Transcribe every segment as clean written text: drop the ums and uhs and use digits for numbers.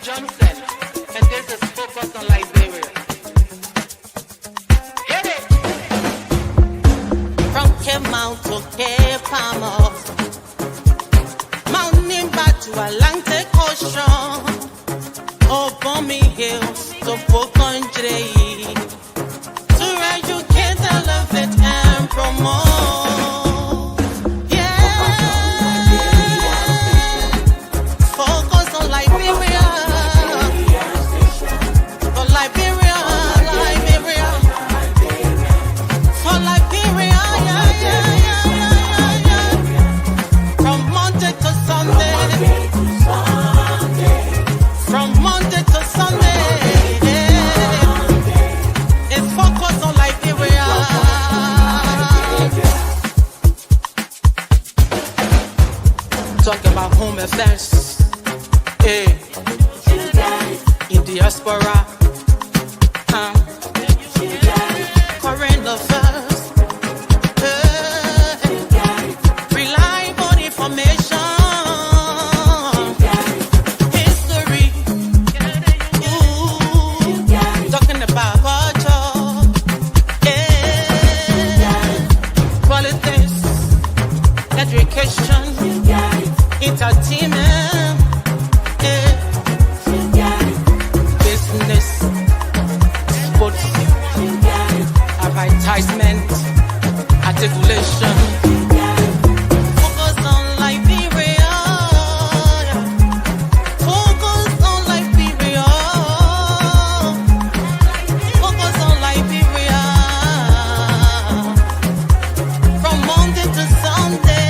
Johnson, and this is Focus on Liberia. Hit it! From Cape Mount to Cape Palmas, mountain back to Atlantic Ocean, Obomi Hills to Bokonjre, to educate, elevate, and promote. Yeah, focus on Liberia, for Liberia, Liberia, for Liberia, yeah, yeah, yeah, yeah, yeah. From Monday to Sunday, from Monday to Sunday, it's focus on Liberia. Talk about home affairs, eh, in diaspora, current affairs, reliable information, history, talking about culture, politics, education, entertainment, business, sports, advertisement, articulation. Focus on Liberia. Focus on Liberia. Focus on Liberia. From Monday to Sunday.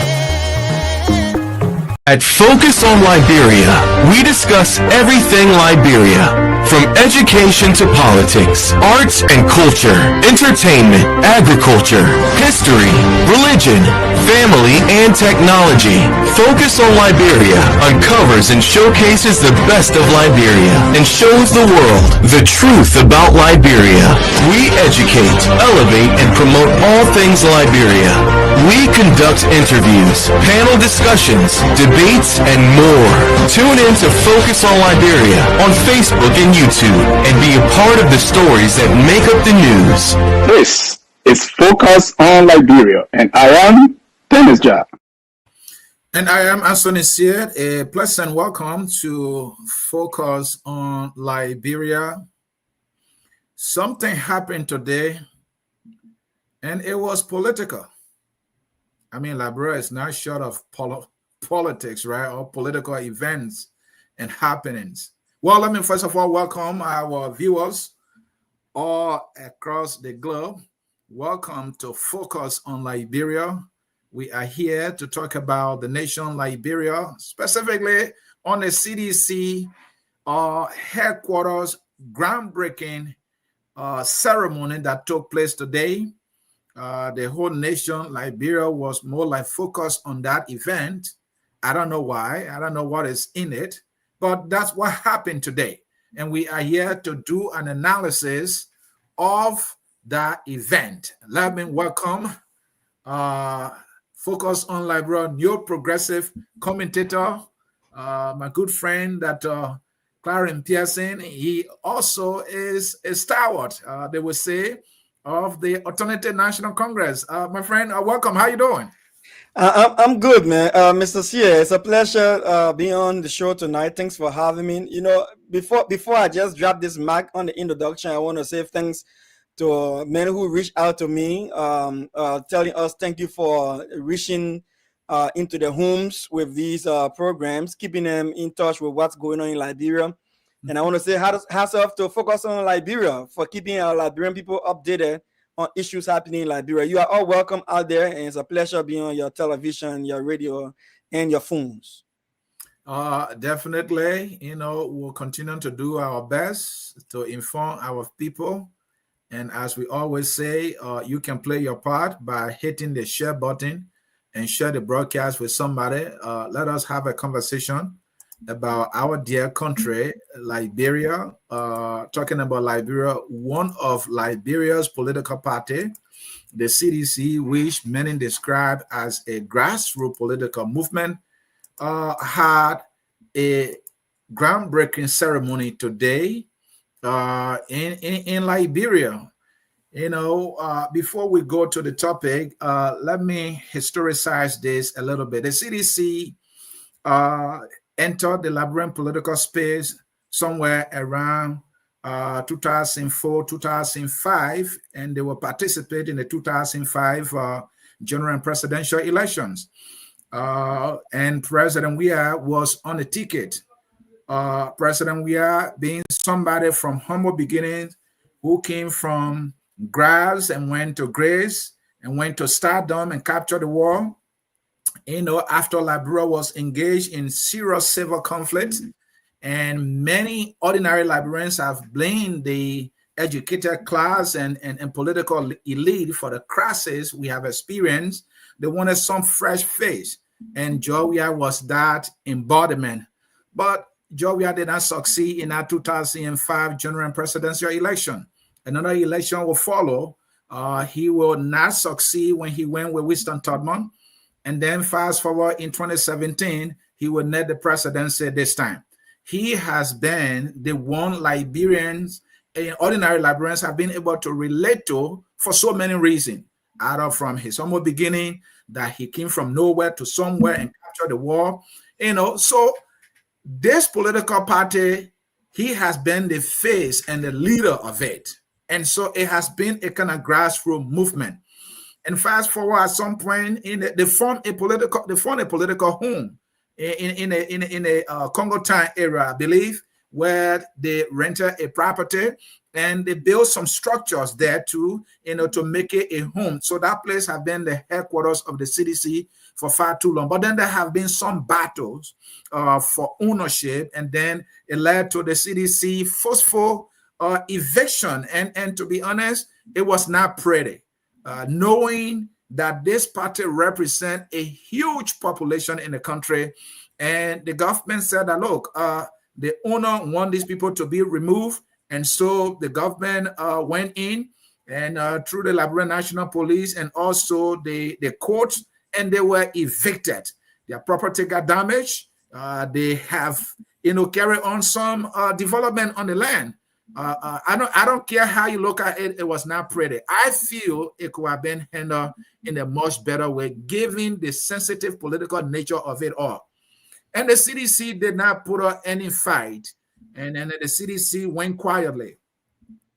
At Focus on Liberia, we discuss everything Liberia, from education to politics, arts and culture, entertainment, agriculture, history, religion, family, and technology. Focus on Liberia uncovers and showcases the best of Liberia and shows the world the truth about Liberia. We educate, elevate, and promote all things Liberia. We conduct interviews, panel discussions, debates, and more. Tune in to Focus on Liberia on Facebook and YouTube and be a part of the stories that make up the news. This is Focus on Liberia, and I am Dennis Jar. And I am Anthony Seard. A pleasant welcome to Focus on Liberia. Something happened today, and it was political. I mean, Liberia is not short of politics, right? Or political events and happenings. Well, let me first of all welcome our viewers all across the globe. Welcome to Focus on Liberia. We are here to talk about the nation Liberia, specifically on the CDC headquarters groundbreaking ceremony that took place today. The whole nation, Liberia, was more like focused on that event. I don't know why. I don't know what is in it, but that's what happened today. And we are here to do an analysis of that event. Let me welcome Focus on Liberia, new progressive commentator, my good friend that Clarence Pearson. He also is a stalwart, they would say, of the Alternative National Congress. My friend, welcome. How you doing? I'm good, man. Mr. Sear, it's a pleasure being on the show tonight. Thanks for having me. You know, before I just drop this mic on the introduction, I want to say thanks to men who reached out to me, telling us thank you for reaching into the homes with these programs, keeping them in touch with what's going on in Liberia. And I want to say hats off to Focus on Liberia for keeping our Liberian people updated on issues happening in Liberia. You are all welcome out there, and it's a pleasure being on your television, your radio, and your phones. Definitely, you know, we'll continue to do our best to inform our people. And as we always say, you can play your part by hitting the share button and share the broadcast with somebody. Let us have a conversation about our dear country, Liberia, talking about Liberia, one of Liberia's political party, the CDC, which many describe as a grassroots political movement, had a groundbreaking ceremony today in Liberia. Before we go to the topic, let me historicize this a little bit. The CDC entered the Liberian political space somewhere around 2004, 2005, and they will participate in the 2005 general and presidential elections. And President Weah was on the ticket. President Weah being somebody from humble beginnings who came from grass and went to grace and went to stardom and captured the world. After Liberia was engaged in serious civil conflict, and many ordinary Liberians have blamed the educated class and political elite for the crisis we have experienced. They wanted some fresh face, and Weah was that embodiment. But Weah did not succeed in that 2005 general and presidential election. Another election will follow. He will not succeed when he went with Winston Tubman. And then fast forward in 2017, he will net the presidency this time. He has been the one Liberians, ordinary Liberians have been able to relate to for so many reasons. Either from his humble beginning, that he came from nowhere to somewhere and captured the war. So this political party, he has been the face and the leader of it. And so it has been a kind of grassroots movement. And fast forward at some point, they formed a political home in a Congo time era, I believe, where they rented a property and they built some structures there to make it a home. So that place has been the headquarters of the CDC for far too long. But then there have been some battles for ownership, and then it led to the CDC forceful eviction. And to be honest, it was not pretty. Knowing that this party represents a huge population in the country, and the government said that, look, the owner want these people to be removed, and so the government went in and through the Liberian National Police and also the courts, and they were evicted. Their property got damaged. They have carried on some development on the land. I don't care how you look at it, it was not pretty. I feel it could have been handled in a much better way, given the sensitive political nature of it all. And the CDC did not put up any fight, and then the CDC went quietly.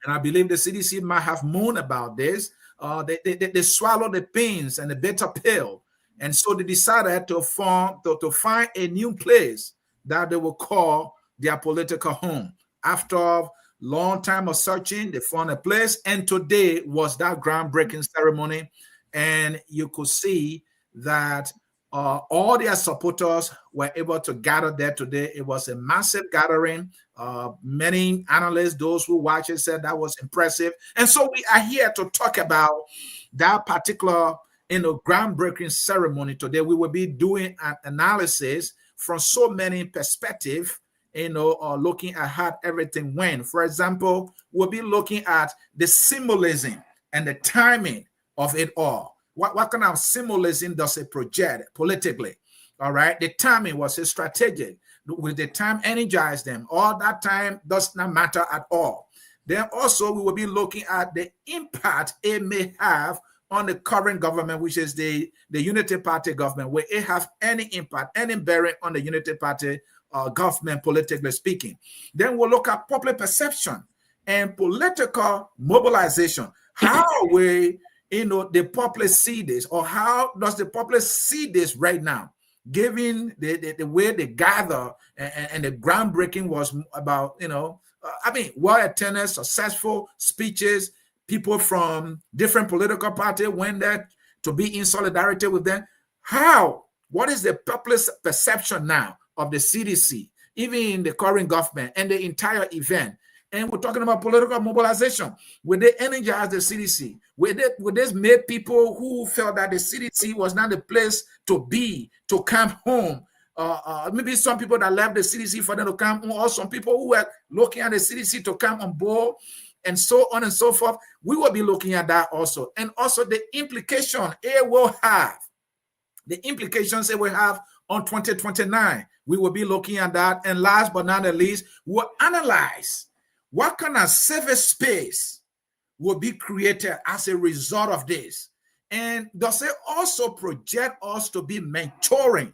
And I believe the CDC might have moaned about this. They swallowed the pains and the bitter pill, and so they decided to find a new place that they will call their political home. After long time of searching, they found a place, and today was that groundbreaking ceremony. And you could see that all their supporters were able to gather there today. It was a massive gathering. Many analysts, those who watched it, said that was impressive. And so we are here to talk about that particular groundbreaking ceremony today. We will be doing an analysis from so many perspectives, looking at how everything went. For example, we'll be looking at the symbolism and the timing of it all. What kind of symbolism does it project politically? All right. The timing, was it strategic? Will the time energize them? All that time does not matter at all. Then also we will be looking at the impact it may have on the current government, which is the Unity Party government. Will it have any impact, any bearing on the Unity Party government, politically speaking? Then we'll look at public perception and political mobilization. How will the public see this, or how does the public see this right now, given the way they gather and the groundbreaking was about, well-attended, successful speeches. People from different political parties went there to be in solidarity with them. What is the public perception now of the CDC, even in the current government and the entire event? And we're talking about political mobilization. Will they energize the CDC? Will this make people who felt that the CDC was not the place to be, to come home? Maybe some people that left the CDC for them to come home, or some people who were looking at the CDC to come on board, and so on and so forth. We will be looking at that also. And also the implication it will have. The implications it will have on 2029. We will be looking at that. And last but not the least, we'll analyze what kind of safe space will be created as a result of this. And does it also project us to be mentoring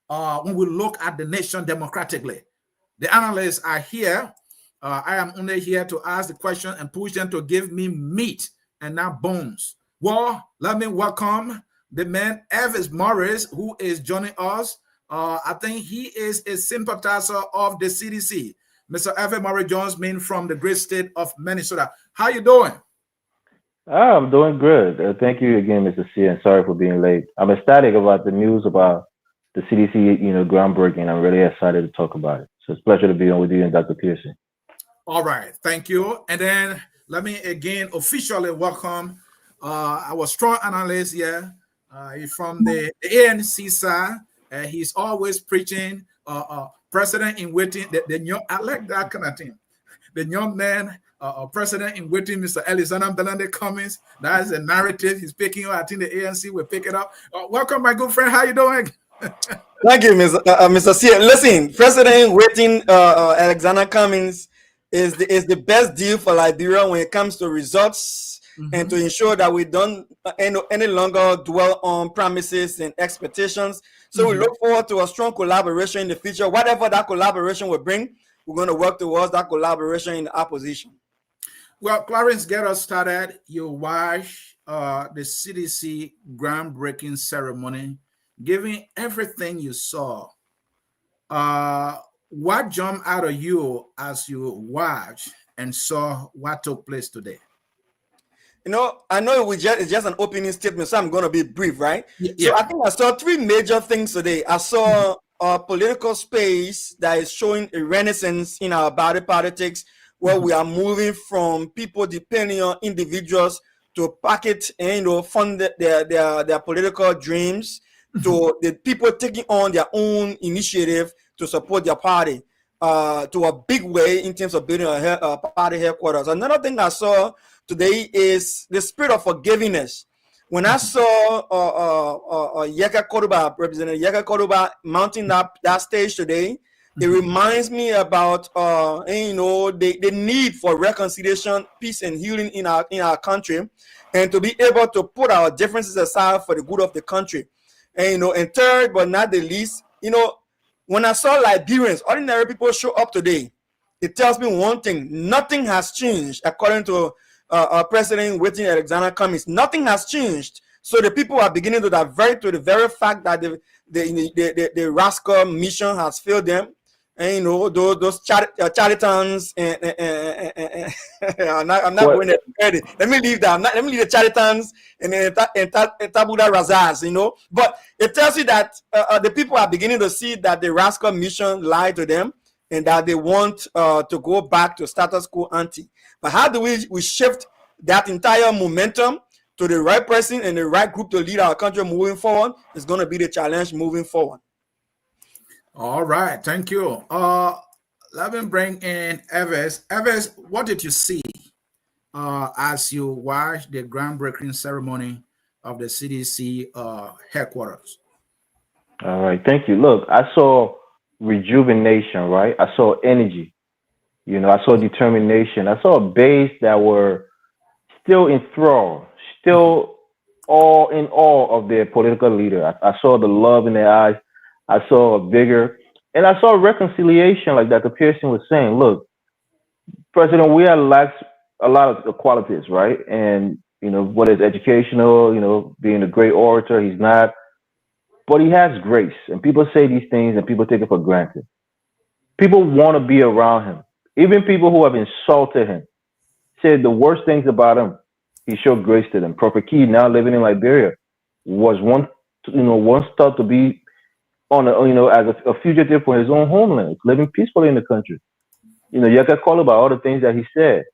when we look at the nation democratically? The analysts are here. I am only here to ask the question and push them to give me meat and not bones. Well, let me welcome the man, Elvis Morris, who is joining us. I think he is a sympathizer of the CDC. Mr. Elvis Morris joins me from the great state of Minnesota. How you doing? I'm doing good. Thank you again, Mr. C, and sorry for being late. I'm ecstatic about the news about the CDC, groundbreaking. I'm really excited to talk about it. So it's a pleasure to be on with you and Dr. Pearson. All right, thank you. And then let me again officially welcome our strong analyst here. He's from the ANC side. He's always preaching president in waiting. I like that kind of thing. The young man, president in waiting, Mr. Alexander Belande Cummings. That is a narrative he's picking up. I think the ANC will pick it up. Welcome, my good friend. How you doing? Thank you, Mr. C. Listen, president in waiting, Alexander Cummings is the best deal for Liberia when it comes to results and to ensure that we don't any longer dwell on promises and expectations. So we look forward to a strong collaboration in the future. Whatever that collaboration will bring, we're going to work towards that collaboration in the opposition. Well, Clarence, get us started. You watch the CDC groundbreaking ceremony, given everything you saw. What jumped out of you as you watched and saw what took place today? I know it's just an opening statement, so I'm going to be brief, right? Yeah. So I think I saw three major things today. I saw a political space that is showing a renaissance in our body politics, where we are moving from people depending on individuals to pocket and fund their political dreams to the people taking on their own initiative to support their party to a big way in terms of building a party headquarters. Another thing I saw today is the spirit of forgiveness. When I saw Yeka Koruba, Representative Yeka Koruba mounting up that stage today, it reminds me about the need for reconciliation, peace, and healing in our country, and to be able to put our differences aside for the good of the country. And and third but not the least, when I saw Liberians, ordinary people show up today, it tells me one thing: nothing has changed according to President waiting Alexander Cummings. Nothing has changed. So the people are beginning to divert to the very fact that the rascal mission has failed them. And those charlatans and I'm not going to let me leave that. Let me leave the charlatans and tabula rasas, But it tells you that the people are beginning to see that the rascal mission lied to them and that they want to go back to status quo ante. But how do we shift that entire momentum to the right person and the right group to lead our country moving forward? Is going to be the challenge moving forward. All right, thank you. Let me bring in Evers. Evers, what did you see as you watched the groundbreaking ceremony of the CDC headquarters? All right, thank you. Look, I saw rejuvenation, right? I saw energy. I saw determination. I saw a base that were still enthralled, still all in awe of their political leader. I saw the love in their eyes. I saw a vigor, and I saw reconciliation, like Dr. Pearson was saying. Look, President, we have lacked a lot of the qualities, right? And, what is educational, being a great orator, he's not, but he has grace. And people say these things and people take it for granted. People want to be around him. Even people who have insulted him said the worst things about him. He showed grace to them. Prophet Key, now living in Liberia, was once thought to be on as a fugitive for his own homeland, living peacefully in the country. Yaka call about all the things that he said.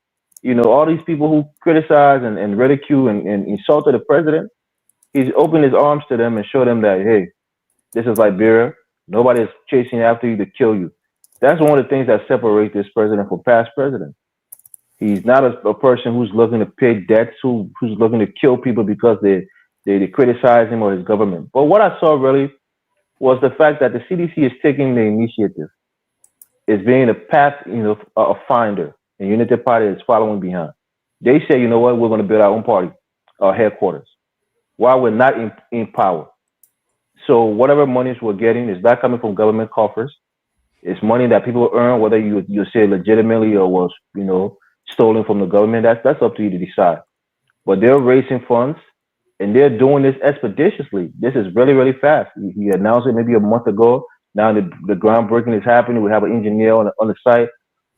All these people who criticize and ridicule and insulted the president, he's opened his arms to them and showed them that, hey, this is Liberia. Nobody is chasing after you to kill you. That's one of the things that separate this president from past presidents. He's not a person who's looking to pay debts, who's looking to kill people because they criticize him or his government. But what I saw really was the fact that the CDC is taking the initiative, is being a path, a finder, and Unity Party is following behind. They say, you know what, we're going to build our own party, our headquarters, while we're not in power. So whatever monies we're getting is not coming from government coffers. It's money that people earn, whether you say legitimately or was, stolen from the government. That's up to you to decide. But they're raising funds, and they're doing this expeditiously. This is really, really fast. He announced it maybe a month ago. Now the groundbreaking is happening. We have an engineer on the site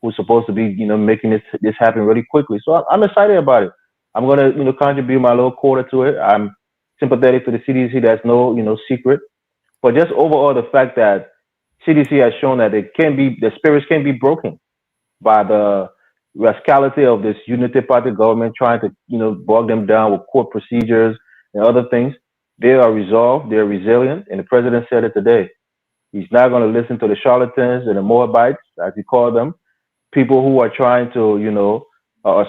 who's supposed to be, making this happen really quickly. So I'm excited about it. I'm gonna, contribute my little quarter to it. I'm sympathetic to the CDC. That's no, secret. But just overall, the fact that CDC has shown that the spirits can be broken by the rascality of this Unity Party government trying to, bog them down with court procedures and other things. They are resolved, they're resilient, and the president said it today. He's not going to listen to the charlatans and the Moabites, as he called them, people who are trying to,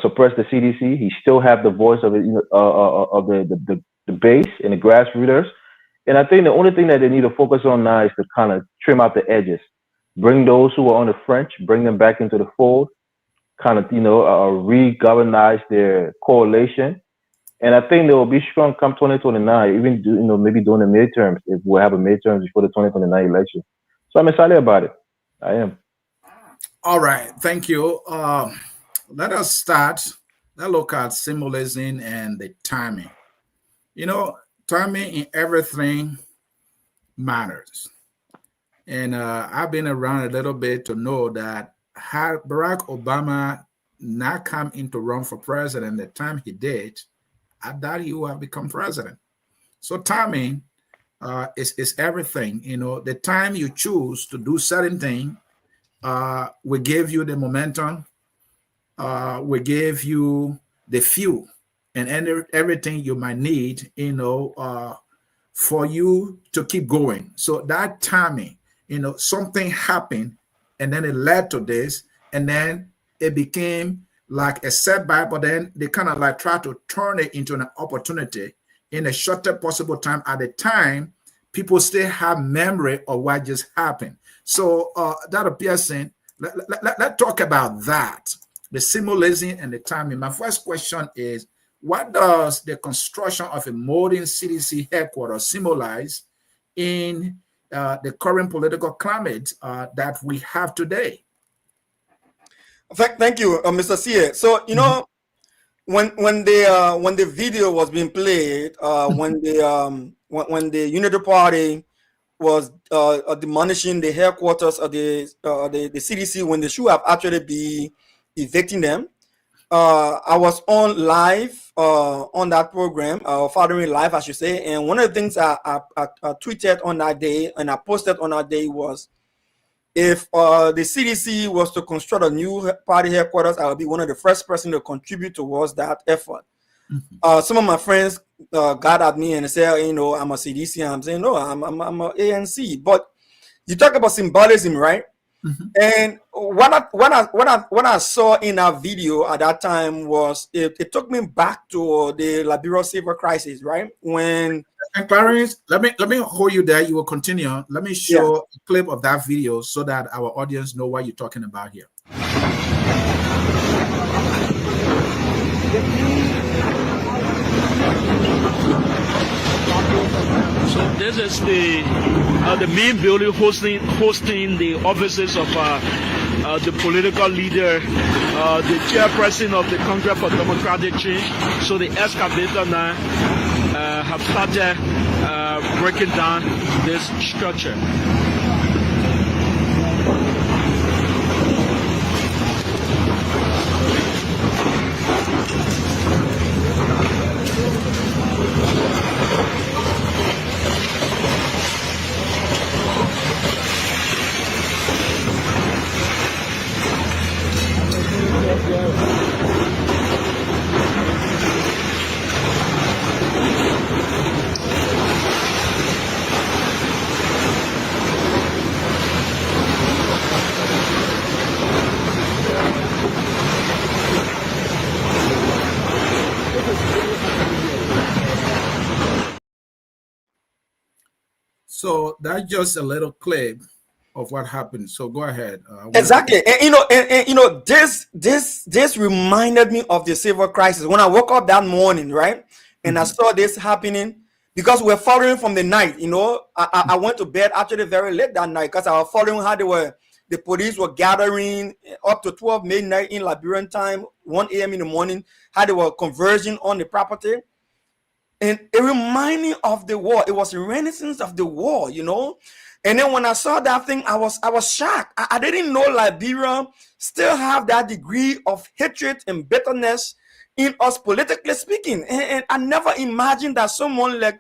suppress the CDC. He still have the voice of it, of the base and the grassroots. And I think the only thing that they need to focus on now is to kind of trim out the edges, bring those who are on the fringe, bring them back into the fold, kind of, re-governize their coalition. And I think they will be strong come 2029, even, maybe during the midterms, if we have a midterms before the 2029 election. So I'm excited about it. I am. All right. Thank you. Let us start. Let's look at symbolism and the timing. Timing in everything matters. And I've been around a little bit to know that had Barack Obama not come into run for president the time he did, I doubt he would have become president. So timing is everything. The time you choose to do certain thing will give you the momentum, will give you the fuel and everything you might need, for you to keep going. So that timing, something happened and then it led to this, and then it became like a setback, but then they kind of like try to turn it into an opportunity in a shortest possible time. At the time, people still have memory of what just happened. So that appears in, let's talk about that, the symbolism and the timing. My first question is, what does the construction of a modern CDC headquarters symbolize in the current political climate that we have today? Thank you, Mr. C. So when the video was being played, when the Unity Party was demolishing the headquarters of the CDC, when they should have actually be evicting them, I was on live on that program, following live, I should say. And one of the things I tweeted on that day and I posted on that day was, if the CDC was to construct a new party headquarters, I would be one of the first person to contribute towards that effort. Some of my friends got at me and said, I'm a CDC. I'm saying, no, I'm a ANC. But you talk about symbolism, right? And what I saw in that video at that time was it took me back to the Liberia civil crisis, right? When and Clarence, let me hold you there. You will continue. Let me show a clip of that video so that our audience know what you're talking about here. So this is the main building hosting the offices of the political leader, the chairperson of the Congress for Democratic Change. So the excavator now have started breaking down this structure. So that's just a little clip of what happened. So go ahead. Exactly, and this reminded me of the civil crisis when I woke up that morning, right? And I saw this happening because we're following from the night. I went to bed actually very late that night because I was following how the police were gathering up to 12 midnight in Liberian time, 1 a.m. in the morning, how they were converging on the property. And it reminded me of the war. It was the renaissance of the war, And then when I saw that thing, I was shocked. I didn't know Liberia still have that degree of hatred and bitterness in us, politically speaking. And I never imagined that someone like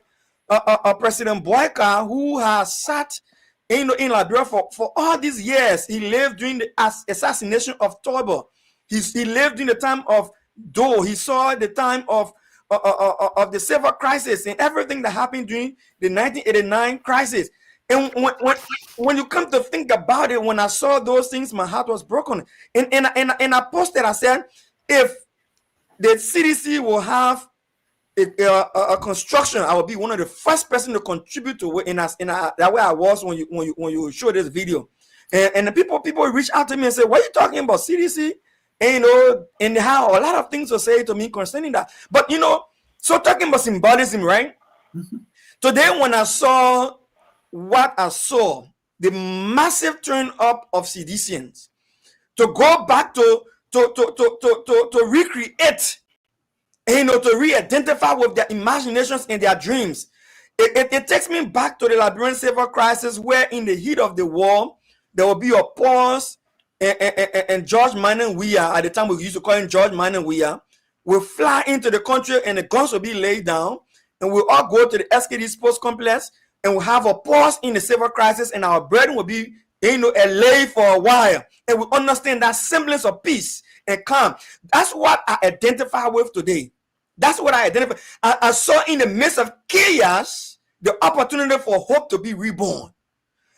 President Boyka, who has sat in Liberia for all these years, he lived during the assassination of Tobo. He lived in the time of Doe. He saw the time of the civil crisis and everything that happened during the 1989 crisis. And when you come to think about it, when I saw those things, my heart was broken. And I posted, I said, if the CDC will have a construction, I will be one of the first person to contribute to it. And that way I was when you show this video. And the people reach out to me and say, what are you talking about, CDC? And and how a lot of things were said to me concerning that. But so talking about symbolism, right? Today when I saw what I saw, the massive turn up of CDCians to go back to recreate, to re-identify with their imaginations and their dreams. It takes me back to the Liberian civil crisis, where in the heat of the war, there will be a pause, and George Mannen Weah, at the time we used to call him George Mannen Weah, will fly into the country and the guns will be laid down, and we'll all go to the SKD Sports Complex, and we'll have a pause in the civil crisis, and our burden will be, lay for a while, and we understand that semblance of peace and calm. That's what I identify with today. That's what I identify. I saw in the midst of chaos the opportunity for hope to be reborn.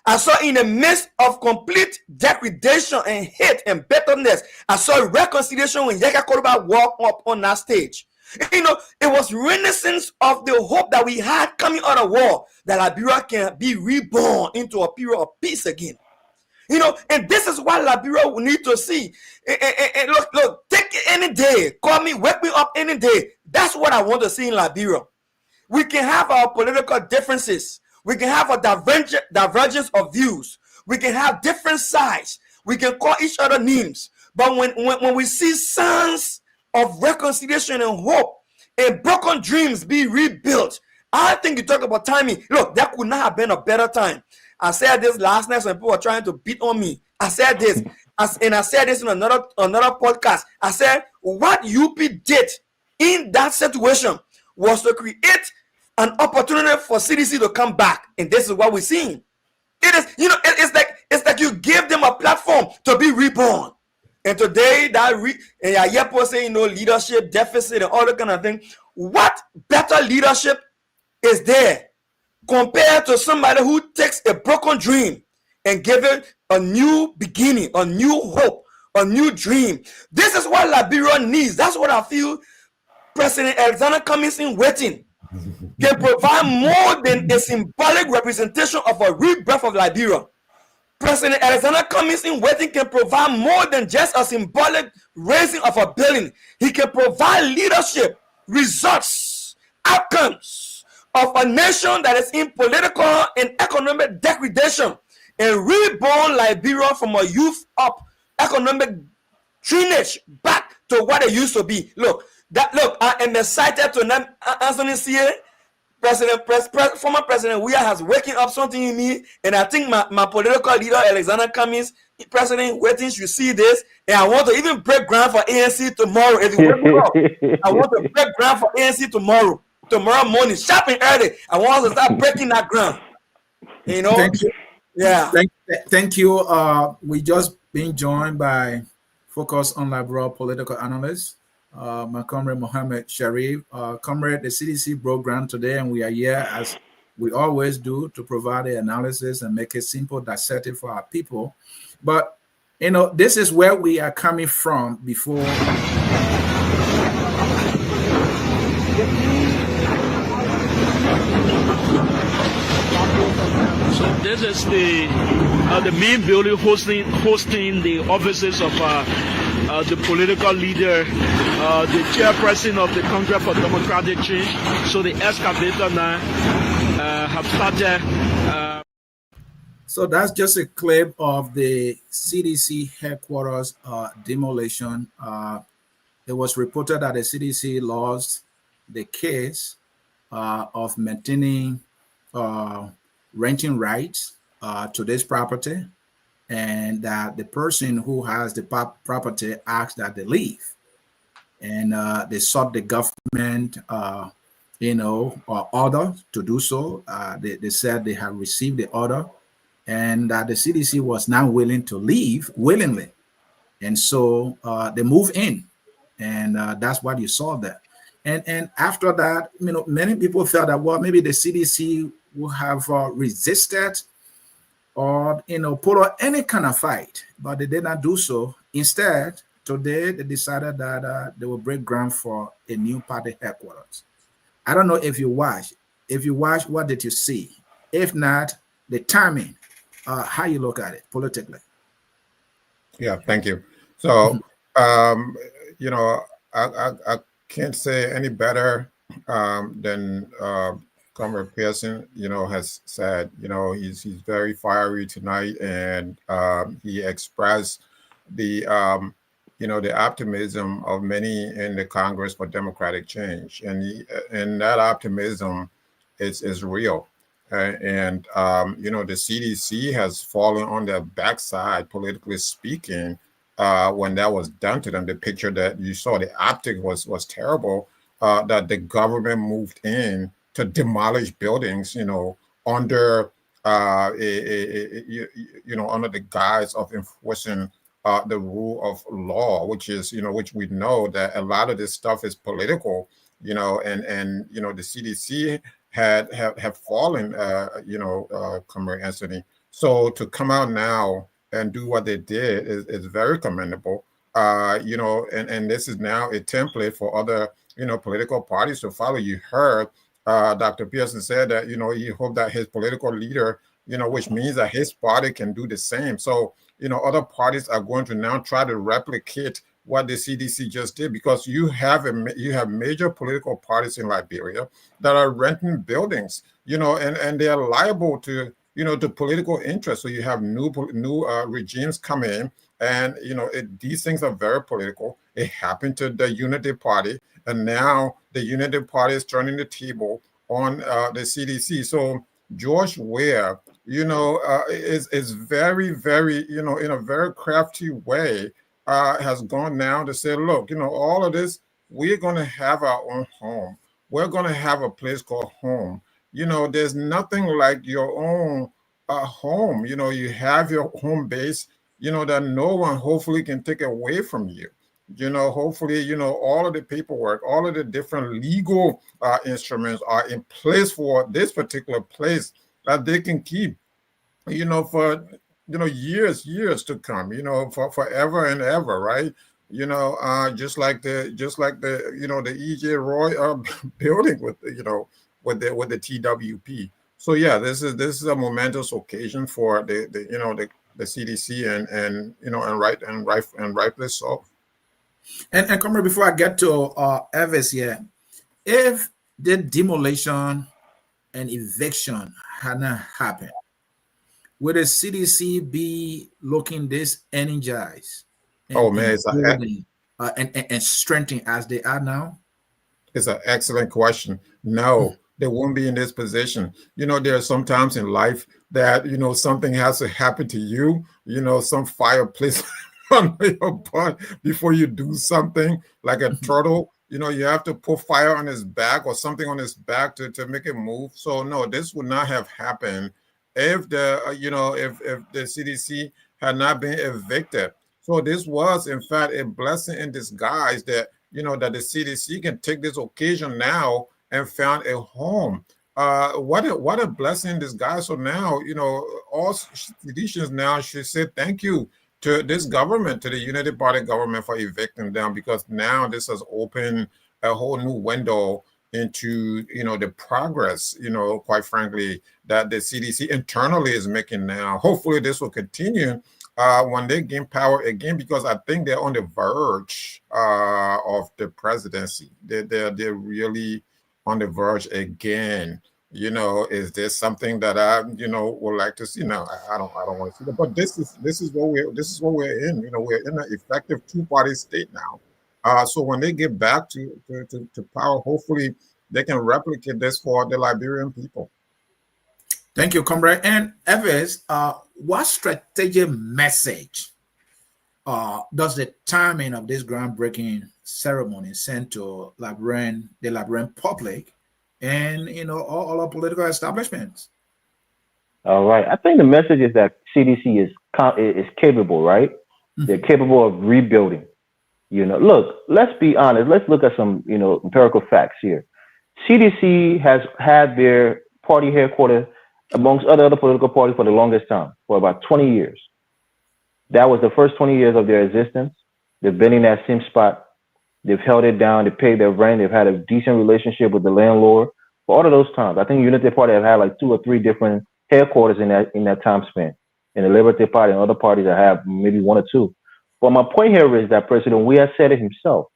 I saw in the midst of complete degradation and hate and bitterness, I saw reconciliation when Yeka Koruba walked up on that stage. It was renaissance of the hope that we had coming out of war, that Liberia can be reborn into a period of peace again. And this is what Liberia will need to see. And look, take it any day. Call me, wake me up any day. That's what I want to see in Liberia. We can have our political differences. We can have a divergence of views. We can have different sides. We can call each other names. But when we see signs of reconciliation and hope and broken dreams be rebuilt, I think you talk about timing. Look, that could not have been a better time. I said this last night when people were trying to beat on me. I said this, and I said this in another podcast. I said what UP did in that situation was to create an opportunity for CDC to come back, and this is what we're seeing. It is, it's like you give them a platform to be reborn. And today and Yepo saying leadership deficit and all that kind of thing. What better leadership is there compared to somebody who takes a broken dream and give it a new beginning, a new hope, a new dream? This is what Liberia needs. That's what I feel President Alexander Cummings in waiting can provide more than a symbolic representation of a rebirth of Liberia. President Alexander Cummings in waiting can provide more than just a symbolic raising of a building. He can provide leadership, results, outcomes of a nation that is in political and economic degradation, and reborn Liberia from a youth up economic drainage back to what it used to be. Look, I am excited to name Anthony C.A. Former President Weah has waking up something in me, and I think my political leader Alexander Cummings, President waiting, should see this, and I want to even break ground for ANC tomorrow. If you wake me up, I want to break ground for ANC tomorrow morning, sharp and early. I want to start breaking that ground. Thank you. Yeah. Thank you. We just been joined by Focus on Liberia political analyst, my comrade Mohammed Sharif. Comrade, the CDC broke ground today, and we are here as we always do to provide the analysis and make it simple, dissected for our people. But this is where we are coming from before. So this is the main building hosting the offices of the political leader, the chairperson of the Congress for Democratic Change. So the excavator now have started. So that's just a clip of the CDC headquarters demolition. It was reported that the CDC lost the case of maintaining renting rights to this property, and that the person who has the property asked that they leave, and they sought the government, order to do so. They said they have received the order, and that the CDC was now willing to leave willingly, and so they move in, and that's what you saw there. And after that, many people felt that, well, maybe the CDC would have resisted or put on any kind of fight, but they did not do so. Instead, today they decided that they will break ground for a new party headquarters. I don't know if you watch. If you watch, what did you see? If not, the timing, how you look at it politically. Yeah, thank you. So, I can't say any better than Comrade Pearson, has said. He's very fiery tonight, and he expressed the the optimism of many in the Congress for Democratic Change, and that optimism is real. And the CDC has fallen on their backside, politically speaking, when that was done to them. The picture that you saw, the optic was terrible. That the government moved in to demolish buildings, under under the guise of enforcing the rule of law, which we know that a lot of this stuff is political, and the CDC have fallen, Comrade Anthony. So to come out now and do what they did is very commendable. And this is now a template for other, political parties to follow. You heard Dr. Pearson said that, he hoped that his political leader, which means that his party can do the same. So, other parties are going to now try to replicate what the CDC just did, because you have major political parties in Liberia that are renting buildings, and they are liable to, to political interests. So you have new regimes come in, and these things are very political. It happened to the Unity Party, and now the Unity Party is turning the table on the CDC. So George Ware, is very, very, in a very crafty way, has gone now to say, look, all of this, we're going to have our own home. We're going to have a place called home. There's nothing like your own home. You have your home base, that no one hopefully can take away from you. Hopefully, all of the paperwork, all of the different legal instruments are in place for this particular place that they can keep, for years to come, for forever and ever, right? Just like the the E.J. Roy building with the TWP. So yeah, this is a momentous occasion for the CDC and rightly so. And Comrade, before I get to Elvis here, if the demolition and eviction had not happened, would the CDC be looking this energized and strengthening as they are now? It's an excellent question. No, they won't be in this position. There are some times in life that, something has to happen to you, some fireplace under your butt before you do something, like a turtle. You have to put fire on his back or something on his back to make it move. So no, this would not have happened if the if the CDC had not been evicted. So this was in fact a blessing in disguise that that the CDC can take this occasion now and found a home. What a blessing in disguise. So now all citizens now should say thank you to this government, to the Unity Party government, for evicting them, because now this has opened a whole new window into the progress, quite frankly, that the CDC internally is making now. Hopefully this will continue when they gain power again, because I think they're on the verge of the presidency. They're really on the verge again. Is this something that I would like to see? No, I don't want to see that. But this is what we're in. We're in an effective two-party state now. So when they get back to power, hopefully they can replicate this for the Liberian people. Thank you, comrade. And Evans, what strategic message does the timing of this groundbreaking ceremony send to the Liberian public, and all our political establishments? All right. I think the message is that CDC is capable, right? They're capable of rebuilding. Look, let's be honest. Let's look at some, empirical facts here. CDC has had their party headquarters amongst other political parties for the longest time, for about 20 years. That was the first 20 years of their existence. They've been in that same spot. They've held it down. They paid their rent. They've had a decent relationship with the landlord for all of those times. I think Unity Party have had like 2 or 3 different headquarters in that time span. And the Liberty Party and other parties that have maybe 1 or 2. But my point here is that President Weah said it himself,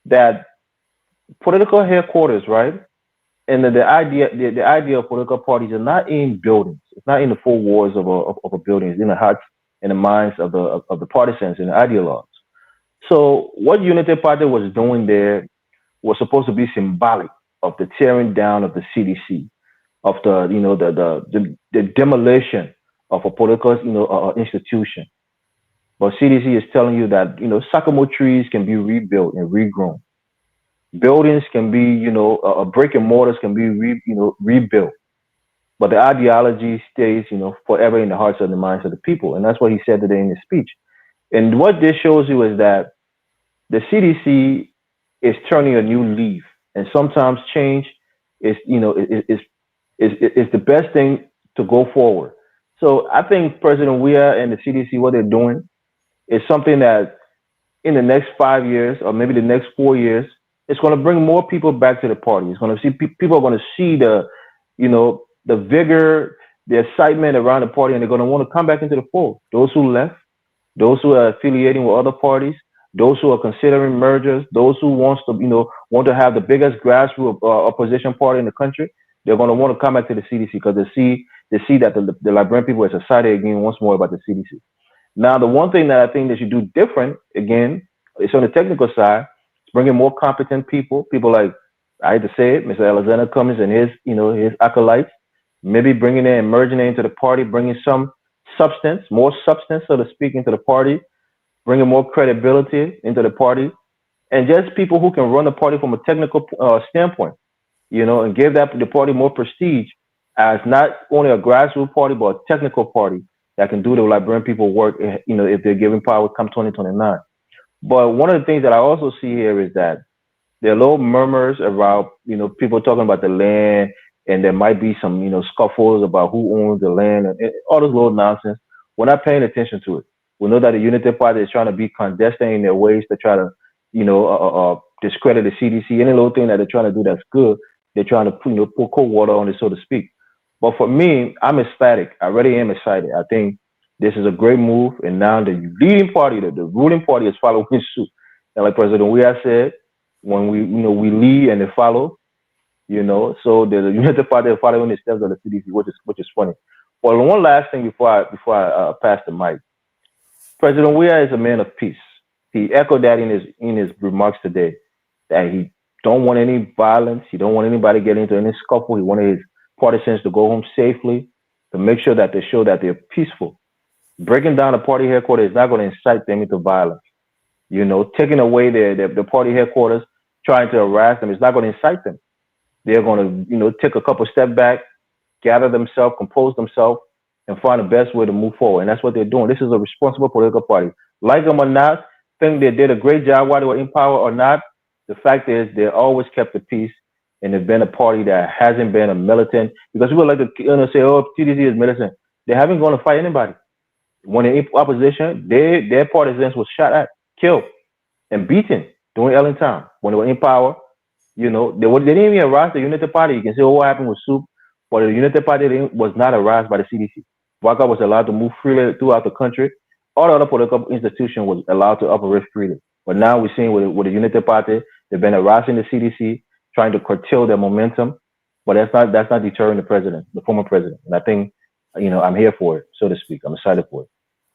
that political headquarters, right? And the idea of political parties are not in buildings. It's not in the 4 walls of a building. It's in the hearts and the minds of the partisans and the ideologues. So what Unity Party was doing there was supposed to be symbolic of the tearing down of the CDC, of the demolition of a political institution. But CDC is telling you that sycamore trees can be rebuilt and regrown. Buildings can be brick and mortars can be rebuilt. But the ideology stays forever in the hearts and the minds of the people, and that's what he said today in his speech. And what this shows you is that the CDC is turning a new leaf, and sometimes change is the best thing to go forward. So I think President Weah and the CDC, what they're doing, is something that in the next 5 years or maybe the next 4 years, it's going to bring more people back to the party. It's going to see people are going to see the vigor, the excitement around the party, and they're going to want to come back into the fold. Those who left, those who are affiliating with other parties, those who are considering mergers, those who want to have the biggest grassroots opposition party in the country, they're going to want to come back to the CDC because they see that the Liberian people are excited again once more about the CDC. Now, the one thing that I think they should do different, again, is on the technical side, bringing more competent people like, I hate to say it, Mr. Alexander Cummings and his acolytes, maybe bringing in and merging it into the party, bringing some substance, more substance, so to speak, into the party, bringing more credibility into the party, and just people who can run the party from a technical standpoint, and give the party more prestige as not only a grassroots party, but a technical party that can do the Liberian people work, if they're given power come 2029. But one of the things that I also see here is that there are little murmurs about, people talking about the land, and there might be some, scuffles about who owns the land and all this little nonsense. We're not paying attention to it. We know that the Unity Party is trying to be clandestine in their ways to try to, discredit the CDC. Any little thing that they're trying to do that's good, they're trying to, pour cold water on it, so to speak. But for me, I'm ecstatic. I really am excited. I think this is a great move, and now the leading party, the ruling party, is following suit. And like President Weah said, when we lead and they follow, so the United Party are following the steps of the CDC, which is funny. Well, one last thing before I pass the mic, President Weah is a man of peace. He echoed that in his remarks today, that he don't want any violence. He don't want anybody getting into any scuffle. He wanted his partisans to go home safely, to make sure that they show that they're peaceful. Breaking down the party headquarters is not going to incite them into violence. Taking away the party headquarters, trying to harass them, is not going to incite them. They're going to, take a couple steps back, gather themselves, compose themselves, and find the best way to move forward. And that's what they're doing. This is a responsible political party. Like them or not, think they did a great job while they were in power or not, the fact is they always kept the peace, and they've been a party that hasn't been a militant. Because people like to say, oh, TDC is militant. They haven't gone to fight anybody. When they're in opposition, their partisans was shot at, killed, and beaten during Ellen time. When they were in power, You know, they didn't even harass the Unity Party. You can say, oh, what happened with Soup? But the Unity Party was not harassed by the CDC. Waka was allowed to move freely throughout the country. All the other political institutions was allowed to operate freely. But now we're seeing with the Unity Party, they've been harassing the CDC, trying to curtail their momentum. But that's not deterring the president, the former president. And I think, you know, I'm here for it, so to speak. I'm excited for it.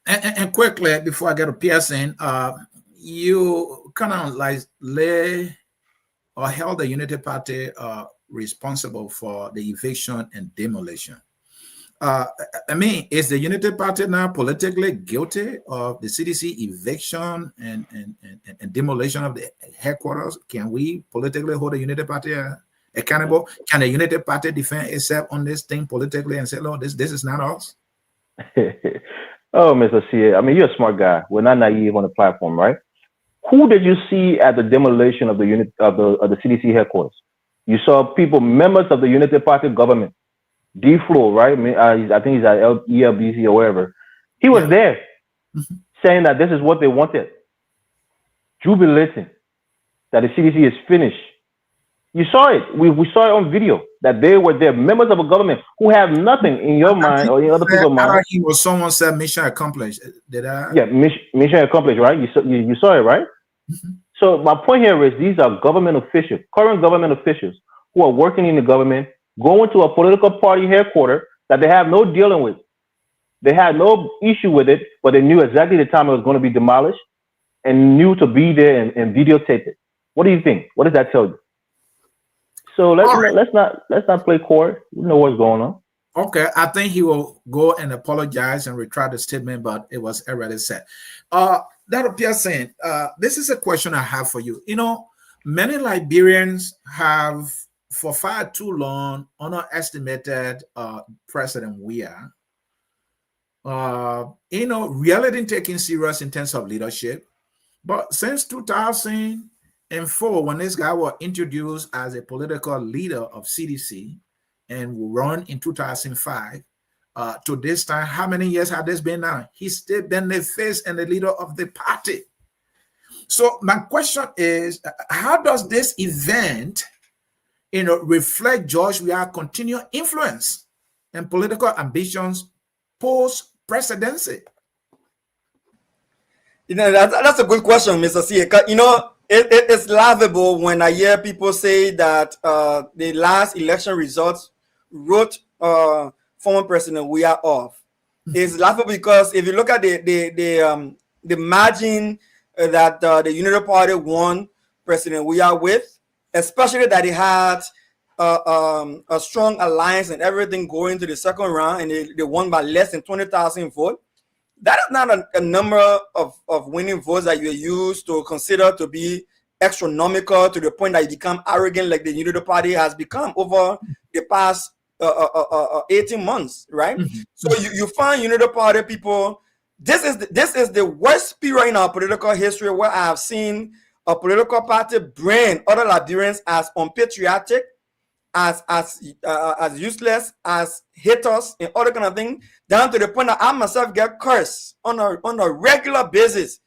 And quickly, before I get to Pearson, you kind of like lay or held the Unity Party responsible for the eviction and demolition. I mean, is the Unity Party now politically guilty of the CDC eviction and demolition of the headquarters? Can we politically hold the Unity Party accountable? Can the Unity Party defend itself on this thing politically and say, "No, this is not us"? Oh, Mr. C, I mean, you're a smart guy. We're not naive on the platform, right? Who did you see at the demolition of the unit of the CDC headquarters? You saw people, members of the Unity Party government. D. Flo, right? I think he's at ELBC or wherever. He was there saying that this is what they wanted. Jubilating that the CDC is finished. You saw it. We saw it on video that they were there, members of a government who have nothing in your mind or in other people's mind. He was someone said mission accomplished. Did I? Yeah, mission accomplished, right? You saw it, right? So my point here is these are government officials, current government officials who are working in the government, going to a political party headquarters that they have no dealing with. They had no issue with it, but they knew exactly the time it was going to be demolished and knew to be there and videotape it. What do you think? What does that tell you? So let's not play court. We know what's going on. Okay, I think he will go and apologize and retract the statement, but it was already said. That appears saying, this is a question I have for you. You know, many Liberians have for far too long underestimated President Weah. You know, really didn't take him serious in terms of leadership. But since 2004, when this guy was introduced as a political leader of CDC and will run in 2005, to this time, how many years have this been now? He's still been the face and the leader of the party. So my question is, how does this event, you know, reflect George Weah's continued influence and political ambitions post-presidency? You know, that's a good question, Mr. C. You know, it's laughable when I hear people say that the last election results wrote former President Weah off. It's laughable because if you look at the margin that the Unity Party won President Weah with, especially that he had a strong alliance and everything going to the second round, and they won by less than 20,000 votes. That is not a number of winning votes that you use to consider to be astronomical to the point that you become arrogant like the Unity Party has become over the past 18 months, right? So you find Unity Party people. This is the worst period in our political history where I have seen a political party brand other Liberians as unpatriotic, as useless, as haters, and other kind of thing, down to the point that I myself get cursed on a regular basis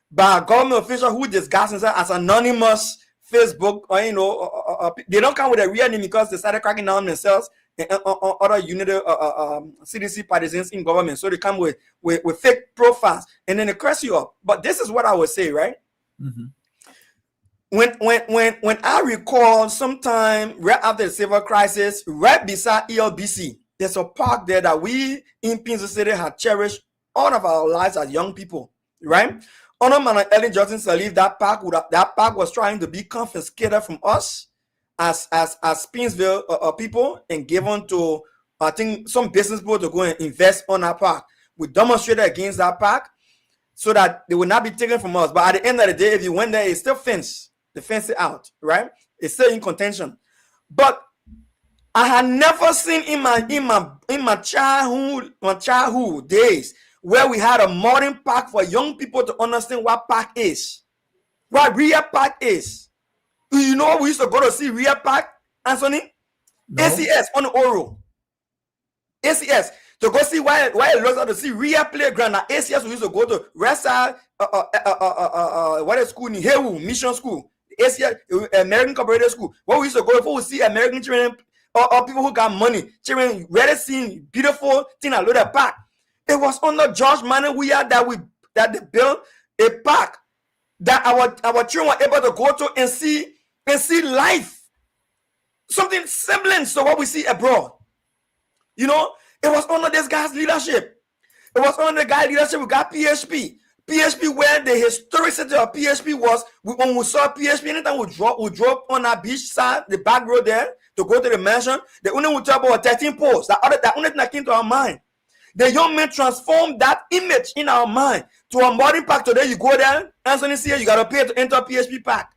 by a government official who disguises himself as anonymous Facebook, or you know, they don't come with a real name because they started cracking down themselves and other Unity CDC partisans in government, so they come with fake profiles and then they curse you up. But this is what I would say, right? When I recall sometime right after the civil crisis, right beside ELBC, there's a park there that we in Pinzo City had cherished all of our lives as young people, right? Honorable and Ellen Johnson Sirleaf, that park was trying to be confiscated from us as Pinsville people and given to, I think, some business people to go and invest on that park. We demonstrated against that park so that they would not be taken from us. But at the end of the day, if you went there, it's still fenced. The fence is out, right? It's still in contention. But I had never seen in my childhood days where we had a modern park for young people to understand what park is, what real park is. You know, we used to go to see real park, Anthony? No. ACS on the Oro. ACS. To go see why it looks like to see real playground. At ACS, we used to go to Westside, what is school in Hewu, Mission School. American Comparative School, where we used to go, if we see American children or people who got money, children really seeing beautiful thing at Loaded Park. It was under George Manawia that they built a park that our children were able to go to and see life, something semblance to what we see abroad. You know, it was under this guy's leadership. It was under the guy's leadership we got PHP. PHP, where the historicity of PHP was, when we saw PHP, anytime we drove on that beach side, the back road there, to go to the mansion, the only would talk about 13 posts. That only thing that came to our mind. The young men transformed that image in our mind to a modern park. Today, you go there, Anthony here, you got to pay to enter PHP Park.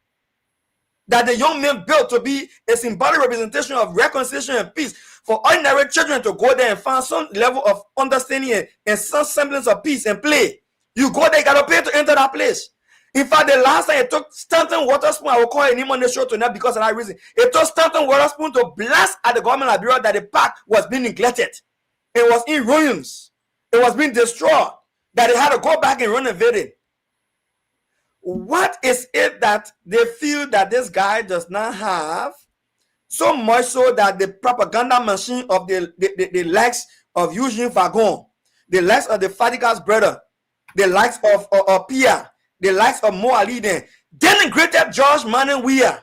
That the young men built to be a symbolic representation of reconciliation and peace for ordinary children to go there and find some level of understanding and some semblance of peace and play. You go there, you got to pay to enter that place. In fact, the last time it took Stanton Waterspoon, I will call him on the show tonight because of that reason. It took Stanton Waterspoon to blast at the government of Liberia that the park was being neglected. It was in ruins. It was being destroyed. That they had to go back and renovate it. What is it that they feel that this guy does not have? So much so that the propaganda machine of the likes of Eugene Fagon, the likes of the Fadigas brother, the likes of Pia, the likes of Mo Ali, denigrated George Manawia,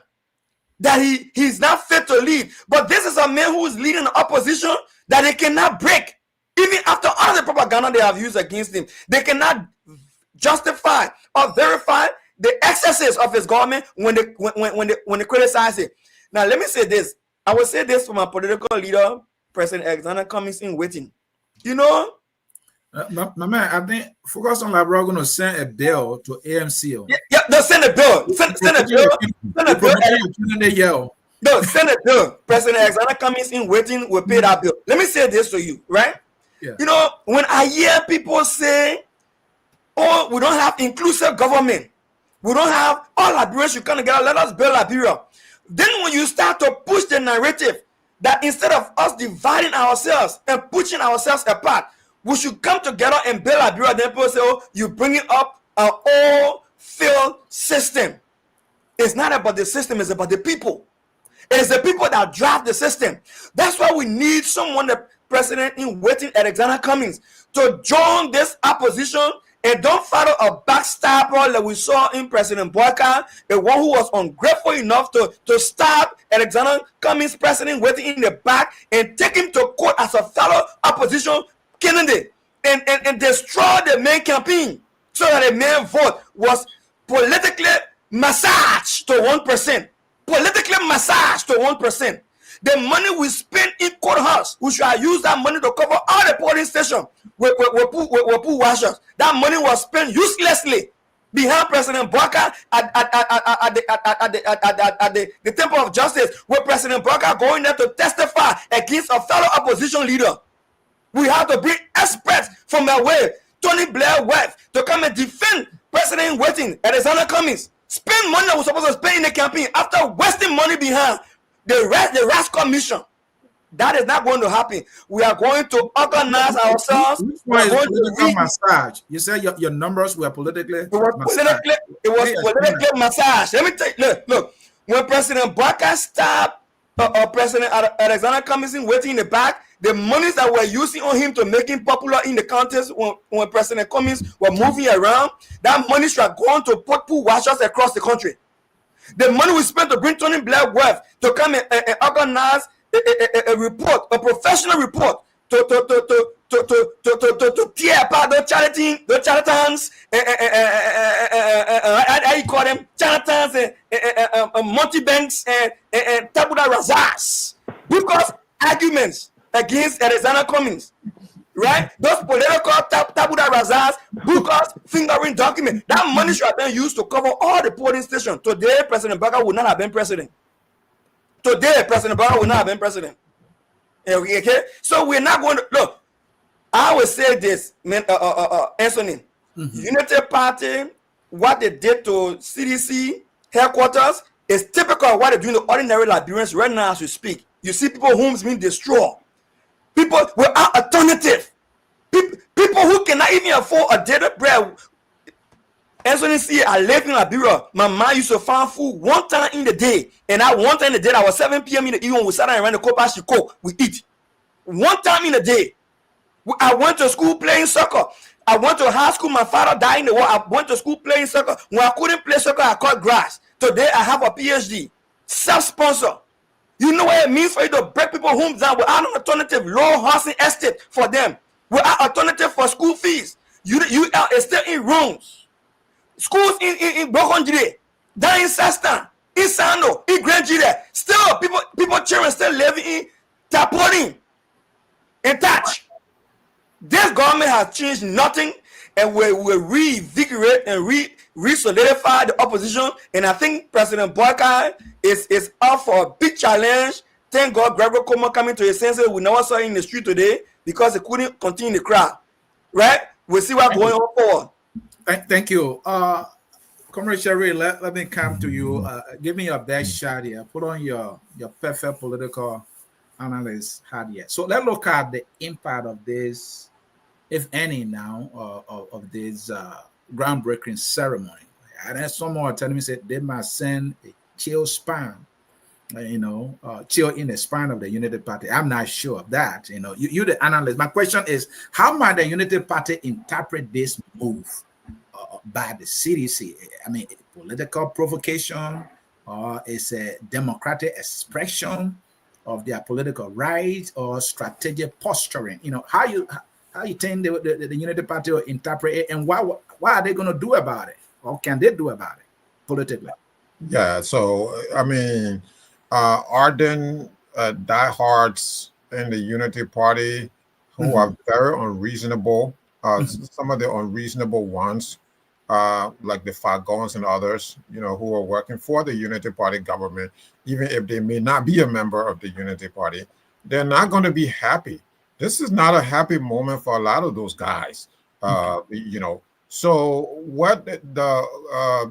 that he's not fit to lead. But this is a man who is leading the opposition that they cannot break. Even after all the propaganda they have used against him, they cannot justify or verify the excesses of his government when they criticize it. Now, let me say this. I will say this for my political leader, President Alexander Cummings in waiting. You know, my man, I think Focus on Liberia going to send a bill to AMC. Yeah, they'll send a bill. Send a bill. Send a bill. No, send a bill. President Alexander Cummings in waiting will pay that bill. Let me say this to you, right? Yeah. You know, when I hear people say, "Oh, we don't have inclusive government. We don't have all Liberians should come together. Let us build Liberia." Then when you start to push the narrative that instead of us dividing ourselves and pushing ourselves apart, we should come together and build Liberia, then people say, "Oh, you're bringing up an old failed system." It's not about the system, it's about the people. It's the people that drive the system. That's why we need someone, the president in waiting, Alexander Cummings, to join this opposition and don't follow a backstabber that we saw in President Boyka, the one who was ungrateful enough to stab Alexander Cummings, president waiting in the back, and take him to court as a fellow opposition candidate and destroy the main campaign so that the main vote was politically massaged to 1%. Politically massaged to 1%. The money we spend in courthouse, we should have used that money to cover all the polling stations. We put washers. That money was spent uselessly behind President Boyka at the Temple of Justice, with President Boyka going there to testify against a fellow opposition leader. We have to bring experts from away, Tony Blair wife, to come and defend President waiting, Alexander Cummings. Spend money that was supposed to spend in the campaign after wasting money behind the RAS commission. That is not going to happen. We are going to organize ourselves. Which one is political massage? You said your numbers were politically massaged. It was politically massaged. Let me tell you, look. When President Boyka stabbed President Alexander Cummings waiting in the back, the monies that were using on him to make him popular in the contest when President Cummings were moving around, that money should have gone to put washers across the country. The money we spent to bring Tony Blair wife to come and organize a report, a professional report to tear apart the charlatans, how you call them, charlatans and multi-banks and tabula rasas, because arguments against Alexander Cummings, right? Those political tabula rasas, bookers, fingering documents. That money should have been used to cover all the polling stations. Today, President Boyka would not have been president. Today, President Boyka would not have been president. Okay? So we're not going to look. I will say this, man, Anthony. Unity Party, what they did to CDC headquarters is typical of what they're doing to ordinary Liberians right now as we speak. You see people homes being destroyed. People without alternative. People who cannot even afford a day of bread. as soon as see, I live in Liberia. My mom used to find food one time in the day, and that one time in the day, I was 7 p.m. in the evening. We sat down around the copa, she cook, we eat. One time in the day, I went to school playing soccer. I went to high school. My father died in the war. I went to school playing soccer. When I couldn't play soccer, I cut grass. Today, I have a PhD, self-sponsor. You know what it means for you to break people's homes down without an alternative, low housing estate for them, without alternative for school fees. You are still in rooms. Schools in Bokonjire, down in Sastan, in Sando, in Grand Jire. Still, people children still living in Taporin, in touch. This government has changed nothing, and we will reinvigorate and re-solidify the opposition. And I think President Boyka is up for a big challenge. Thank God Gregory Como coming to his senses. We never saw him in the street today because he couldn't continue the crowd. Right? We'll see what's going on forward. Thank you. Comrade Sherry, let me come to you. Give me your best shot here. Put on your perfect political analyst hat here. So let's look at the impact of this, if any, now of this groundbreaking ceremony. And then someone telling me said they must send a chill spine, chill in the spine of the Unity Party. I'm not sure of that. You the analyst. My question is, how might the Unity Party interpret this move by the CDC? I mean, political provocation, or is a democratic expression of their political rights, or strategic posturing? How you think the Unity Party will interpret it, and what are they going to do about it, or can they do about it politically? Yeah, so I mean, ardent diehards in the Unity Party who are very unreasonable. Some of the unreasonable ones, like the Fagons and others, who are working for the Unity Party government, even if they may not be a member of the Unity Party, they're not going to be happy. This is not a happy moment for a lot of those guys, So what the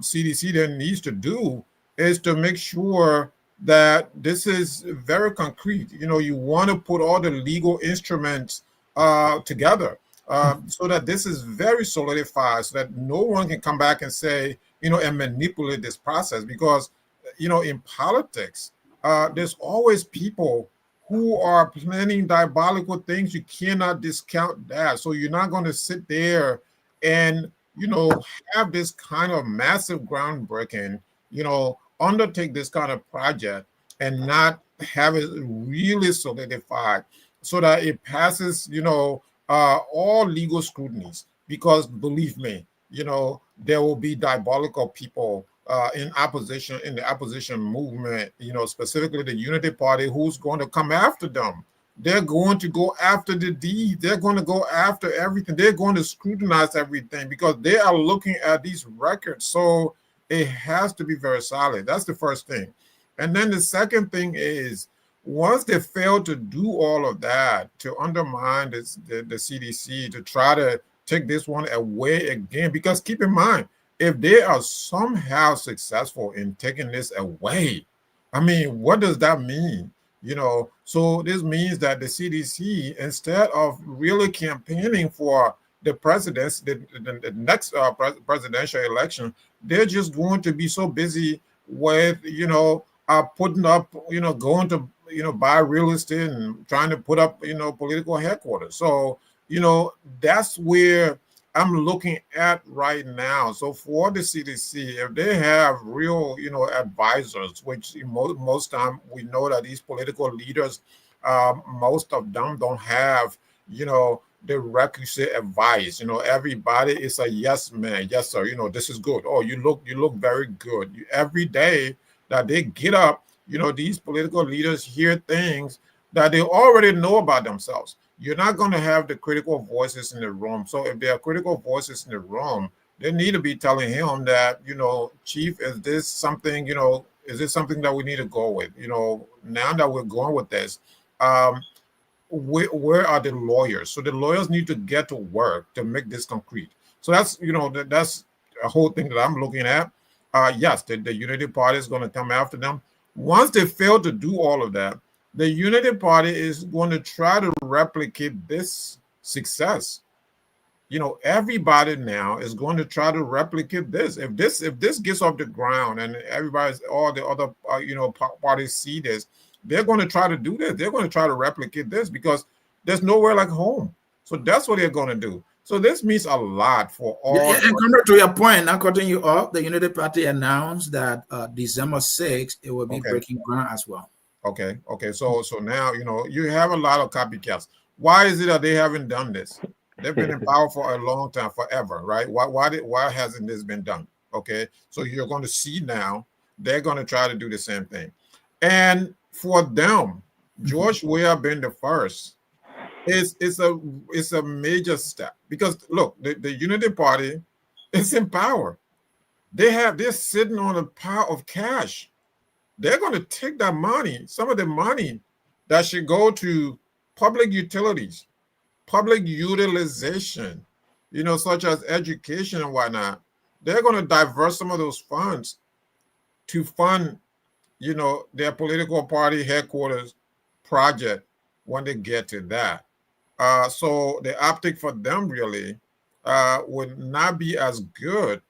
CDC then needs to do is to make sure that this is very concrete. You want to put all the legal instruments together so that this is very solidified, so that no one can come back and say, and manipulate this process. Because, in politics, there's always people who are planning diabolical things. You cannot discount that. So you're not going to sit there and, have this kind of massive groundbreaking, undertake this kind of project and not have it really solidified so that it passes, all legal scrutinies. Because believe me, there will be diabolical people in the opposition movement, specifically the Unity Party, who's going to come after them. They're going to go after the deed. They're going to go after everything. They're going to scrutinize everything because they are looking at these records. So it has to be very solid. That's the first thing. And then the second thing is, once they fail to do all of that, to undermine the CDC, to try to take this one away again, because keep in mind, if they are somehow successful in taking this away, I mean, what does that mean? So this means that the CDC, instead of really campaigning for the presidents, the next presidential election, they're just going to be so busy with, putting up, going to, buy real estate and trying to put up, political headquarters. So, that's where I'm looking at right now. So for the CDC, if they have real, advisors, which most time we know that these political leaders, most of them don't have, the requisite advice. Everybody is a yes man, yes sir. This is good. Oh, you look very good. Every day that they get up, these political leaders hear things that they already know about themselves. You're not going to have the critical voices in the room. So if there are critical voices in the room, they need to be telling him that, Chief, is this something that we need to go with? Now that we're going with this, where are the lawyers? So the lawyers need to get to work to make this concrete. So that's, that's a whole thing that I'm looking at. Yes, the Unity Party is going to come after them. Once they fail to do all of that, the Unity Party is going to try to replicate this success everybody now is going to try to replicate this. If this gets off the ground and all the other parties see this, they're going to try to do this. They're going to try to replicate this because there's nowhere like home. So that's what they're going to do. So this means a lot for all. Yeah, and coming to your point, now cutting you off, the Unity Party announced that December 6th it will be breaking ground as well. Okay. So now you have a lot of copycats. Why is it that they haven't done this? They've been in power for a long time, forever, right? Why hasn't this been done? Okay, so you're going to see now they're going to try to do the same thing, and for them, George Weah being the first is a major step because look, the Unity Party is in power. They're sitting on a pile of cash. They're going to take that money, some of the money that should go to public utilities, public utilization, such as education and whatnot. They're going to divert some of those funds to fund, their political party headquarters project when they get to that. So the optic for them really would not be as good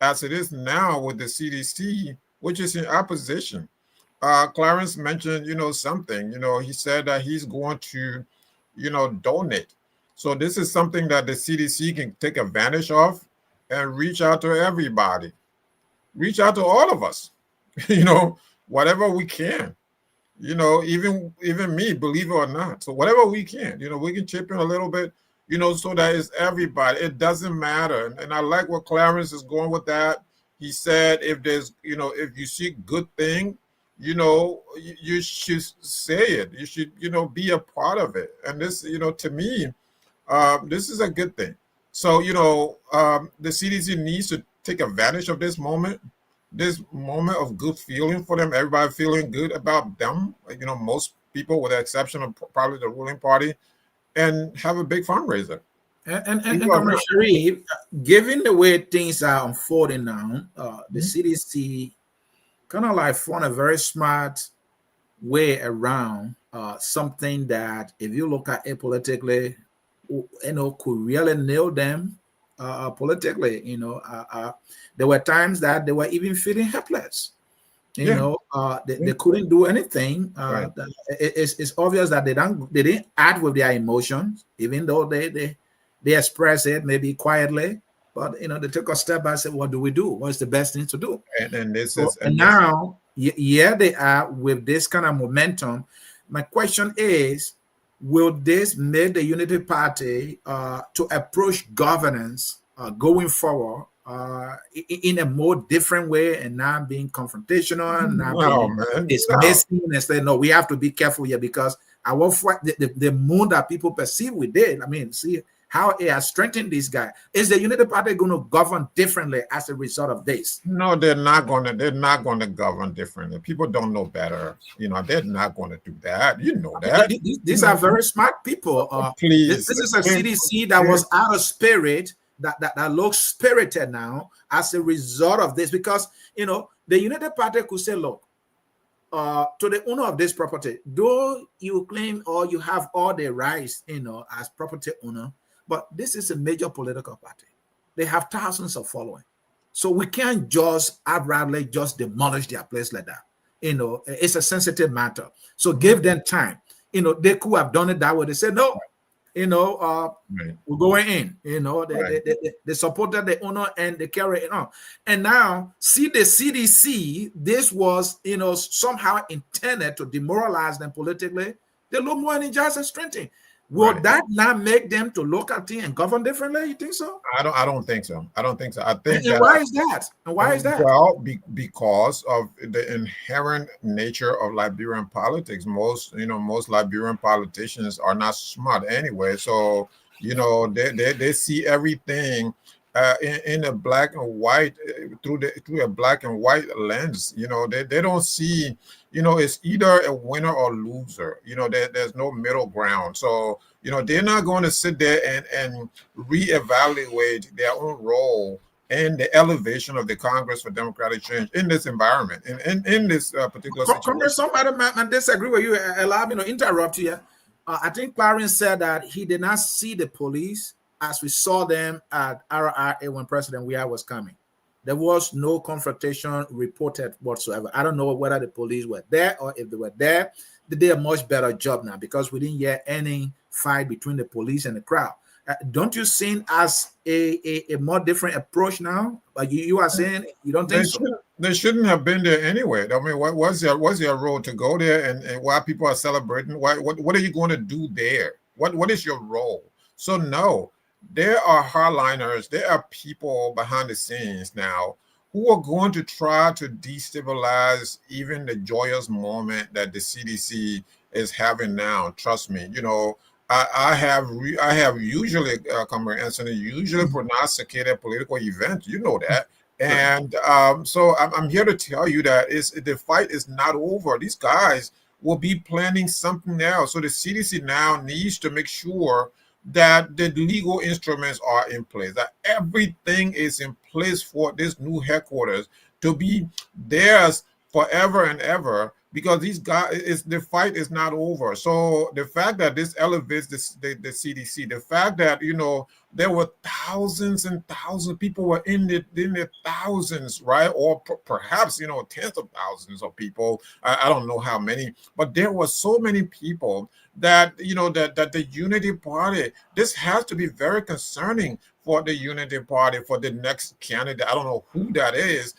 as it is now with the CDC, which is in opposition. Clarence mentioned, something. He said that he's going to, donate. So this is something that the CDC can take advantage of and reach out to everybody, reach out to all of us, whatever we can, even me, believe it or not. So whatever we can, we can chip in a little bit, so that it's everybody. It doesn't matter. And I like what Clarence is going with that. He said, if there's, if you see good thing, you should say it. You should, be a part of it. And this, to me, this is a good thing. So, the CDC needs to take advantage of this moment of good feeling for them, everybody feeling good about them, most people with the exception of probably the ruling party, and have a big fundraiser. And Commissioner Sharif, given the way things are unfolding now, the CDC kind of like found a very smart way around something that, if you look at it politically, could really nail them politically. There were times that they were even feeling helpless. They couldn't do anything. Right. It's obvious that they didn't act with their emotions, even though they express it maybe quietly. But they took a step back and said, "What do we do? What's the best thing to do?" And now they are with this kind of momentum. My question is, will this make the Unity Party to approach governance going forward in a more different way and not being confrontational and not being dismissing and say, "No, we have to be careful here because the mood that people perceive we did." I mean, see how it has strengthened this guy. Is the Unity Party going to govern differently as a result of this? No, they're not going to govern differently. People don't know better. They're not going to do that. You know that. These are very smart people. Please. This is a CDC that was out of spirit, that looks spirited now as a result of this, because the Unity Party could say, look, to the owner of this property, though you claim or you have all the rights, as property owner, but this is a major political party. They have thousands of following. So we can't just outrightly just demolish their place like that. It's a sensitive matter. So give them time. They could have done it that way. They said, no, we're going in. They supported the owner and they carry it on. And now, see the CDC, this was, somehow intended to demoralize them politically. They look more energized and strengthened. Will that not make them to look at things and govern differently? You think so? I don't think so. I think and why is that? And why is that? Well, because of the inherent nature of Liberian politics. Most Liberian politicians are not smart anyway. So, they see everything in a black and white, through a black and white lens. They don't see, it's either a winner or loser. There's no middle ground. So, they're not going to sit there and reevaluate their own role in the elevation of the Congress for Democratic Change in this environment, in this particular situation. Somebody might disagree with you. Allow me to interrupt here. I think Clarence said that he did not see the police as we saw them at RRA when President Weah was coming. There was no confrontation reported whatsoever. I don't know whether the police were there or if they were there. They did a much better job now because we didn't hear any fight between the police and the crowd. Don't you see as a more different approach now? Like you are saying, you don't think so? They shouldn't have been there anyway. I mean, what's your role to go there and while people are celebrating? What are you going to do there? What is your role? So no, there are hardliners. There are people behind the scenes now who are going to try to destabilize even the joyous moment that the CDC is having now. Trust me, I have usually, Comrade Anthony, usually prognosticated political events. You know that. And so I'm here to tell you that the fight is not over. These guys will be planning something else. So the CDC now needs to make sure that the legal instruments are in place, that everything is in place for this new headquarters to be theirs forever and ever, because these guys, the fight is not over. So the fact that this elevates the CDC, the fact that, there were thousands and thousands of people were in the thousands, right? Or perhaps, tens of thousands of people. I don't know how many, but there were so many people that, that the Unity Party, this has to be very concerning for the Unity Party, for the next candidate. I don't know who that is,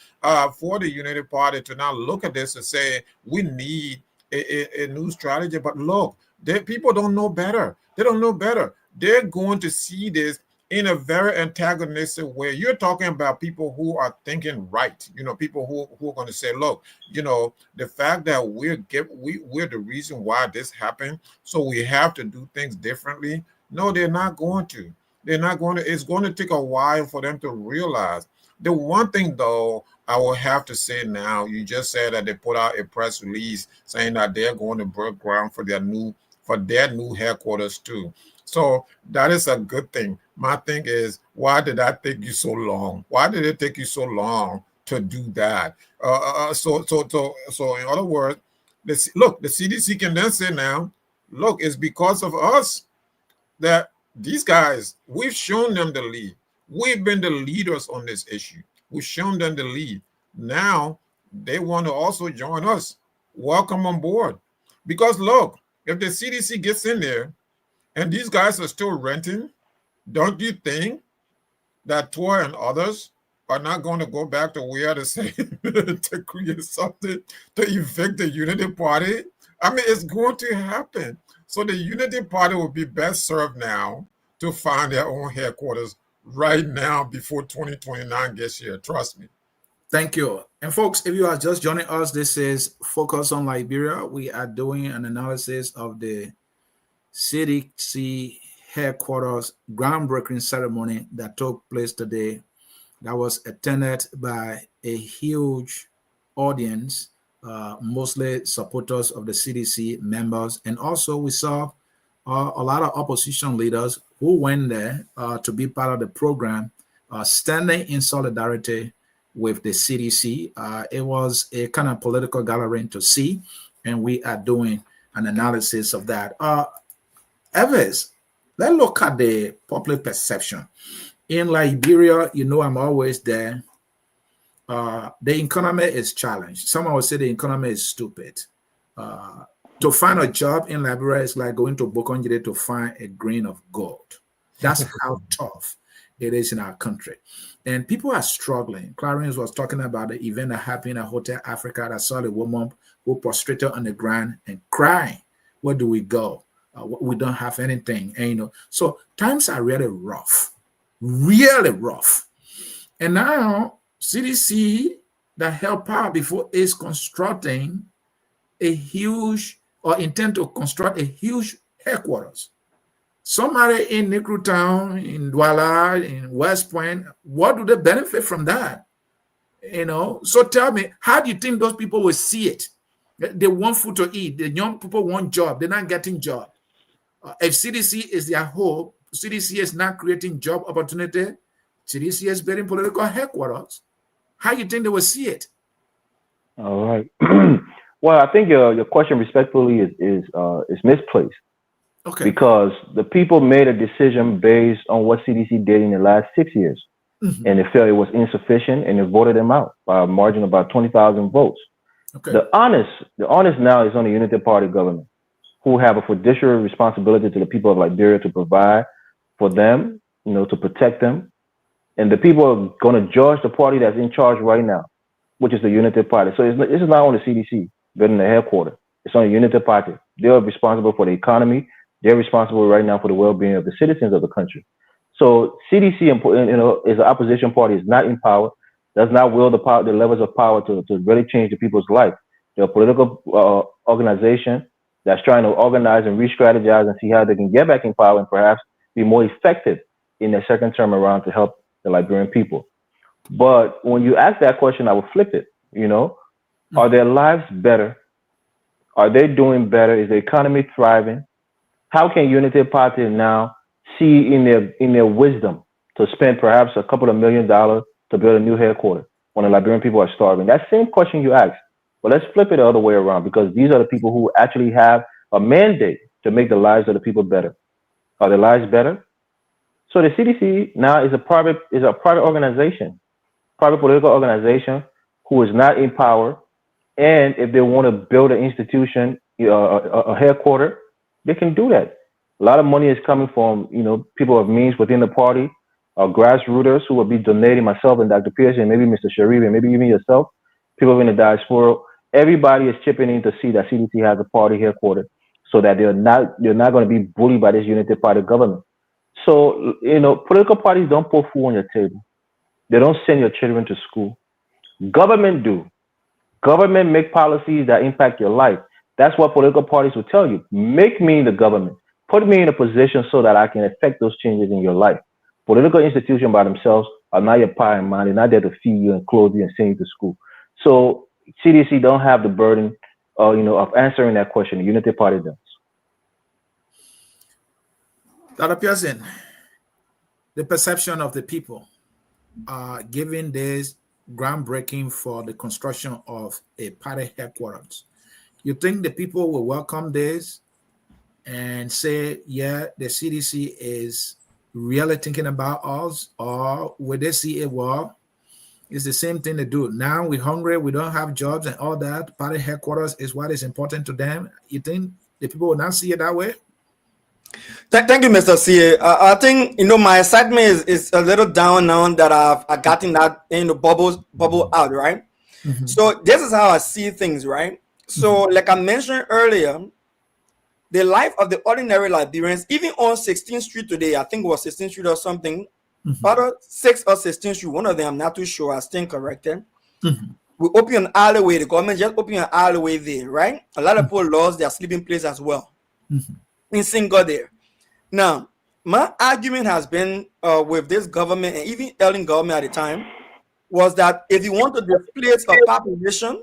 for the Unity Party to now look at this and say, we need a new strategy. But look, people don't know better. They don't know better. They're going to see this in a very antagonistic way. You're talking about people who are thinking right, people who are going to say, look, the fact that we're the reason why this happened, so we have to do things differently. No, they're not going to. They're not going to. It's going to take a while for them to realize. The one thing, though, I will have to say now, you just said that they put out a press release saying that they're going to break ground for their new headquarters too. So that is a good thing. My thing is, why did that take you so long? Why did it take you so long to do that? So in other words, the CDC can then say now, look, it's because of us that these guys, we've shown them the lead. We've been the leaders on this issue. We've shown them the lead. Now they want to also join us. Welcome on board. Because look, if the CDC gets in there and these guys are still renting, don't you think that Tor and others are not going to go back to where to say to create something to evict the Unity Party? I mean, it's going to happen. So the Unity Party will be best served now to find their own headquarters right now before 2029 gets here. Trust me. Thank you. And folks, if you are just joining us, this is Focus on Liberia. We are doing an analysis of the CDC headquarters groundbreaking ceremony that took place today, that was attended by a huge audience, mostly supporters of the CDC members. And also we saw a lot of opposition leaders who went there to be part of the program, standing in solidarity with the CDC. It was a kind of political gathering to see, and we are doing an analysis of that. Evers, let's look at the public perception. In Liberia, I'm always there. The economy is challenged. Some would say the economy is stupid. To find a job in Liberia is like going to Bokonjide to find a grain of gold. That's how tough it is in our country. And people are struggling. Clarence was talking about the event that happened at Hotel Africa that saw a woman who prostrated on the ground and crying. Where do we go? We don't have anything. And, so times are really rough. Really rough. And now CDC that helped out before is constructing a huge, or intend to construct a huge headquarters. Somebody in Negro Town, in Douala, in West Point, what do they benefit from that? So tell me, how do you think those people will see it? They want food to eat. The young people want job. They're not getting job. If CDC is their hope, CDC is not creating job opportunity. CDC is building political headquarters. How do you think they will see it? All right. Well, I think your question respectfully is misplaced. Okay. because the people made a decision based on what CDC did in the last 6 years, Mhm. and they felt it was insufficient, and they voted them out by a margin of about 20,000 votes. Okay. The honest now is on the Unity Party government, who have a fiduciary responsibility to the people of Liberia to provide for them, to protect them. And the people are going to judge the party that's in charge right now, which is the Unity Party. So this is not only CDC, but in the headquarters. It's on the Unity Party. They are responsible for the economy. They're responsible right now for the well-being of the citizens of the country. So CDC, is an opposition party, is not in power, does not wield the levels of power to really change the people's life. They're a political organization that's trying to organize and re-strategize and see how they can get back in power and perhaps be more effective in their second term around to help the Liberian people. But when you ask that question, I would flip it. Are their lives better? Are they doing better? Is the economy thriving? How can Unity Party now see in their wisdom to spend perhaps a couple of $1 million to build a new headquarters when the Liberian people are starving? That same question you asked. But let's flip it the other way around, because these are the people who actually have a mandate to make the lives of the people better. Are their lives better? So the CDC now is a private organization, private political organization who is not in power. And if they want to build an institution, a headquarter, they can do that. A lot of money is coming from people of means within the party, grassrooters who will be donating, myself and Dr. Pearson, maybe Mr. Sharif, and maybe even yourself, people in the diaspora. Everybody is chipping in to see that CDC has a party headquarters, so that they're not going to be bullied by this Unity Party government. So, political parties don't put food on your table. They don't send your children to school. Government do. Government make policies that impact your life. That's what political parties will tell you. Make me the government. Put me in a position so that I can affect those changes in your life. Political institutions by themselves are not your pie and mind. They're not there to feed you and clothe you and send you to school. So CDC don't have the burden, of answering that question. The Unity Party does. Dr. Pearson, the perception of the people given this groundbreaking for the construction of a party headquarters. You think the people will welcome this and say, yeah, the CDC is really thinking about us, or will they see it? Well, it's the same thing they do. Now we're hungry, we don't have jobs and all that. Party headquarters is what is important to them. You think the people will not see it that way? Thank you, Mr. C. I think my excitement is a little down now that I've gotten that bubble out, right? Mm-hmm. So this is how I see things, right? So like I mentioned earlier, the life of the ordinary Liberians, even on 16th Street today, I think it was 16th Street or something, other 6th or 16th Street, one of them, I'm not too sure, I stand corrected. We open an alleyway, the government just opened an alleyway there, right? A lot of people lost their sleeping place as well. In single there. Now, my argument has been with this government and even early government at the time was that if you want to displace a population,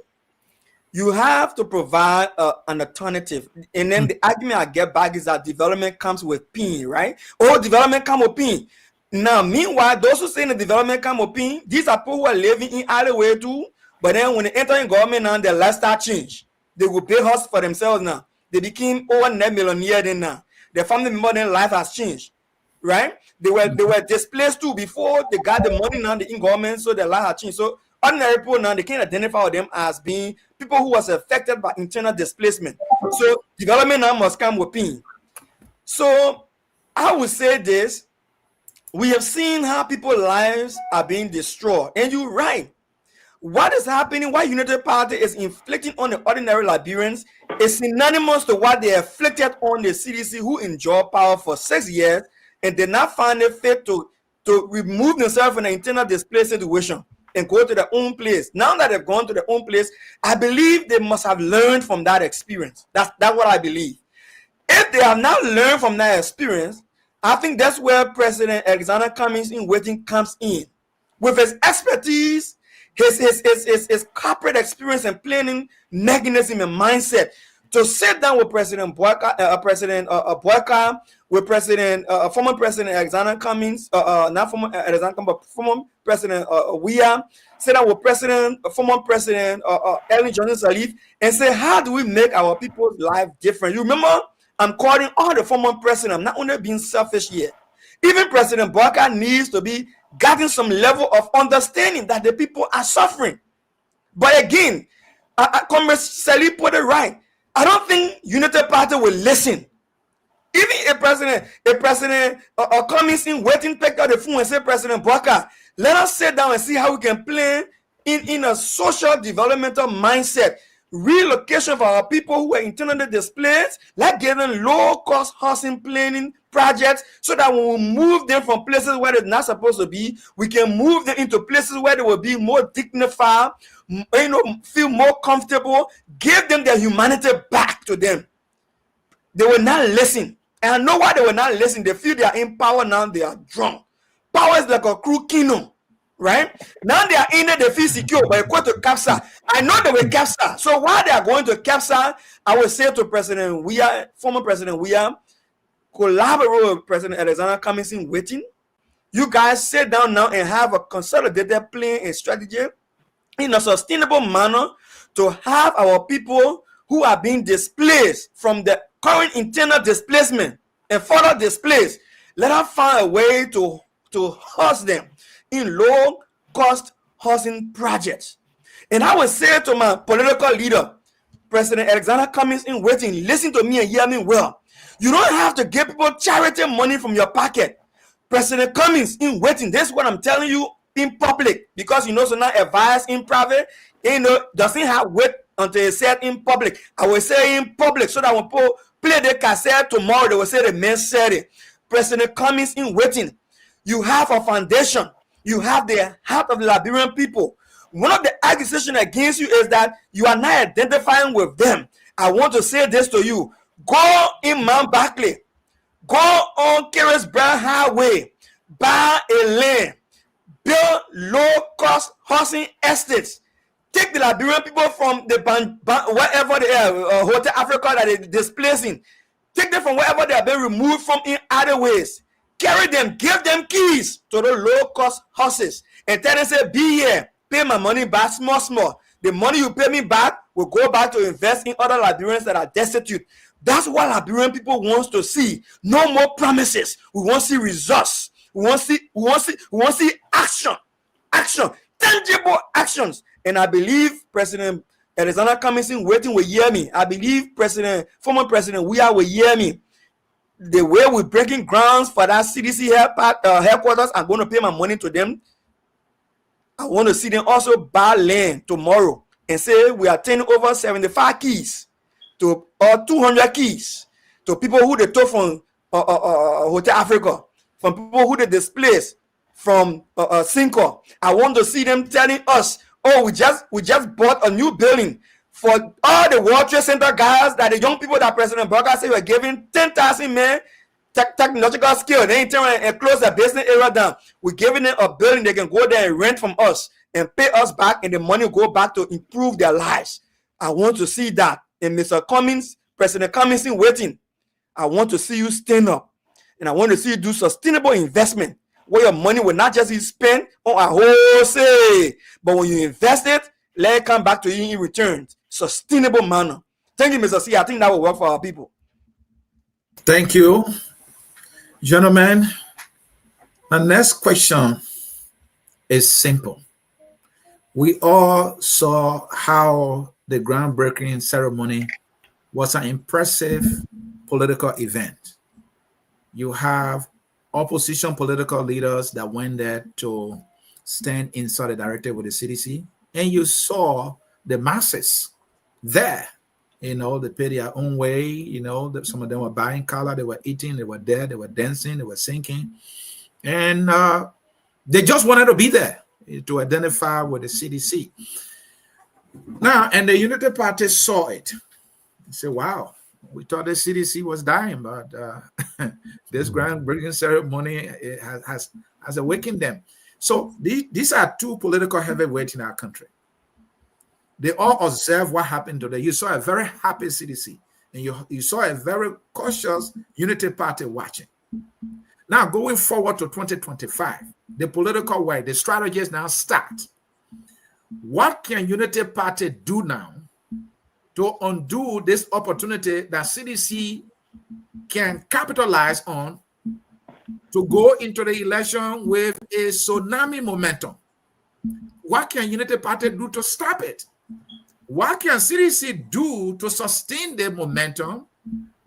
you have to provide an alternative. And then the argument I get back is that development comes with pain, right? Oh, development comes with pain. Now, meanwhile, those who say the development comes with pain, these are people who are living in alleyway too. But then when they enter in government now, their lifestyle change. They will pay house for themselves now. They became over net millionaire then now. Their family member then life has changed, right? They were displaced too before they got the money now in government, so their life has changed. So ordinary people now, they can identify them as being people who was affected by internal displacement. So development now must come with pain. So I would say this: we have seen how people's lives are being destroyed, and you're right. What is happening, what Unity Party is inflicting on the ordinary Liberians is synonymous to what they inflicted on the CDC, who enjoyed power for 6 years and did not find it fit to remove themselves from the internal displaced situation and go to their own place. Now that they've gone to their own place, I believe they must have learned from that experience. That's what I believe. If they have not learned from that experience, I think that's where President Alexander Cummings in waiting comes in. With his expertise, his corporate experience and planning mechanism and mindset, to sit down with President Boyka, with former President Alexander Cummings, not former Alexander Cummings, but former President sit down with former President Ellen Johnson Sirleaf, and say, how do we make our people's life different? You remember, I'm calling all the former president. I'm not only being selfish here. Even President Barker needs to be getting some level of understanding that the people are suffering. But again, Comrade Sally put it right. I don't think United Party will listen. Even a president comes in waiting, take out the phone and say, President Barker, let us sit down and see how we can plan in a social developmental mindset. Relocation for our people who are internally displaced, like getting low-cost housing planning projects so that when we move them from places where they're not supposed to be, we can move them into places where they will be more dignified, feel more comfortable, give them their humanity back to them. They will not listen. And I know why they will not listen. They feel they are in power now, they are drunk. Power is like a crew kingdom. Right now they are in it, they feel secure, but you go to capture. I know they will capture. So while they are going to capture, I will say to former President Weah, collaborate with President Alexander Cummings waiting. You guys sit down now and have a consolidated plan and strategy in a sustainable manner to have our people who are being displaced from the current internal displacement and further displaced. Let us find a way to host them in low-cost housing projects. And I will say to my political leader, President Alexander Cummings waiting, listen to me and hear me well. You don't have to give people charity money from your pocket. President Cummings waiting, this is what I'm telling you in public, because so now advice in private, doesn't have weight until it's said in public. I will say in public so that when people play the cassette tomorrow, they will say the man said it. President Cummings waiting, you have a foundation. You have the heart of the Liberian people. One of the accusations against you is that you are not identifying with them. I want to say this to you. Go in Mount Barclay. Go on Carisbrand Highway. Buy a land. Build low-cost housing estates. Take the Liberian people from the wherever they are, Hotel Africa that they're displacing. Take them from wherever they have been removed from in other ways. Carry them, give them keys to the low-cost houses, and tell them, say, be here, pay my money back small. The money you pay me back will go back to invest in other Liberians that are destitute. That's what Liberian people wants to see. No more promises. We want to see results. We want to see action, tangible actions. And I believe President Alexander Cummings waiting will hear me. I believe former President Weah will hear me. The way we're breaking grounds for that CDC headquarters, I'm going to pay my money to them. I want to see them also buy land tomorrow and say we are turning over 75 keys to 200 keys to people who they took from Hotel Africa, from people who they displaced from Cinco. I want to see them telling us, oh, we just bought a new building for all the World Trade Center guys, that the young people that President Barker said were giving 10,000 men technological skill. They ain't turn and close the business area down. We're giving them a building they can go there and rent from us and pay us back, and the money will go back to improve their lives. I want to see that. And Mr. Cummings, President Cummings waiting, I want to see you stand up, and I want to see you do sustainable investment where your money will not just be spent on a wholesale, but when you invest it, let it come back to you in return. Sustainable manner. Thank you, Mr. C. I think that will work for our people. Thank you, gentlemen. The next question is simple. We all saw how the groundbreaking ceremony was an impressive political event. You have opposition political leaders that went there to stand in solidarity with the CDC, and you saw the masses there. They paid their own way. Some of them were buying color, they were eating, they were there, they were dancing, they were singing, and they just wanted to be there to identify with the CDC. Now, and the Unity Party saw it. They said, wow, we thought the CDC was dying, but this groundbreaking ceremony has awakened them. So these are two political heavyweights in our country. They all observe what happened today. You saw a very happy CDC, and you saw a very cautious Unity Party watching. Now, going forward to 2025, the political way, the strategies now start. What can Unity Party do now to undo this opportunity that CDC can capitalize on to go into the election with a tsunami momentum? What can Unity Party do to stop it? What can CDC do to sustain the momentum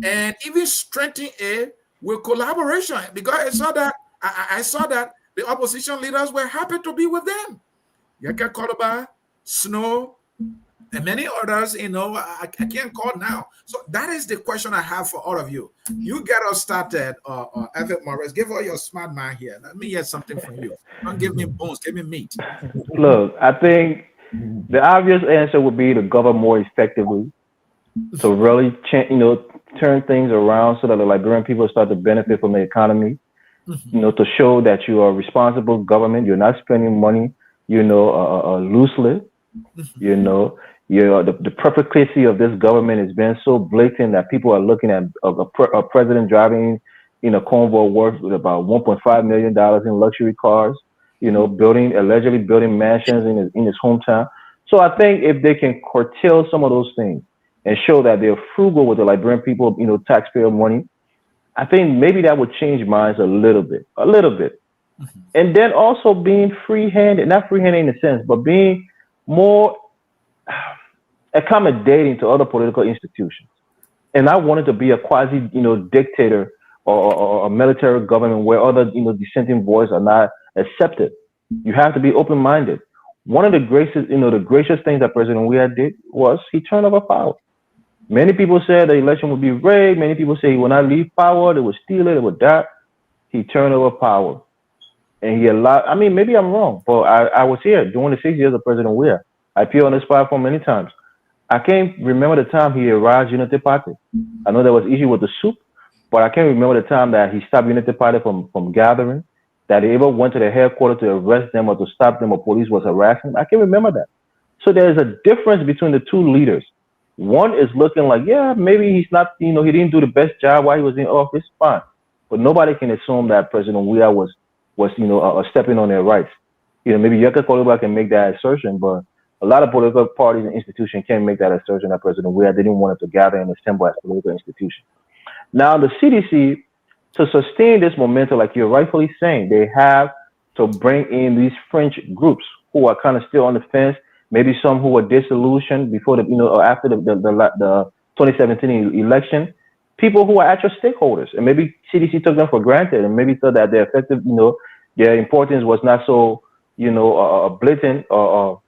and even strengthen it with collaboration? Because I saw that the opposition leaders were happy to be with them. Yaka Koloba, Snow, and many others, I can't call now. So that is the question I have for all of you. You get us started, Evan Morris. Give all your smart man here. Let me hear something from you. Don't give me bones, give me meat. Look, I think the obvious answer would be to govern more effectively, to really turn things around so that the Liberian people start to benefit from the economy. To show that you are a responsible government, you're not spending money, loosely. The profligacy of this government has been so blatant that people are looking at a president driving in a convoy worth with about $1.5 million in luxury cars, allegedly building mansions in his hometown. So I think if they can curtail some of those things and show that they're frugal with the Liberian people, taxpayer money, I think maybe that would change minds a little bit. And then also being free-handed, not free-handed in a sense, but being more accommodating to other political institutions. And I wanted to be a quasi, dictator or a military government where other, dissenting voices are not accepted. You have to be open-minded. One of the gracious things that President Weah did was he turned over power. Many people said the election would be rigged. Many people say he will not leave power. They would steal it. They would die. He turned over power. And he allowed, maybe I'm wrong, but I was here during the 6 years of President Weah. I appeared on this platform many times. I can't remember the time he arrived Unity Party. I know there was issue with the soup, but I can't remember the time that he stopped Unity Party from gathering, that he ever went to the headquarters to arrest them or to stop them or police was harassing them. I can't remember that. So there's a difference between the two leaders. One is looking like, yeah, maybe he's not, he didn't do the best job while he was in office, fine. But nobody can assume that President Weah was stepping on their rights. Maybe Yaka Koluba can make that assertion, but a lot of political parties and institutions can't make that assertion that President Weah didn't want it to gather and assemble as political institutions. Now, the CDC, to sustain this momentum, like you're rightfully saying, they have to bring in these fringe groups who are kind of still on the fence, maybe some who were disillusioned before after the 2017 election, people who are actual stakeholders, and maybe CDC took them for granted and maybe thought that their effective, their importance was not so, blatant or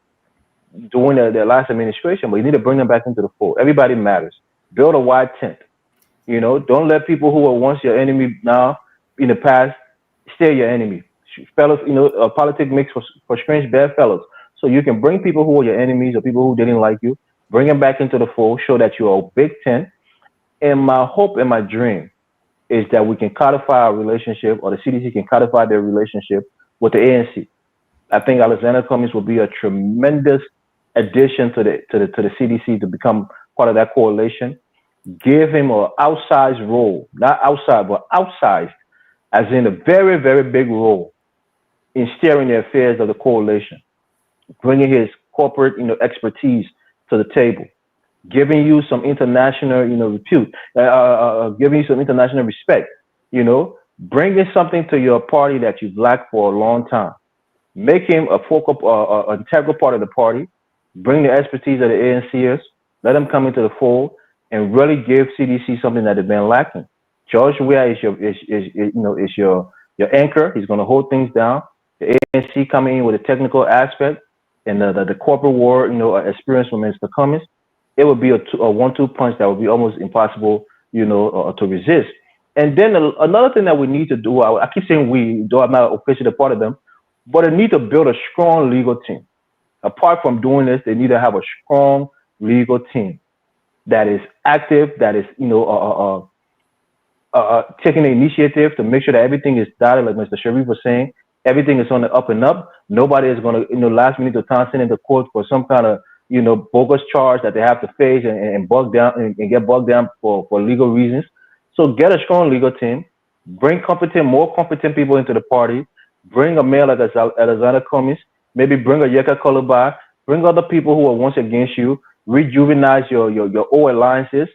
during their last administration, but you need to bring them back into the fold. Everybody matters. Build a wide tent. Don't let people who were once your enemy now in the past stay your enemy. Fellows, politics makes for strange bedfellows. So you can bring people who are your enemies or people who didn't like you, bring them back into the fold, show that you are a big tent. And my hope and my dream is that we can codify our relationship, or the CDC can codify their relationship with the ANC. I think Alexander Cummings will be a tremendous addition to the CDC to become part of that coalition. Give him an outsized role, not outside, but outsized, as in a very, very big role in steering the affairs of the coalition, bringing his corporate, expertise to the table, giving you some international, repute, giving you some international respect, bringing something to your party that you've lacked for a long time. Make him a focal, integral part of the party. Bring the expertise of the ANCers. Let them come into the fold and really give CDC something that they've been lacking. George Weah is your anchor. He's going to hold things down. The ANC coming in with a technical aspect and the corporate war, experience from Mr. Cummings. It would be a 1-2 punch that would be almost impossible, to resist. And then another thing that we need to do, I keep saying we, though I'm not officially a part of them, but they need to build a strong legal team. Apart from doing this, they need to have a strong legal team that is active, that is, taking the initiative to make sure that everything is dotted, like Mr. Sharif was saying, everything is on the up and up. Nobody is going to, last minute to send into court for some kind of, bogus charge that they have to face and bog down and get bogged down for legal reasons. So get a strong legal team, bring more competent people into the party, bring a mayor like Alexander Cummings, maybe bring a Yeka Koluba, bring other people who are once against you, rejuvenize your old alliances,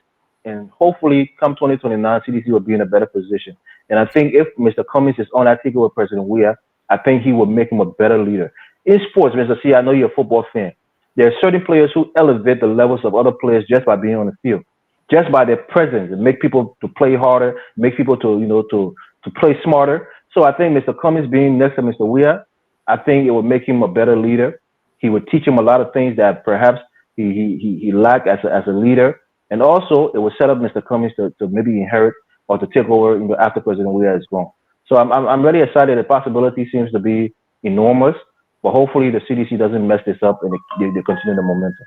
and hopefully come 2029, CDC will be in a better position. And I think if Mr. Cummings is on that ticket with President Weah, I think he will make him a better leader. In sports, Mr. C, I know you're a football fan. There are certain players who elevate the levels of other players just by being on the field, just by their presence, and make people to play harder, make people to to play smarter. So I think Mr. Cummings being next to Mr. Weah, I think it would make him a better leader. He would teach him a lot of things that perhaps he lacked as a leader, and also it would set up Mr. Cummings to maybe inherit or to take over after President Weah is gone. So I'm really excited. The possibility seems to be enormous, but hopefully the CDC doesn't mess this up and they continue the momentum.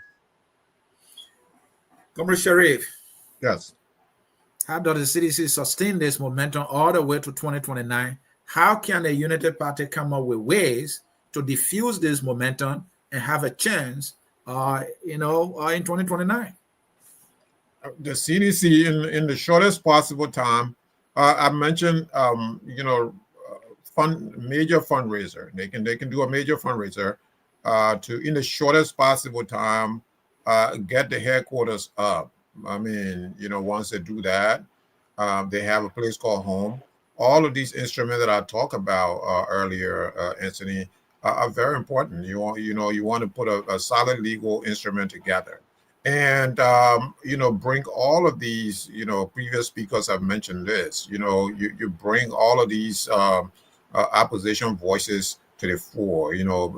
Comrade Sharif, Yes. how does the CDC sustain this momentum all the way to 2029? How can the United Party come up with ways to diffuse this momentum and have a chance, in 2029? The CDC in the shortest possible time. I mentioned, major fundraiser. They can do a major fundraiser to in the shortest possible time get the headquarters up. I mean, once they do that, they have a place called home. All of these instruments that I talked about earlier, Anthony, are very important. You want to put a solid legal instrument together, and bring all of these. Previous speakers have mentioned this. You bring all of these opposition voices to the fore.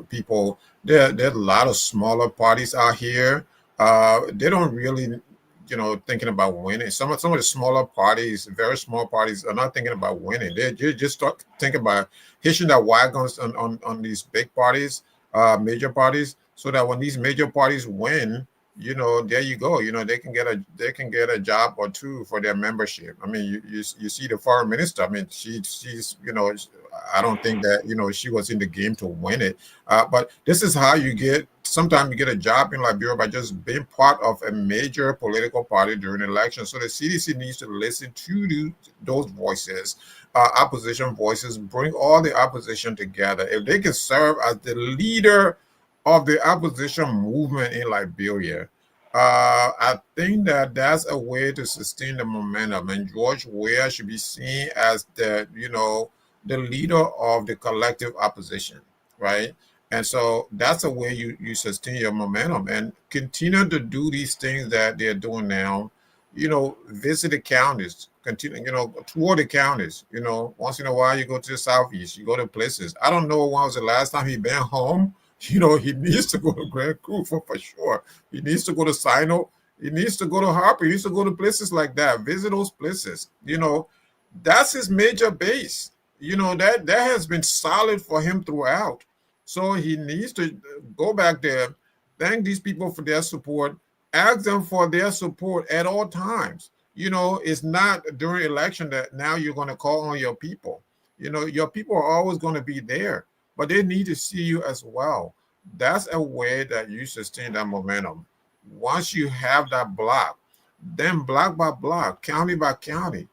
People. There are a lot of smaller parties out here. They don't really thinking about winning. Some of the smaller parties, very small parties, are not thinking about winning. They just start thinking about hitching their wagons on these big parties, major parties, so that when these major parties win, there you go. They can get a job or two for their membership. I mean, you see the foreign minister. I mean, she's I don't think that she was in the game to win it. But this is how you get. Sometimes you get a job in Liberia by just being part of a major political party during an election. So the CDC needs to listen to those voices, opposition voices, bring all the opposition together. If they can serve as the leader of the opposition movement in Liberia, I think that that's a way to sustain the momentum. And George Weah should be seen as the leader of the collective opposition, right? And so that's a way you sustain your momentum and continue to do these things that they're doing now. Visit the counties, continue, tour the counties. Once in a while you go to the southeast, you go to places. I don't know when was the last time he been home. He needs to go to Grand Coup for sure. He needs to go to Sino. He needs to go to Harper. He needs to go to places like that. Visit those places. That's his major base. That has been solid for him throughout. So he needs to go back there, thank these people for their support, ask them for their support at all times. It's not during election that now you're going to call on your people. Your people are always going to be there, but they need to see you as well. That's a way that you sustain that momentum. Once you have that block, then block by block, county by county,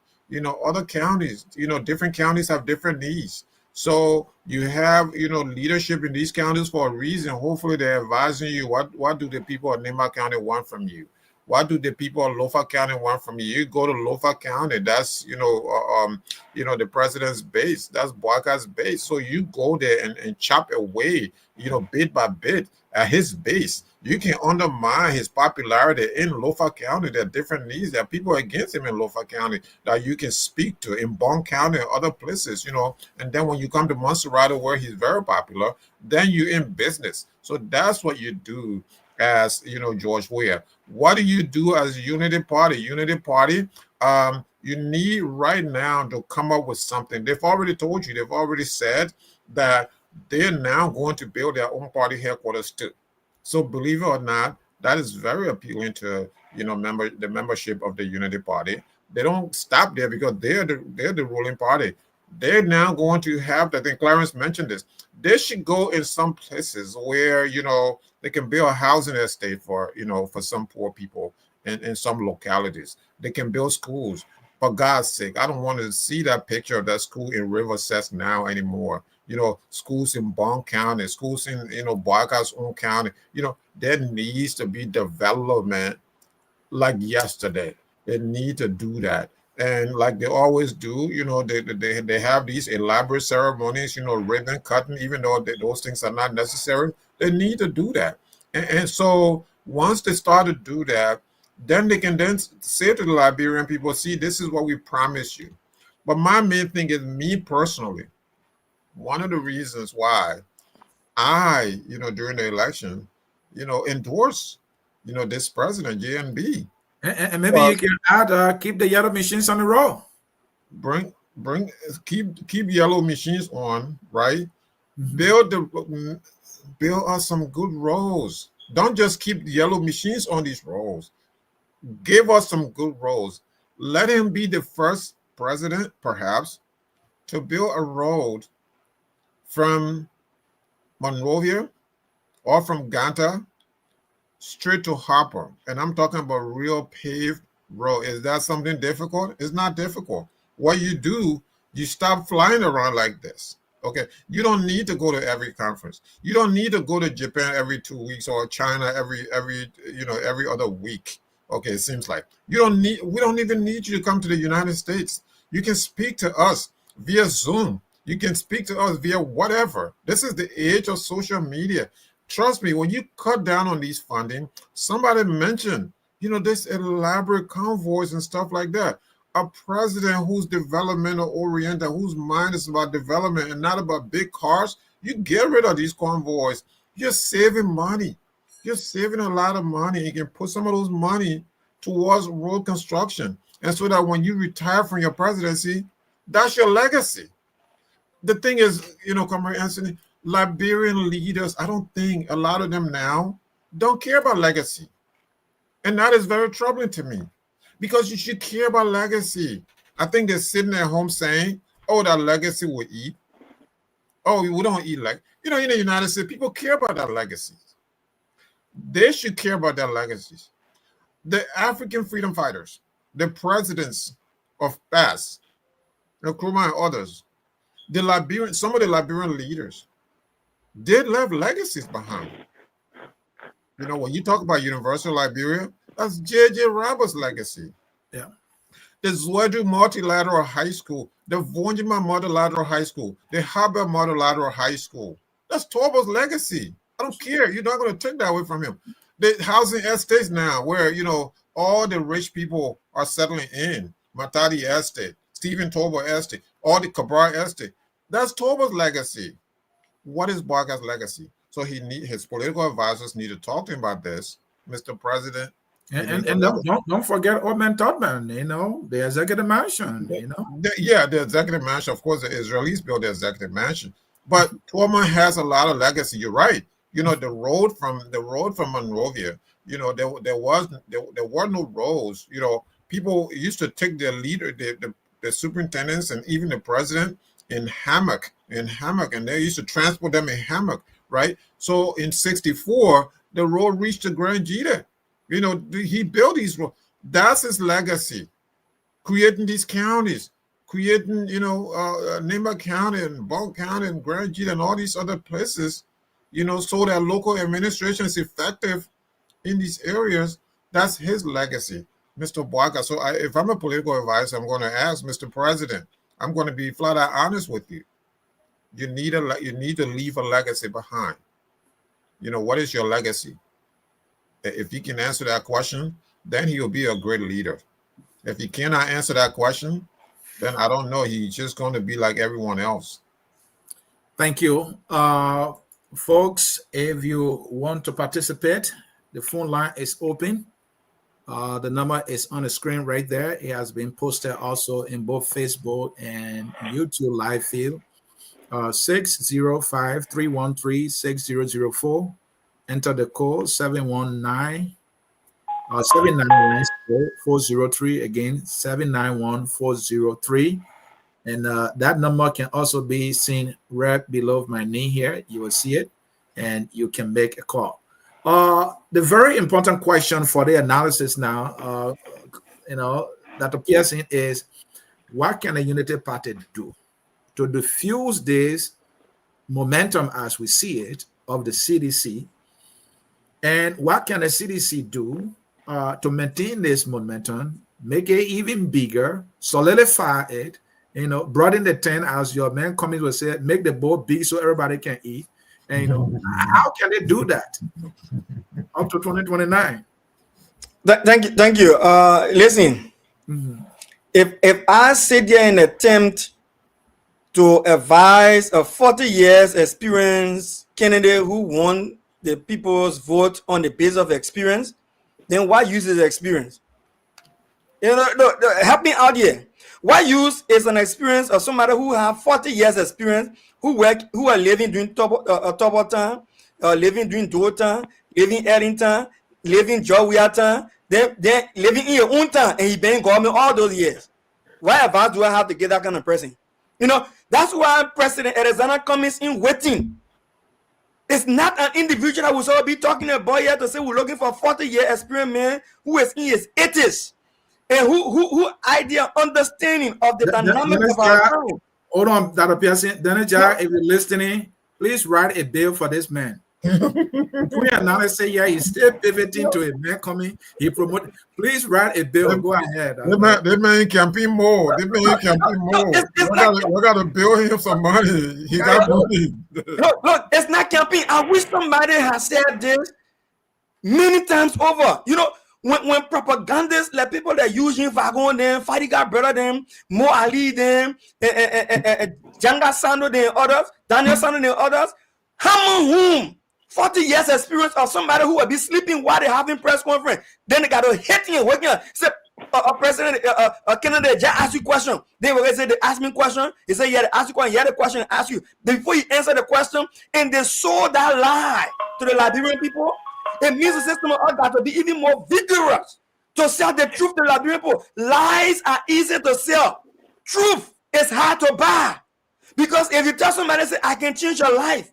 other counties, different counties have different needs. So you have, leadership in these counties for a reason. Hopefully they're advising you what do the people of Nema County want from you? What do the people of Lofa County want from you? You go to Lofa County, that's the president's base, that's Boaka's base. So you go there and chop away, bit by bit at his base. You can undermine his popularity in Lofa County. There are different needs. There are people against him in Lofa County that you can speak to in Bond County and other places, And then when you come to Monserrate, where he's very popular, then you're in business. So that's what you do as, George Weah. What do you do as Unity Party? Unity Party, you need right now to come up with something. They've already told you, they've already said that they're now going to build their own party headquarters too. So believe it or not, that is very appealing to the membership of the Unity Party. They don't stop there because they're the ruling party. They're now going to have, I think Clarence mentioned this, they should go in some places where they can build a housing estate for some poor people in some localities. They can build schools. For God's sake, I don't want to see that picture of that school in Riverside now anymore. Schools in Bond County, schools in, Boaka's own county. There needs to be development like yesterday. They need to do that. And like they always do, they have these elaborate ceremonies, ribbon cutting, even though those things are not necessary. They need to do that. And so once they start to do that, then they can then say to the Liberian people, see, this is what we promised you. But my main thing is me personally. One of the reasons why I, during the election, endorse, this president, JNB. And maybe you can add, keep the yellow machines on the road. Bring, keep yellow machines on, right? Mm-hmm. Build us some good roads. Don't just keep yellow machines on these roads. Give us some good roads. Let him be the first president, perhaps, to build a road from Monrovia or from Ganta straight to Harper. And I'm talking about real paved road. Is that something difficult? It's not difficult. What you do, you stop flying around like this. Okay, you don't need to go to every conference. You don't need to go to Japan every 2 weeks or China every other week. Okay, it seems like we don't even need you to come to the United States. You can speak to us via Zoom. You can speak to us via whatever. This is the age of social media. Trust me, when you cut down on these funding, somebody mentioned, this elaborate convoys and stuff like that. A president who's developmental oriented, whose mind is about development and not about big cars, you get rid of these convoys. You're saving money. You're saving a lot of money. You can put some of those money towards road construction. And so that when you retire from your presidency, that's your legacy. The thing is, Comrade Anthony, Liberian leaders, I don't think a lot of them now don't care about legacy. And that is very troubling to me. Because you should care about legacy. I think they're sitting at home saying, oh, that legacy will eat. Oh, we don't eat like, in the United States, people care about their legacies. They should care about their legacies. The African freedom fighters, the presidents of past, Nkrumah and others, some of the Liberian leaders, they left legacies behind. When you talk about Universal Liberia, that's J.J. Roberts' legacy. Yeah. The Zouadou Multilateral High School, the Vonjima Multilateral High School, the Harbour Multilateral High School. That's Torbo's legacy. I don't care. You're not going to take that away from him. The housing estates now, where, all the rich people are settling in. Matadi Estate, Stephen Torbo Estate, all the Cabral Estate. That's Torbo's legacy. What is Barker's legacy? So his political advisors need to talk to him about this, Mr. President. And don't forget Orman Todman, the executive mansion, the executive mansion. Of course, the Israelis built the executive mansion, but Todman has a lot of legacy. You're right. The road from Monrovia. There were no roads. People used to take their leader, the superintendents, and even the president in hammock, and they used to transport them in hammock, right? So in '64, the road reached the Grand Jita. He built these roads. That's his legacy. Creating these counties, creating, Nima County and Bulk County and Grand Jita and all these other places, so that local administration is effective in these areas. That's his legacy, Mr. Boaga. So if I'm a political advisor, I'm going to ask Mr. President, I'm going to be flat out honest with you. You need to leave a legacy behind. What is your legacy? If he can answer that question, then he will be a great leader. If he cannot answer that question, then I don't know. He's just going to be like everyone else. Thank you. Folks, if you want to participate, the phone line is open. The number is on the screen right there. It has been posted also in both Facebook and YouTube live feed. 605-313-6004. Enter the code 791-403. Again, 791-403. And that number can also be seen right below my name here. You will see it, and you can make a call. The very important question for the analysis now, that appears in is, what can a unity party do to diffuse this momentum as we see it of the CDC? And what can the CDC do to maintain this momentum make it even bigger, solidify it, broaden the tent, as your man Cummings would say, make the boat big so everybody can eat. And how can they do that up to 2029? Thank you. Listen, if I sit there and attempt to advise a 40 years experience candidate who won the people's vote on the basis of experience, then why use his experience? Help me out here. Why use is an experience of somebody who have 40 years experience, who are living during turbo time, living during dual time, living early time, living Georgia time, then living in your own time, and he been government all those years. Why advice do I have to get that kind of person? That's why President Alexander Cummings in waiting. It's not an individual that will be talking about here to say we're looking for a 40-year experience man who is in his 80s and who idea understanding of the dynamics of our time. Hold on, Dr. Pearson. Dennis, if you're listening, please write a bill for this man. We are now say, yeah, he's still pivoting to a man coming. He promote. Please write a bill. Go ahead. They man campaign more. They man campaign more. We got to bill him some money. He got money. Look, it's not campaign. I wish somebody has said this many times over. When propagandists, like people that use him, Vagon them, Fadiga brother them, Mo Ali them, Janga Sando them, others, Daniel Sando them, others, hammer whom 40 years experience of somebody who will be sleeping while they're having press conference. Then they got to hit you and waking up. Say, President Kennedy just asked you a question. They will say they asked me a question. He said, yeah, they asked you a question. Yeah, the question asked you. Before you answer the question, and they sold that lie to the Liberian people, it means the system of got to be even more vigorous to sell the truth to the Liberian people. Lies are easy to sell. Truth is hard to buy. Because if you tell somebody, say, I can change your life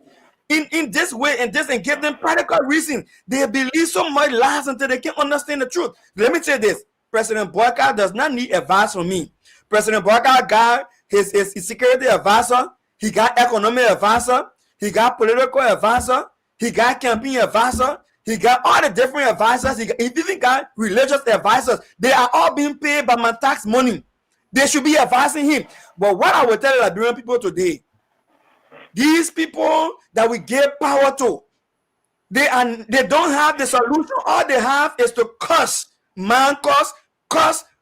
in this way and this, and give them practical reason, they believe so much lies until they can't understand the truth. Let me tell you this. President Boyka does not need advice from me. President Boyka got his security advisor. He got economic advisor. He got political advisor. He got campaign advisor. He got all the different advisors. He even got religious advisors. They are all being paid by my tax money. They should be advising him. But what I will tell the Liberian people today, these people that we give power to, they don't have the solution. All they have is to curse, man curse,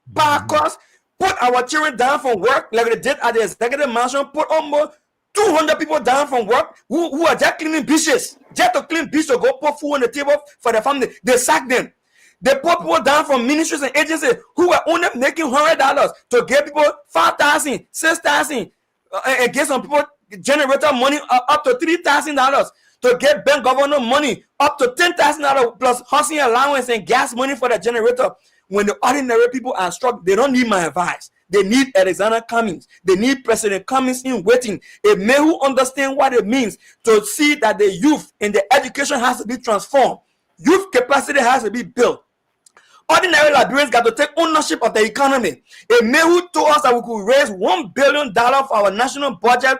bar curse, put our children down from work like they did at the executive mansion, put almost 200 people down from work who are just cleaning beaches, just to clean beaches to go put food on the table for their family. They sack them. They put people down from ministries and agencies who are only making $100 to give people $5,000, $6,000, and get some people generator money up to $3,000, to get bank governor money up to $10,000 plus housing allowance and gas money for the generator. When the ordinary people are struck, they don't need my advice. They need Alexander Cummings. They need President Cummings in waiting. A man who understands what it means to see that the youth and the education has to be transformed. Youth capacity has to be built. Ordinary Liberians got to take ownership of the economy. A man who told us that we could raise $1 billion for our national budget,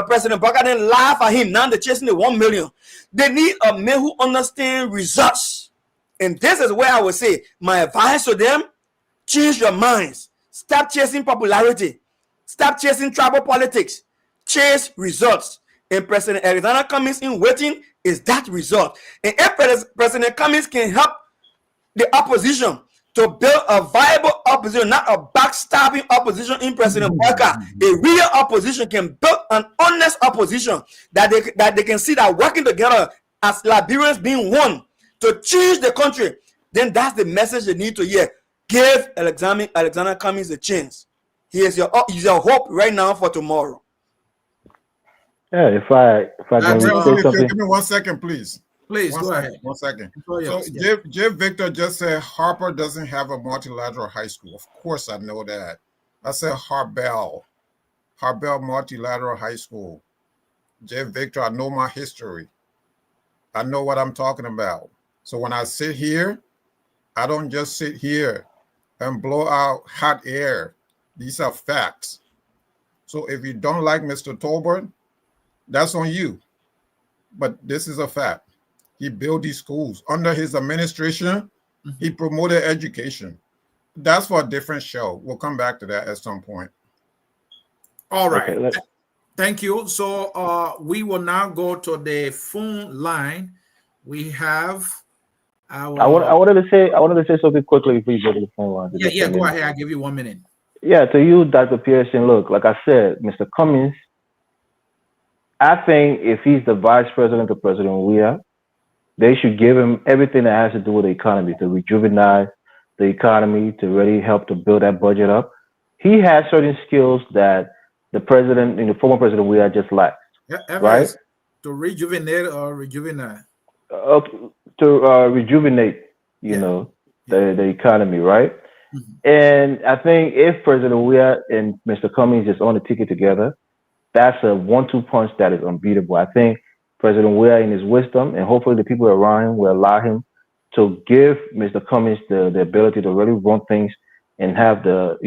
President Baka didn't laugh at him. Now they're chasing the 1 million. They need a man who understands results. And this is where I would say my advice to them: change your minds. Stop chasing popularity. Stop chasing tribal politics. Chase results. And President Alexander Cummings in waiting is that result. And if President Cummings can help the opposition to build a viable opposition, not a backstabbing opposition in President Walker, a real opposition can build an honest opposition that they can see that working together as Liberians being one to change the country, then that's the message they need to hear. Give Alexander Cummings a chance. He is your hope right now for tomorrow. Yeah, if I can say something. Give me 1 second, please. Please go ahead. 1 second. So Jay Victor just said Harper doesn't have a multilateral high school. Of course I know that. I said Harbell Multilateral High School. Jay Victor, I know my history. I know what I'm talking about. So when I sit here, I don't just sit here and blow out hot air. These are facts. So if you don't like Mr. Tolbert, that's on you. But this is a fact. He built these schools. Under his administration, he promoted education. That's for a different show. We'll come back to that at some point. All Okay, right. Thank you. So we will now go to the phone line. We have our I wanted to say something quickly before you go to the phone line. yeah, go ahead. I'll give you 1 minute. Yeah, to you, Dr. Pearson. Look, like I said, Mr. Cummings. I think if he's the vice president of President Weah, they should give him everything that has to do with the economy to rejuvenate the economy, to really help to build that budget up. He has certain skills that the president, the former president Weah just lacked, Yeah, right? Everest, to rejuvenate or rejuvenate. Uh, to rejuvenate, Yeah. the economy, right? Mhm. And I think if President Weah and Mr. Cummings is on the ticket together, that's a 1-2 punch that is unbeatable. I think President Weah, in his wisdom, and hopefully the people around him will allow him to give Mr. Cummings the ability to really run things and have the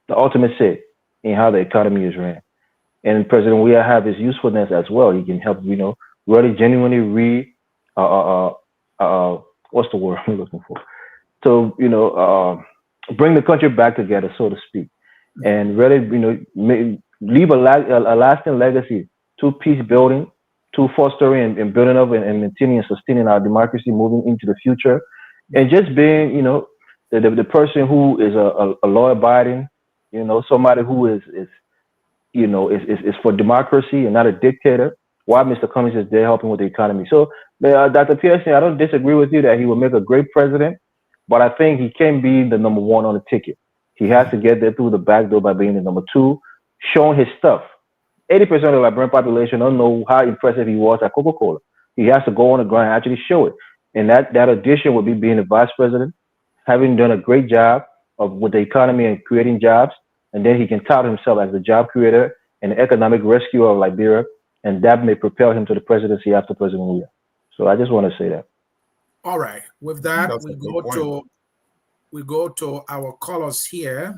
ultimate say in how the economy is ran. And President Weah have his usefulness as well. He can help, really genuinely uh, uh, what's the word I'm looking for? To, bring the country back together, so to speak, and really, leave a lasting legacy to peace building, to fostering and building up and maintaining and sustaining our democracy moving into the future, and just being, the person who is a law abiding, somebody who is for democracy and not a dictator. While Mr. Cummings is there helping with the economy. So, Dr. Pearson, I don't disagree with you that he will make a great president, but I think he can be the number one on the ticket. He has to get there through the back door by being the number two, showing his stuff. 80% of the Liberian population don't know how impressive he was at Coca-Cola. He has to go on the ground and actually show it. And that addition would be being the vice president, having done a great job with the economy and creating jobs. And then he can tout himself as the job creator and the economic rescuer of Liberia. And that may propel him to the presidency after President Weah. So I just want to say that. All right. With that, That's a good point. we go to our callers here.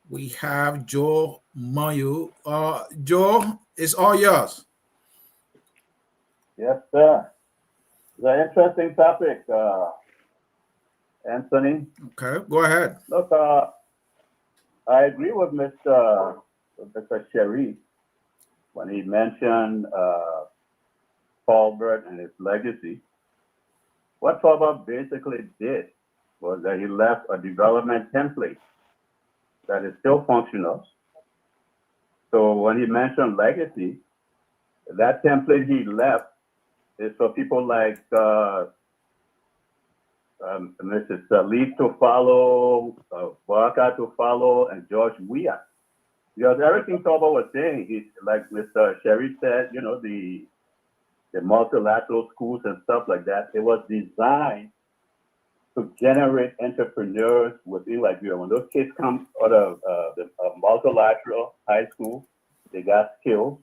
We have Joe Mayu. Joe, it's all yours. Yes, sir. It's an interesting topic, Anthony. Okay, go ahead. Look, I agree with Mr. Sherry when he mentioned Paulbert and his legacy. What Paulbert basically did was that he left a development template that is still functional. So when he mentioned legacy, that template he left is for people like Mrs. Leaf to follow, Baraka to follow, and George Weah. Because everything Toba was saying, is like Mr. Sherry said, the multilateral schools and stuff like that, it was designed to generate entrepreneurs within Liberia. When those kids come out of the multilateral high school, they got skills,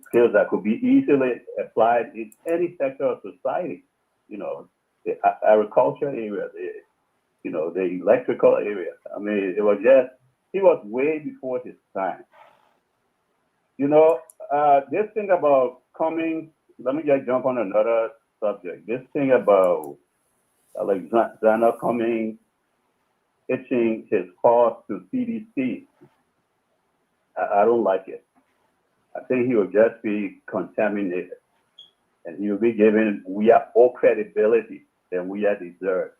skills that could be easily applied in any sector of society. The agriculture area, the electrical area. I mean, it was just, he was way before his time. This thing about coming, let me just jump on another subject. This thing about Alexander Cummings hitching his cause to CDC, I don't like it. I think he will just be contaminated, and he will be given more credibility than we deserve.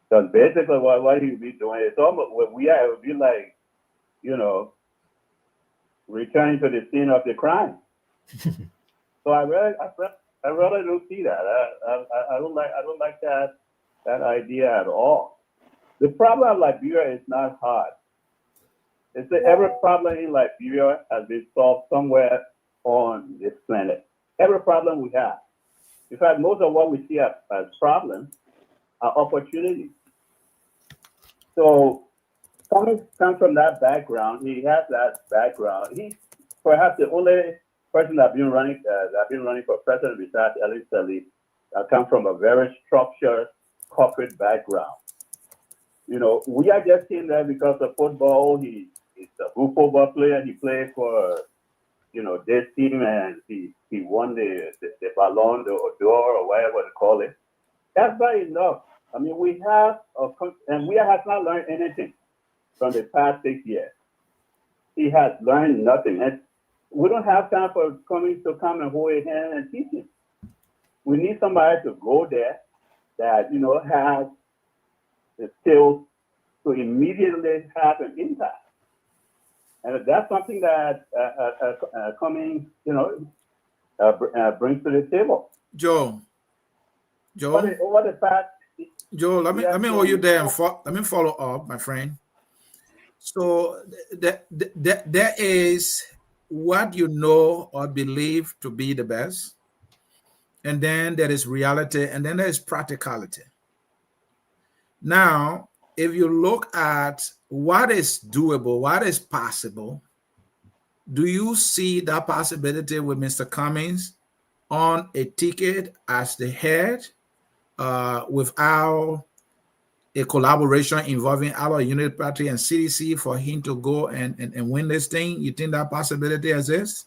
Because basically, what he will be doing, it's almost what it would be like, returning to the scene of the crime. So I really don't see that. I don't like that idea at all. The problem of Liberia is not hard. It's that every problem in Liberia has been solved somewhere on this planet. Every problem we have. In fact, most of what we see as problems are opportunities. So Cummings comes from that background. He has that background. He's perhaps the only person that's been running for president besides Ellen Salih that comes from a very structured corporate background. We are just in there because of football. He's a good football player. He played for, this team, and he won the Ballon d'Or or whatever they call it. That's not enough. I mean, we have, and we have not learned anything from the past 6 years. He has learned nothing. And we don't have time for Cummings to come and hold his hand and teach him. We need somebody to go there that, has the skills to immediately have an impact. And that's something that Cummings, brings to the table. Joe, Over the past, Joe, let me hold you there and let me follow up, my friend. So there is what you know or believe to be the best, and then there is reality, and then there is practicality. Now, if you look at what is doable, what is possible, do you see that possibility with Mr. Cummings on a ticket as the head without a collaboration involving our Unity Party and CDC for him to go and win this thing? You think that possibility exists?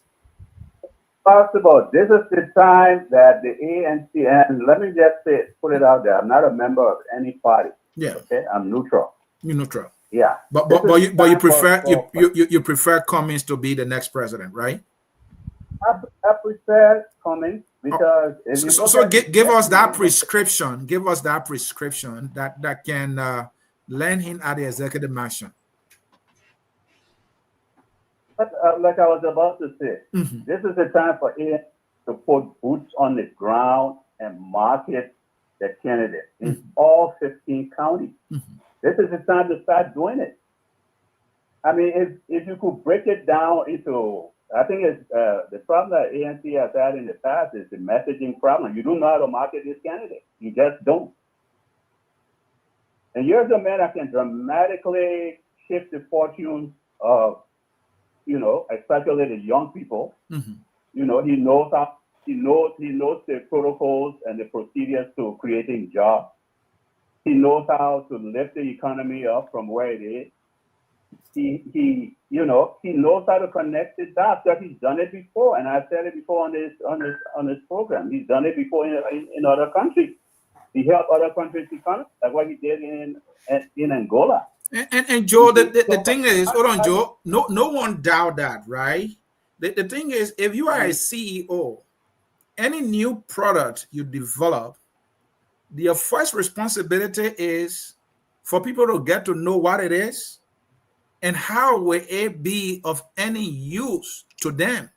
Possible. This is the time that the ANC, and let me just put it out there, I'm not a member of any party. Yeah. Okay, I'm neutral. You're neutral. Yeah. But you prefer you prefer Cummings to be the next president, right? I prefer Cummings because so give us that prescription. Give us that prescription that can land him at the executive mansion. But, like I was about to say, this is the time for him to put boots on the ground and market the candidate in all 15 counties. This is the time to start doing it. I mean, if you could break it down into, I think it's the problem that ANC has had in the past is the messaging problem. You don't know how to market this candidate. You just don't. And you're the man that can dramatically shift the fortunes of, especially the young people. He knows how. He knows the protocols and the procedures to creating jobs. He knows how to lift the economy up from where it is. He knows how to connect the dots. That he's done it before, and I've said it before on this program. He's done it before in other countries. He helped other countries economy, like what he did in Angola. And Joe, the thing is, hold on, Joe. No one doubt that, right? The thing is, if you are a CEO, any new product you develop, your first responsibility is for people to get to know what it is and how will it be of any use to them.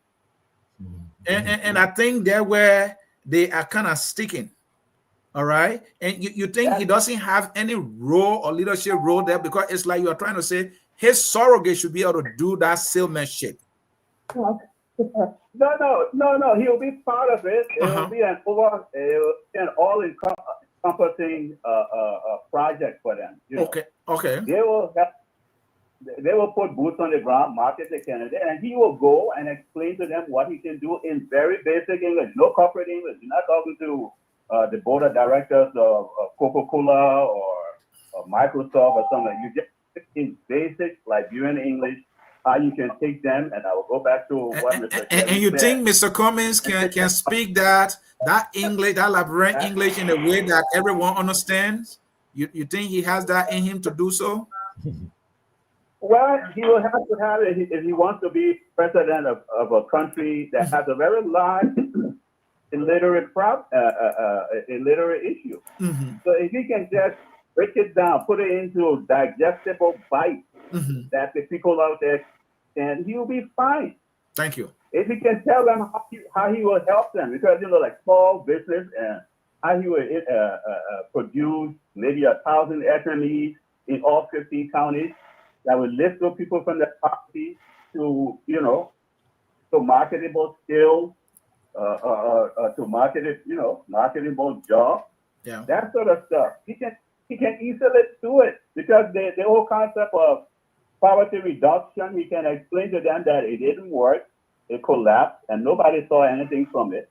And I think that's where they are kind of sticking. All right. And you think he doesn't have any role or leadership role there, because it's like you're trying to say his surrogate should be able to do that salesmanship. No. He'll be part of it. It'll be an all-encompassing project for them. Okay. They will put boots on the ground, market the candidate, and he will go and explain to them what he can do in very basic English, no corporate English. You're not talking to the board of directors of Coca-Cola or Microsoft or something. You just in basic Liberian English, how you can take them, and I will go back to what Mr. And you said. think Mr. Cummings can speak that English, that Liberian English in a way that everyone understands? You think he has that in him to do so? Well, he will have to have it if he wants to be president of a country that has a very large illiterate issue. So if he can just break it down, put it into digestible bites that the people out there, and he will be fine. Thank you. If he can tell them how he will help them, because like small business and how he will produce maybe 1,000 SMEs in all 15 counties that will lift those people from the poverty to to marketable skills, to marketable jobs. Yeah. That sort of stuff. He can easily do it because the whole concept of poverty reduction, he can explain to them that it didn't work, it collapsed, and nobody saw anything from it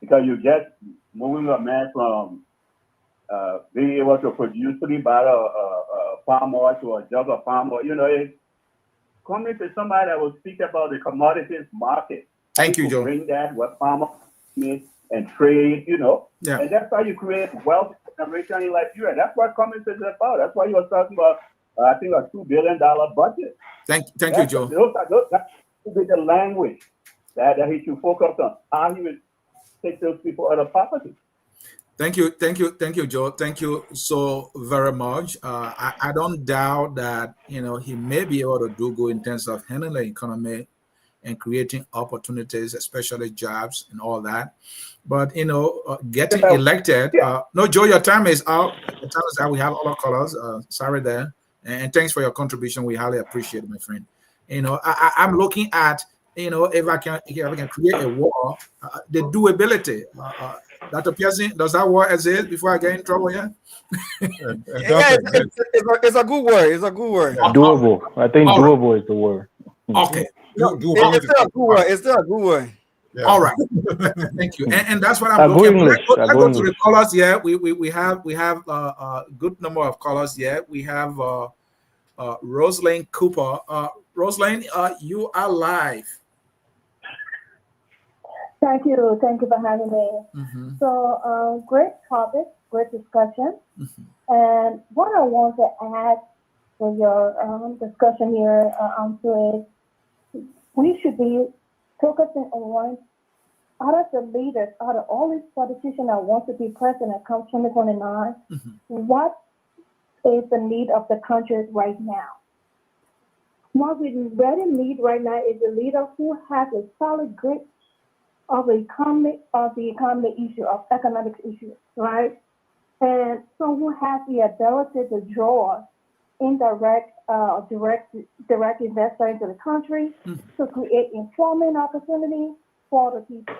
because you're just moving a man from being able to produce 3 bottles of palm oil to a jug of palm oil. It's coming to somebody that will speak about the commodities market. Thank you, Joe. Bring that what palm oil is and trade, Yeah. and that's how you create wealth. generation in Liberia. That's what Cummings is about. That's why he was talking about, I think, a $2 billion budget. Thank you, Joe. That should be the language that he should focus on. How he would take those people out of poverty. Thank you, Joe. Thank you so very much. I don't doubt that he may be able to do good in terms of handling the economy and creating opportunities, especially jobs and all that. But getting elected. No, Joe, your time is out. The time is out. We have all our colors. Sorry there, and thanks for your contribution. We highly appreciate it, my friend. I'm looking at if I can create a wall, the doability. Dr. Pearson, does that word exist before I get in trouble here? It's a good word. It's a good word. Doable. I think doable is the word. Okay. It's still a good word. It's still a good word. Yeah. All right. Thank you. And that's what I'm looking for. Let's go to the colors here. We have a good number of colors here. We have Rosalind Cooper. Rosalind, you are live. Thank you for having me. Mm-hmm. So, great topic, great discussion. Mm-hmm. And what I want to add to your discussion here onto is we should be focusing on out of the leaders, out of all these politicians that want to be president come 2029, mm-hmm. what is the need of the country right now? What we really need right now is a leader who has a solid grip of the economic issue, of economic issues, right? And so who has the ability to draw indirect, direct investor into the country to create employment opportunity for the people.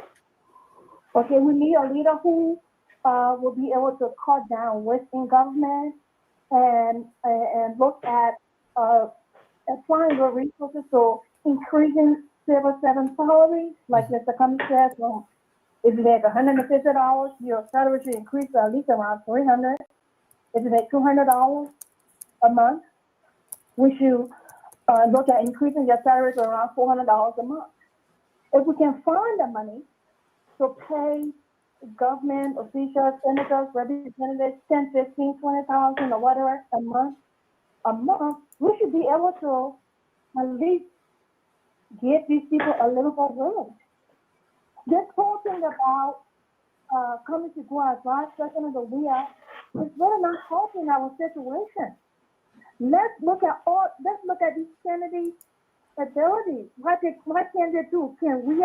Okay, we need a leader who will be able to cut down waste in government and look at applying the resources to increasing civil servant salaries, like Mr. Cummings says. Well, if you make $150, your salary should increase to at least around $300. If you make $200 a month, we should look at increasing your salary to around $400 a month. If we can find the money to pay government officials, senators, representatives, 10, 15, 20,000 or whatever a month, we should be able to at least give these people a little bit of room. This whole thing about coming to go as vice president of we are is really not helping our situation. Let's look at these candidates' abilities. What can they do? Can we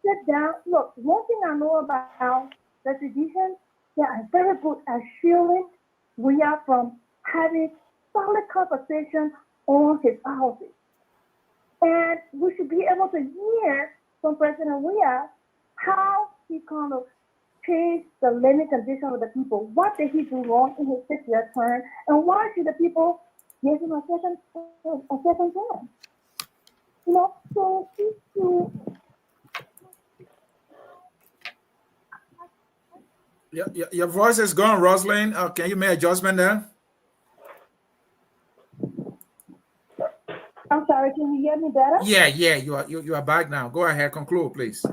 sit down? Look, one thing I know about the tradition, they are very good at shielding we are from having solid conversation on his policies. And we should be able to hear from President Weah how he kind of changed the living condition of the people. What did he do wrong in his 6-year term? And why should the people give him a second chance? So these two. Your voice is gone, Rosalind. Can you make adjustment there? I'm sorry, can you hear me better? Yeah, you are back now. Go ahead, conclude, please.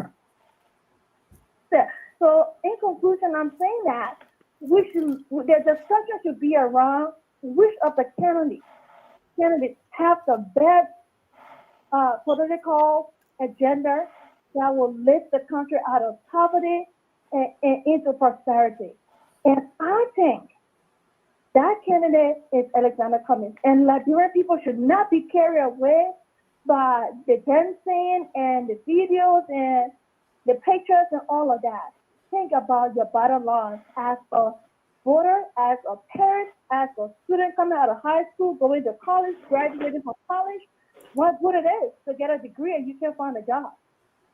Yeah. So in conclusion, I'm saying that the discussion should be around which of the candidates have the best political agenda that will lift the country out of poverty and into prosperity. And I think that candidate is Alexander Cummings. And Liberian people should not be carried away by the dancing and the videos and the pictures and all of that. Think about your bottom line as a voter, as a parent, as a student coming out of high school, going to college, graduating from college. What good it is to get a degree and you can't find a job.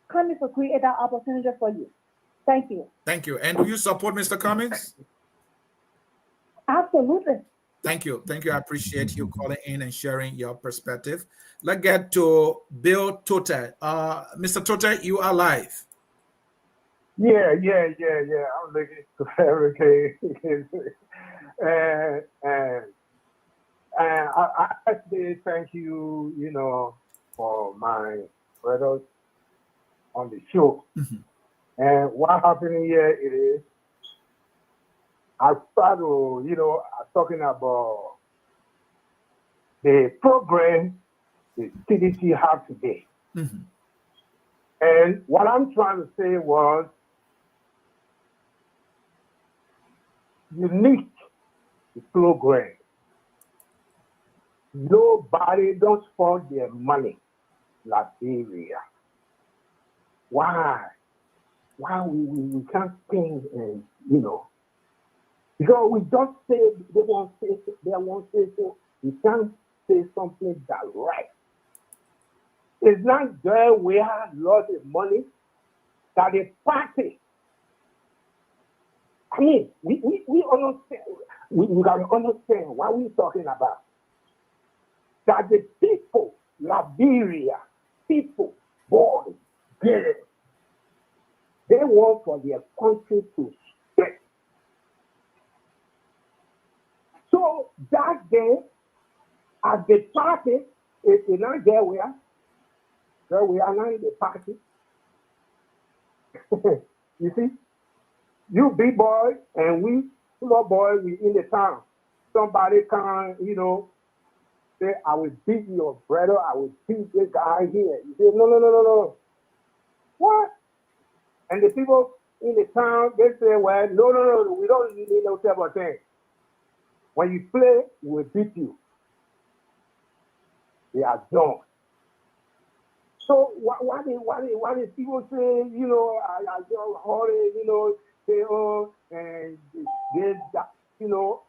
Cummings will create that opportunity for you. Thank you. Thank you. And do you support Mr. Cummings? Absolutely. Thank you. I appreciate you calling in and sharing your perspective. Let's get to Bill Tote. Mr. Tote, you are live. Yeah. I'm looking to fabricate. and I actually thank you, for my brothers on the show. Mm-hmm. And what happened here it is, I started, talking about the program the CDC have today. Mhm. And what I'm trying to say was unique the program. Nobody don't spend their money Liberia. Why? Why we can't spend and because we just say they won't say so. We can't say something that right. It's not there we have lots of money that the party. I mean, we understand. We gotta understand what we're talking about. That the people, Liberia, people, boys, girls, they want for their country to stay. So that day, at the party, it's not there we are not in the party. You see, you big boy and we small boy, we in the town. Somebody can, say, I will beat your brother, I will beat this guy here. You say, no. What? And the people in the town, they say, well, no, we don't need no type of thing. When you play, we will beat you. They are done. So why did people say, I just hurry, say, oh, and this, that, no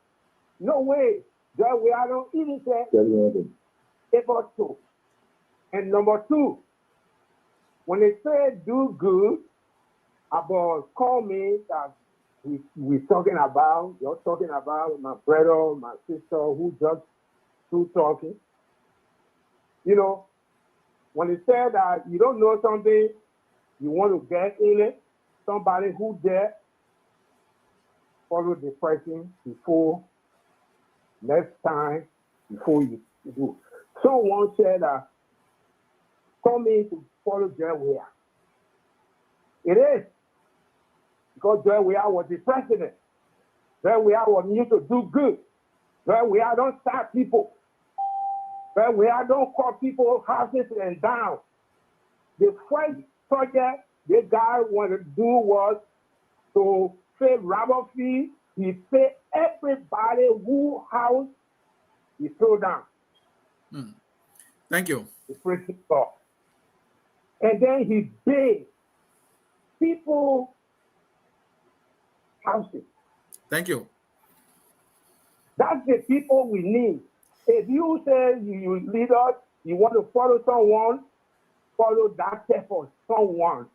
way. That way I don't even say about two. And number two, when they say do good, about call me that you're talking about my brother, my sister who just through talking. When they say that you don't know something, you want to get in it, somebody who there, follow the person before next time, before you do. Someone said that call me to follow Joy Weah. It is. Because Joy Weah was the president. Joy Weah was new to do good. Joy Weah don't start people. Joy Weah don't call people houses and down. The first project the guy wanted to do was to pay rubber fee. He paid everybody who house he threw down. Thank you. The principal. And then he paid people houses. Thank you. That's the people we need. If you say you lead us, you want to follow someone, follow that step of someone.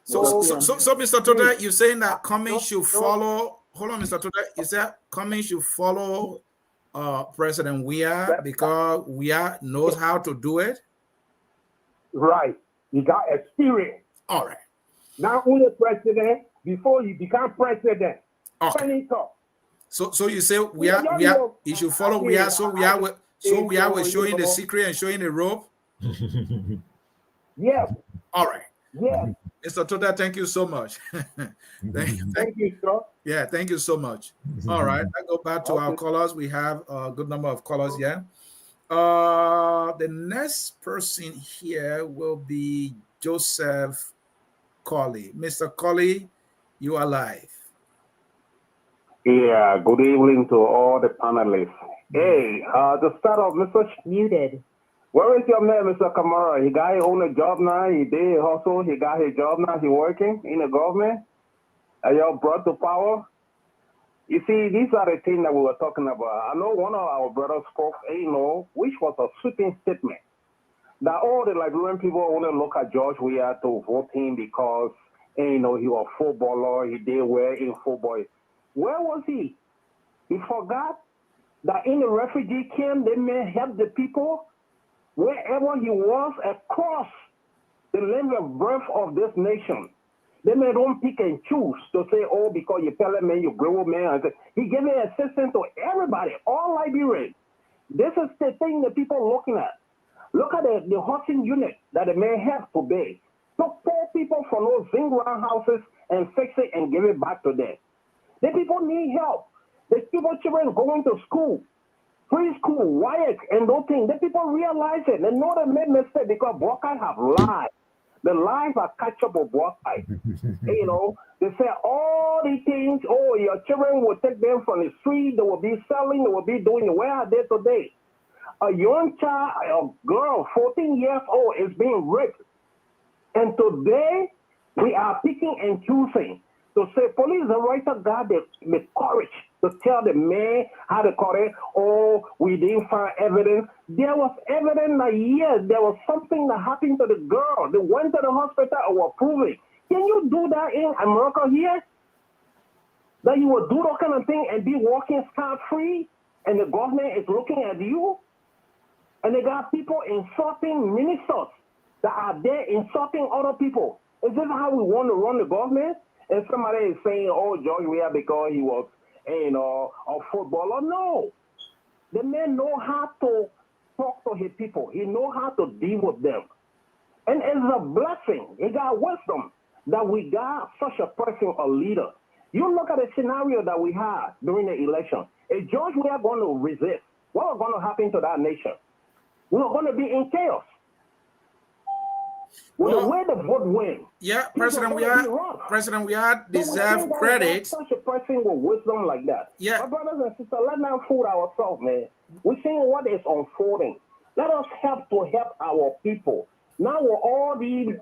So, Mr. Toda, you're saying that Cummings should follow. Hold on, Mr. Toda. You said Cummings should follow President Weah because Weah knows how to do it? Right. He got experience. All right. Not only president, before he become president. Okay. So you say Weah, he should follow Weah, so Weah was showing the secret and showing the rope? Yes. All right. Yes. Mr. Toda, thank you so much. Thank you, sir. Yeah, thank you so much. All right, I go back to our callers. We have a good number of callers here. The next person here will be Joseph Colley. Mr. Colley, you are live. Yeah, good evening to all the panelists. Hey, to start off, Mr. Muted. Where is your man, Mr. Kamara? He got his own job now. He did hustle. He got his job now. He working in the government. Are y'all brought to power? You see, these are the things that we were talking about. I know one of our brothers spoke, which was a sweeping statement. That all the Liberian people want to look at George Weah to vote him because, he was a footballer. He did well in football. Where was he? He forgot that in the refugee camp, they may help the people wherever he was across the land of birth of this nation. They may don't pick and choose to say, oh, because you tell man, you grow man. He gave me assistance to everybody, all Liberians. This is the thing that people are looking at. Look at the housing unit that the man have to pay. So poor people for no zinc round houses and fix it and give it back to them. The people need help. The children going to school, preschool, WIAC, and those things. The people realize it. They know they made mistake because Buckeye have lied. The lies are catch up with Buckeye. You know, they say all these things. Oh, your children will take them from the street. They will be selling. They will be doing. Where are they today? A young child, a girl, 14 years old, is being raped. And today, we are picking and choosing to say, police and writer got the courage to tell the man how to correct, oh, we didn't find evidence. There was evidence that, yes, there was something that happened to the girl. They went to the hospital and were proving. Can you do that in America here? That you will do that kind of thing and be walking scot-free, and the government is looking at you? And they got people insulting ministers that are there insulting other people. Is this how we want to run the government? And somebody is saying, oh, George Weah because he was, a footballer. No. The man know how to talk to his people. He know how to deal with them. And it's a blessing. He got wisdom that we got such a person, a leader. You look at the scenario that we had during the election. If George Weah going to resist, what is going to happen to that nation? We're going to be in chaos. Well, the way the vote win. Yeah, President Weah deserve credit. Such a person with wisdom like that. Yeah. My brothers and sisters, let's not fool ourselves, man. We're seeing what is unfolding. Let us help our people. Now with all these,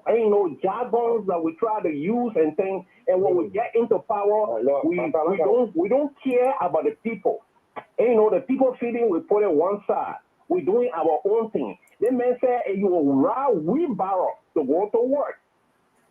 jargons that we try to use and things, and when we get into power, we don't care about the people. The people feeling we put it one side. We're doing our own thing. The man said, you will ride wheelbarrow to go to work.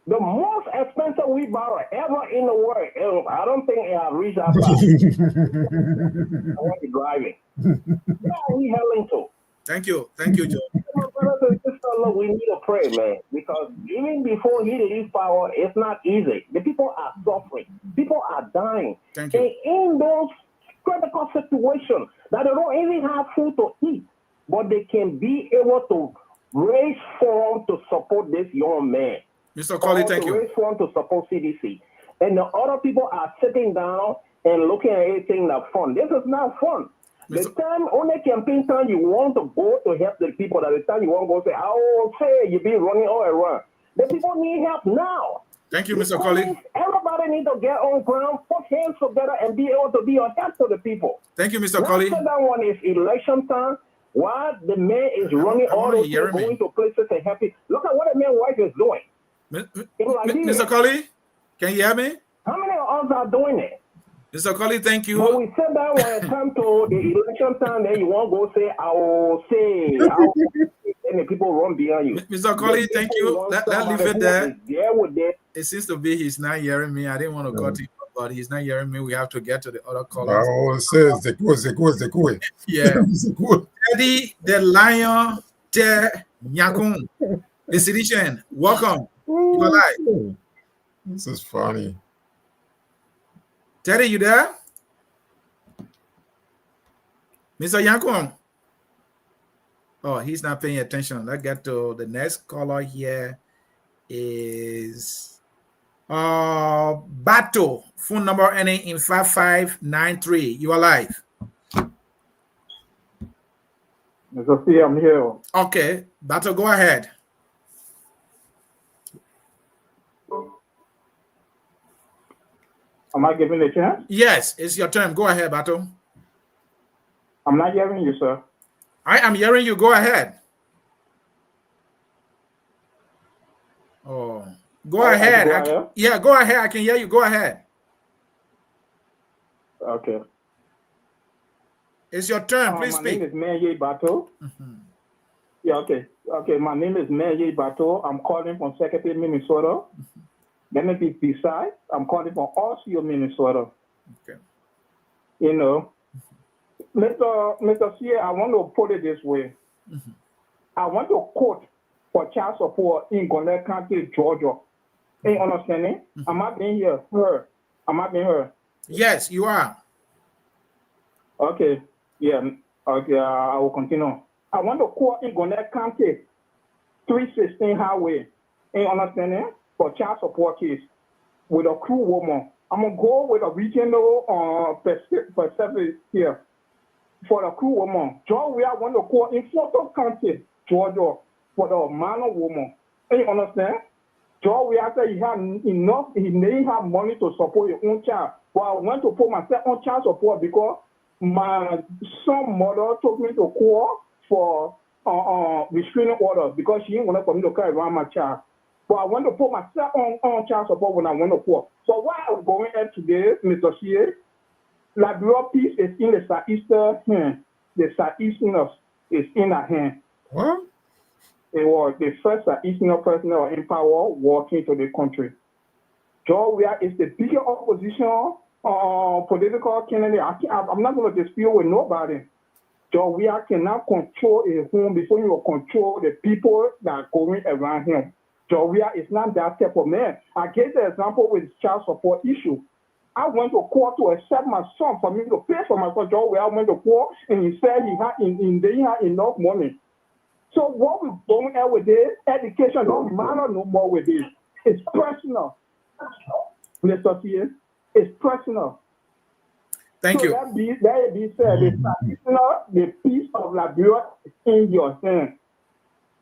The most expensive wheelbarrow ever in the world. I don't think it has reached that far. I want to driving. Where are we heading to? Thank you, Joe. Brothers and sisters, look, we need to pray, man, because even before he leaves power, it's not easy. The people are suffering. People are dying. Thank you. And in those critical situations that they don't even have food to eat, but they can be able to raise funds to support this young man. Mr. Colley, thank you. Raise funds to support CDC. And the other people are sitting down and looking at everything that's fun. This is not fun. The time, only campaign time you want to go to help the people, that the time you want to go say, oh, say you've been running all around. The people need help now. Thank you, Mr. Colley. Everybody needs to get on ground, put hands together, and be able to be a help to the people. Thank you, Mr. Colley. That one is election time. While the man is running all those things, going to places and happy. Look at what the man's wife is doing. Mr. Colley, can you hear me? How many of us are doing it? Mr. Colley, thank you. When we sit down when it comes to the election time, then you want to go say, I will say, and the people run behind you. Mr. Colley, thank you. That leave it there. It seems to be he's not hearing me. I didn't want to cut him, but he's not hearing me. We have to get to the other callers. Oh, says the good. Yeah. Eddie the Lion de Nyakun. The Sidician, welcome. You're live. This is funny. Teddy, you there? Mr. Yankun. Oh, he's not paying attention. Let's get to the next caller here is Bato. Phone number ending in 5593. You are live. Mr. C, I'm here. Okay, Bato, go ahead. Am I giving a chance? Yes, it's your turn. Go ahead, Bato. I'm not hearing you, sir. I am hearing you. Go ahead. Oh, go ahead. Yeah, go ahead. I can hear you. Go ahead. Okay. It's your turn. Please speak. My name is Menye Bato. Yeah, okay. Okay, my name is Menye Bato. I'm calling from Secretary, Minnesota. Let me be precise. I'm calling from Osceola, Minnesota. Okay. Mr. C, I want to put it this way. I want to quote for child support in Gwinnett County, Georgia. You understanding? Am I being heard? Am I being heard? Yes, you are. Okay. Yeah. Okay. I will continue. I want to quote in Gwinnett County, 316 highway. You understanding? For child support case with a crew woman I'm gonna go with a regional perspective here for the crew woman. Georgia, we are going to call in Fulton County, Georgia, for the minor woman. You understand? Georgia, we have he had enough, he didn't have money to support his own child. But I went to put myself on child support because my son mother took me to court for restraining order because she didn't want for me to carry around my child. But I want to put myself on child support when I went to court. So why I'm going at today, Mr. CA, Liberia peace is in the Southeastern hand. The Southeasterners is in our hand. What? It was the first Southeastern personnel in power walking to the country. Georgia is the biggest opposition political candidate. I'm not going to dispute with nobody. Georgia cannot control his home before you control the people that are going around him. Georgia is not that type of man. I gave the example with child support issue. I went to court to accept my son for me to pay for my son. Georgia, I went to court and he said he had enough money. So what we're going at with this, education don't matter no more with this. It's personal. Mr. C, it's personal. Thank you. That being said, the peace of Liberia is in your hand.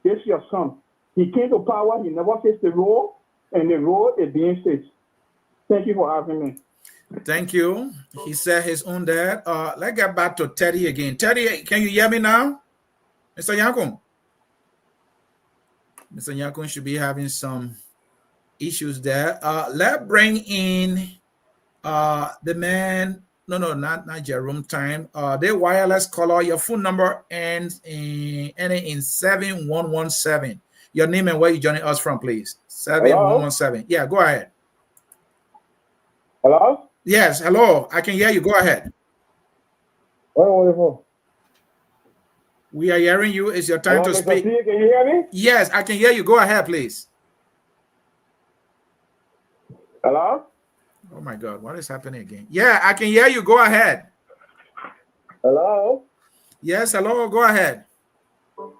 This is your son. He came to power, he never faced the road, and the road is being fixed. Thank you for having me. Thank you. He said his own dad. Let's get back to Teddy again. Teddy, can you hear me now? Mr. Yankum? Mr. Yankum should be having some issues there. Let's bring in the man. No, not Jerome time. The wireless caller. Your phone number ends in 7117. Your name and where you joining us from, please. 7117. Yeah, go ahead. Hello? Yes, hello. I can hear you. Go ahead. Wonderful. We are hearing you. It's your time to speak. Can you hear me? Yes, I can hear you. Go ahead, please. Hello? Oh my God, what is happening again? Yeah, I can hear you. Go ahead. Hello? Yes, hello. Go ahead. Oh,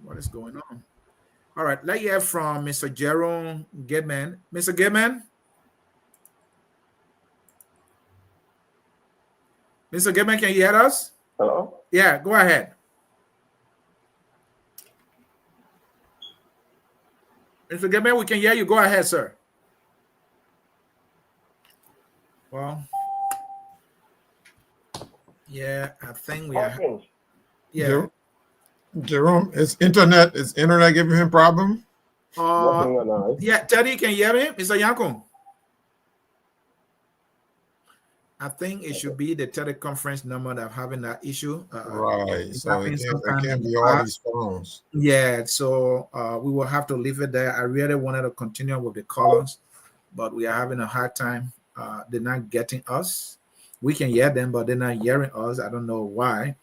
what is going on? All right, let's hear from Mr. Jerome Goodman. Mr. Goodman? Mr. Goodman, can you hear us? Hello? Yeah, go ahead. Mr. Goodman, we can hear you. Go ahead, sir. Well, yeah, I think we are. Yeah. Jerome, is internet giving him problem? Yeah, Teddy, can you hear me? Mr. Yankum? I think it should be the teleconference number that having that issue. Right. So it can't be all these phones. Yeah, so we will have to leave it there. I really wanted to continue with the callers, but we are having a hard time. They're not getting us. We can hear them, but they're not hearing us. I don't know why.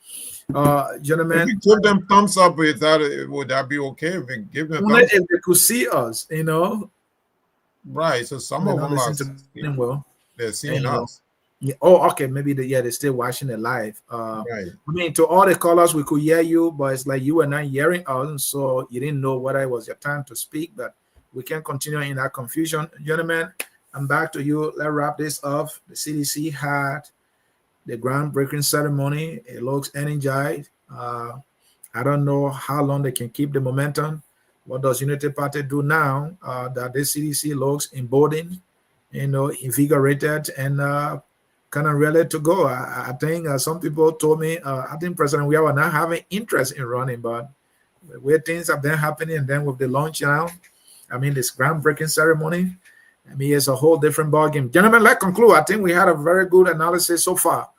Gentlemen, if you give them thumbs up, would that be okay? If we give them thumbs up, if they could see us, you know. Right. So some of them are they're seeing us. Yeah. Oh, okay. Maybe they're still watching it live. Right. I mean, to all the callers, we could hear you, but it's like you were not hearing us, so you didn't know whether it was your time to speak. But we can continue in that confusion, gentlemen. I'm back to you. Let's wrap this up. The CDC had the groundbreaking ceremony. It looks energized. I don't know how long they can keep the momentum. What does Unity Party do now that the CDC looks emboldened, invigorated, and kind of ready to go? I think some people told me, I think President we are not having interest in running, but where things have been happening, and then with the launch now, I mean, this groundbreaking ceremony, I mean, it's a whole different ballgame. Gentlemen, let's conclude. I think we had a very good analysis so far.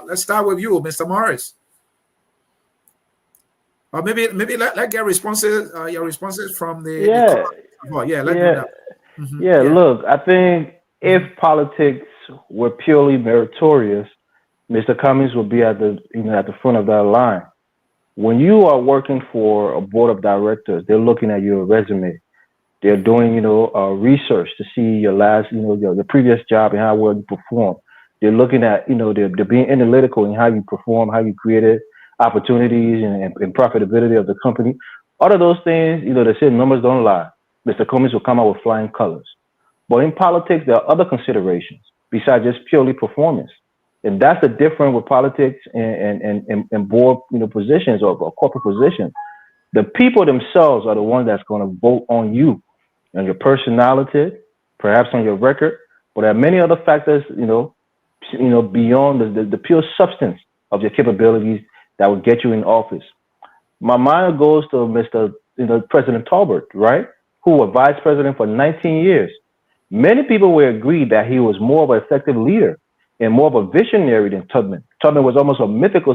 Let's start with you, Mr. Morris. Or maybe let's get responses, your responses from the do that. Look, I think if politics were purely meritorious, Mr. Cummings would be at the front of that line. When you are working for a board of directors, they're looking at your resume. They're doing, research to see your last, your previous job and how well you perform. They're looking at, they're being analytical in how you perform, how you created opportunities and profitability of the company. All of those things, they say numbers don't lie. Mr. Cummings will come out with flying colors. But in politics, there are other considerations besides just purely performance. And that's the difference with politics and board positions or corporate positions. The people themselves are the ones that's going to vote on you, on your personality, perhaps on your record, but there are many other factors, beyond the pure substance of your capabilities that will get you in office. My mind goes to Mr. President Talbot, right, who was vice president for 19 years. Many people will agree that he was more of an effective leader and more of a visionary than Tubman. Tubman was almost a mythical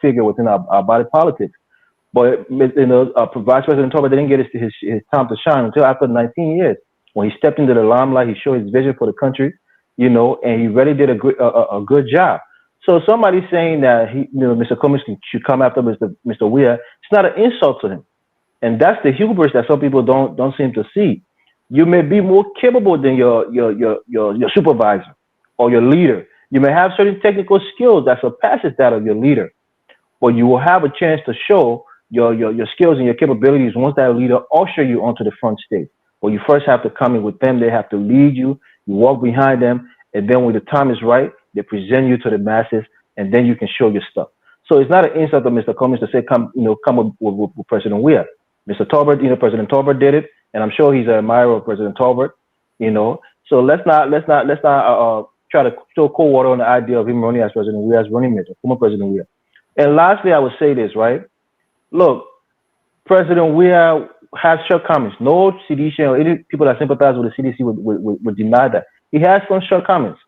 figure within our body politic. But Vice President Talbot didn't get his time to shine until after 19 years. When he stepped into the limelight, he showed his vision for the country, and he really did a good job. So somebody saying that Mr. Cummings should come after Mr. Weir, it's not an insult to him, and that's the hubris that some people don't seem to see. You may be more capable than your supervisor or your leader. You may have certain technical skills that surpasses that of your leader, but you will have a chance to show your skills and your capabilities once that leader usher you onto the front stage. But you first have to come in with them. They have to lead you. You walk behind them, and then when the time is right, they present you to the masses, and then you can show your stuff. So it's not an insult to Mr. Cummings to say come with President Weir. Mr. Talbot, President Talbot did it, and I'm sure he's an admirer of President Talbot. So let's not try to throw cold water on the idea of him running as President Weir, as running mate, former President Weir. And lastly, I would say this, right? Look, President Weir has shortcomings. No CDC or any people that sympathize with the CDC would deny that. He has some shortcomings,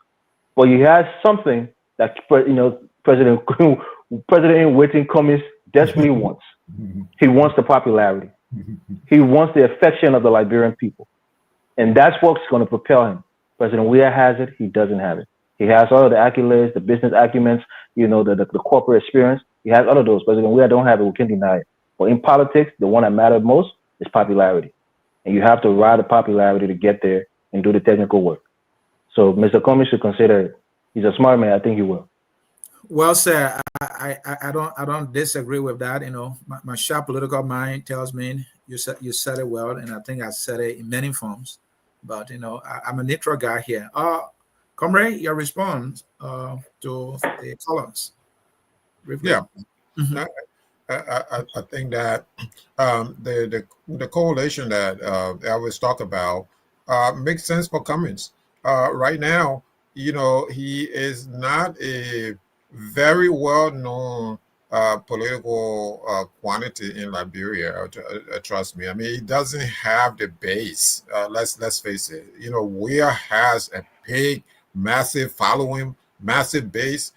but he has something that President in waiting Cummings desperately wants. He wants the popularity. He wants the affection of the Liberian people, and that's what's going to propel him. President Weir has it. He doesn't have it. He has all of the accolades, the business acumen, the corporate experience. He has all of those. President Weir don't have it. We can't deny it. But in politics, the one that matters most is popularity. And you have to ride the popularity to get there and do the technical work. So Mr. Cummings should consider it. He's a smart man. I think he will. Well, sir, I don't disagree with that. My sharp political mind tells me you said it well, and I think I said it in many forms. But I'm a neutral guy here. Comrade, your response to the columns. Yeah. Mm-hmm. I think that the correlation that I always talk about makes sense for Cummings. Right now, he is not a very well-known political quantity in Liberia. Trust me. I mean, he doesn't have the base. Let's face it. Weir has a big, massive following, massive base.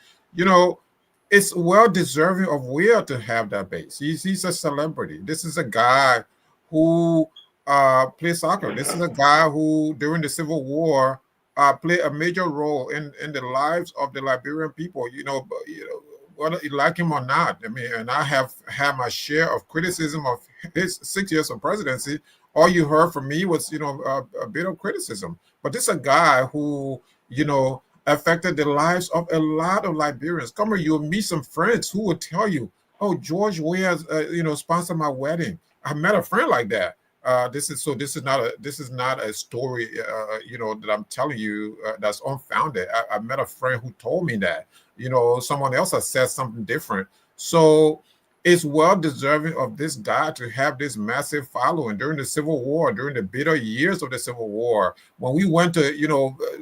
It's well deserving of Weir to have that base. He's a celebrity. This is a guy who plays soccer. This is a guy who, during the Civil War, played a major role in the lives of the Liberian people. Whether you like him or not. I mean, and I have had my share of criticism of his 6 years of presidency. All you heard from me was, a bit of criticism. But this is a guy who, affected the lives of a lot of Liberians. Come here, you'll meet some friends who will tell you, "Oh, George Weir, sponsored my wedding." I met a friend like that. This is not a story, that I'm telling you that's unfounded. I met a friend who told me that. Someone else has said something different. So it's well deserving of this guy to have this massive following during the Civil War, during the bitter years of the Civil War. When we went to,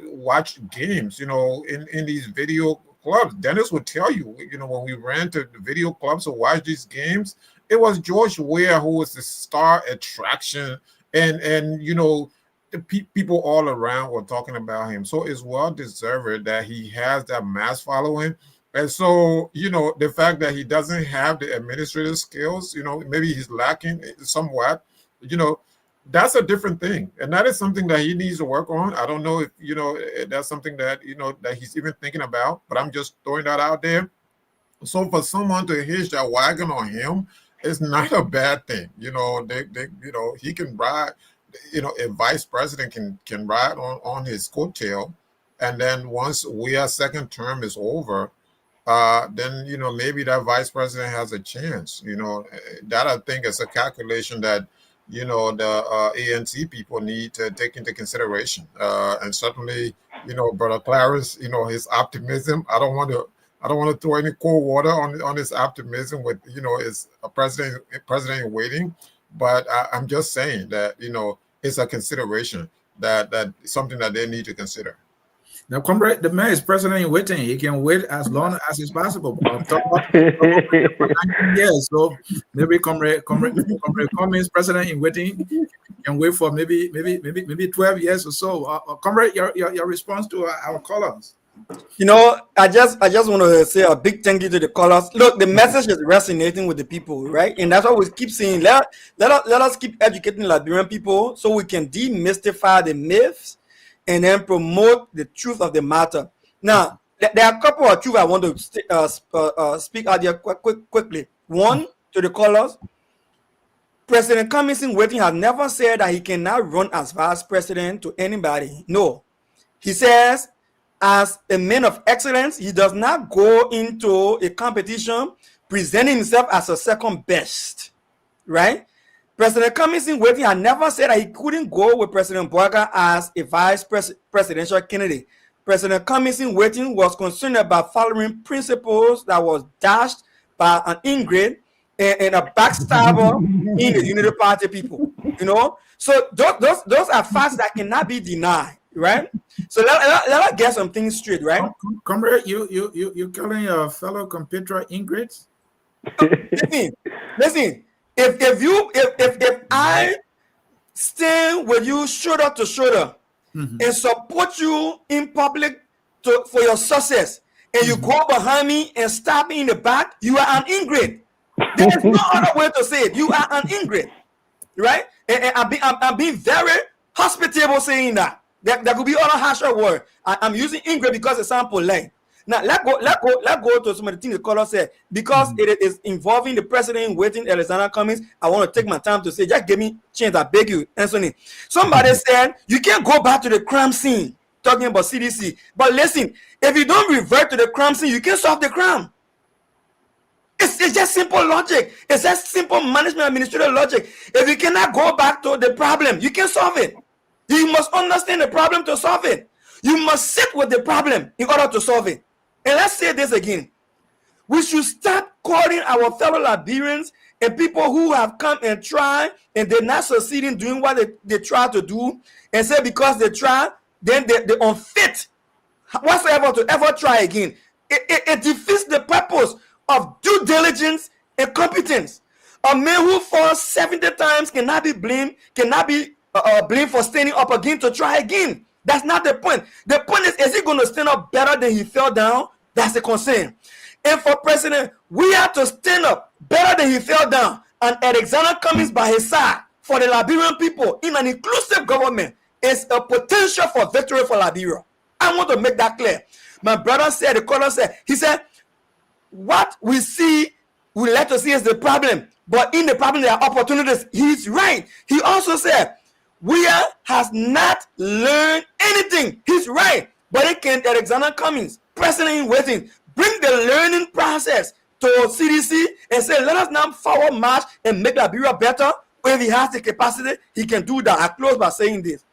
watch games, in these video clubs, Dennis would tell you, when we ran to the video clubs to watch these games, it was George Weir who was the star attraction, and the people all around were talking about him. So it's well deserved that he has that mass following. And so, the fact that he doesn't have the administrative skills, maybe he's lacking somewhat, that's a different thing. And that is something that he needs to work on. I don't know if, that's something that, that he's even thinking about, but I'm just throwing that out there. So for someone to hitch that wagon on him, it's not a bad thing. He can ride, a vice president can ride on his coattail. And then once Weir's second term is over, then maybe that vice president has a chance. That I think is a calculation that the ANC people need to take into consideration. And certainly, Brother Clarence, his optimism. I don't want to throw any cold water on his optimism with his president in waiting, but I'm just saying that it's a consideration that something that they need to consider. Now, comrade, the man is president in waiting. He can wait as long as is possible. Yes, so maybe comrade Cummings, president in waiting, can wait for maybe 12 years or so. Comrade, your response to our callers. I just want to say a big thank you to the callers. Look, the message is resonating with the people, right? And that's what we keep saying. Let us keep educating Liberian people so we can demystify the myths and then promote the truth of the matter. Now, there are a couple of truths I want to speak out here quickly. One, to the callers, President Cummings in waiting has never said that he cannot run as vice president to anybody. No. He says, as a man of excellence, he does not go into a competition presenting himself as a second best, right? President Cummings in waiting had never said that he couldn't go with President Boaga as a presidential candidate. President Cummings in waiting was concerned about following principles that was dashed by an ingrate and a backstabber in the Unity Party people, So those are facts that cannot be denied, right? So let us get some things straight, right? Comrade, you calling your fellow compatriot ingrates? Listen. If I stand with you shoulder to shoulder and support you in public for your success, and you go behind me and stab me in the back, you are an ingrate. There is no other way to say it. You are an ingrate, right? And I'm being very hospitable saying that. There could be other harsher word. I'm using ingrate because it sounds polite. Now let go to some of the things the caller said, because it is involving the president in waiting, Alexander Cummings. I want to take my time to say, just give me a chance. I beg you, Anthony. Somebody said you can't go back to the crime scene talking about CDC. But listen, if you don't revert to the crime scene, you can't solve the crime. It's just simple logic. It's just simple management administrative logic. If you cannot go back to the problem, you can solve it. You must understand the problem to solve it. You must sit with the problem in order to solve it. And let's say this again. We should stop calling our fellow Liberians and people who have come and tried and they're not succeeding doing what they try to do, and say because they try, then they're unfit whatsoever to ever try again. It defeats the purpose of due diligence and competence. A man who falls 70 times cannot be blamed for standing up again to try again. That's not the point. The point is he going to stand up better than he fell down? That's the concern. And for president, we have to stand up better than he fell down. And Alexander Cummings by his side for the Liberian people in an inclusive government is a potential for victory for Liberia. I want to make that clear. My brother said, the caller said, he said, what we see, we like to see is the problem. But in the problem, there are opportunities. He's right. He also said, we has not learned anything. He's right. But it can Alexander Cummings, president in waiting, bring the learning process to CDC and say, let us now forward march and make Liberia better. If he has the capacity, he can do that. I close by saying this.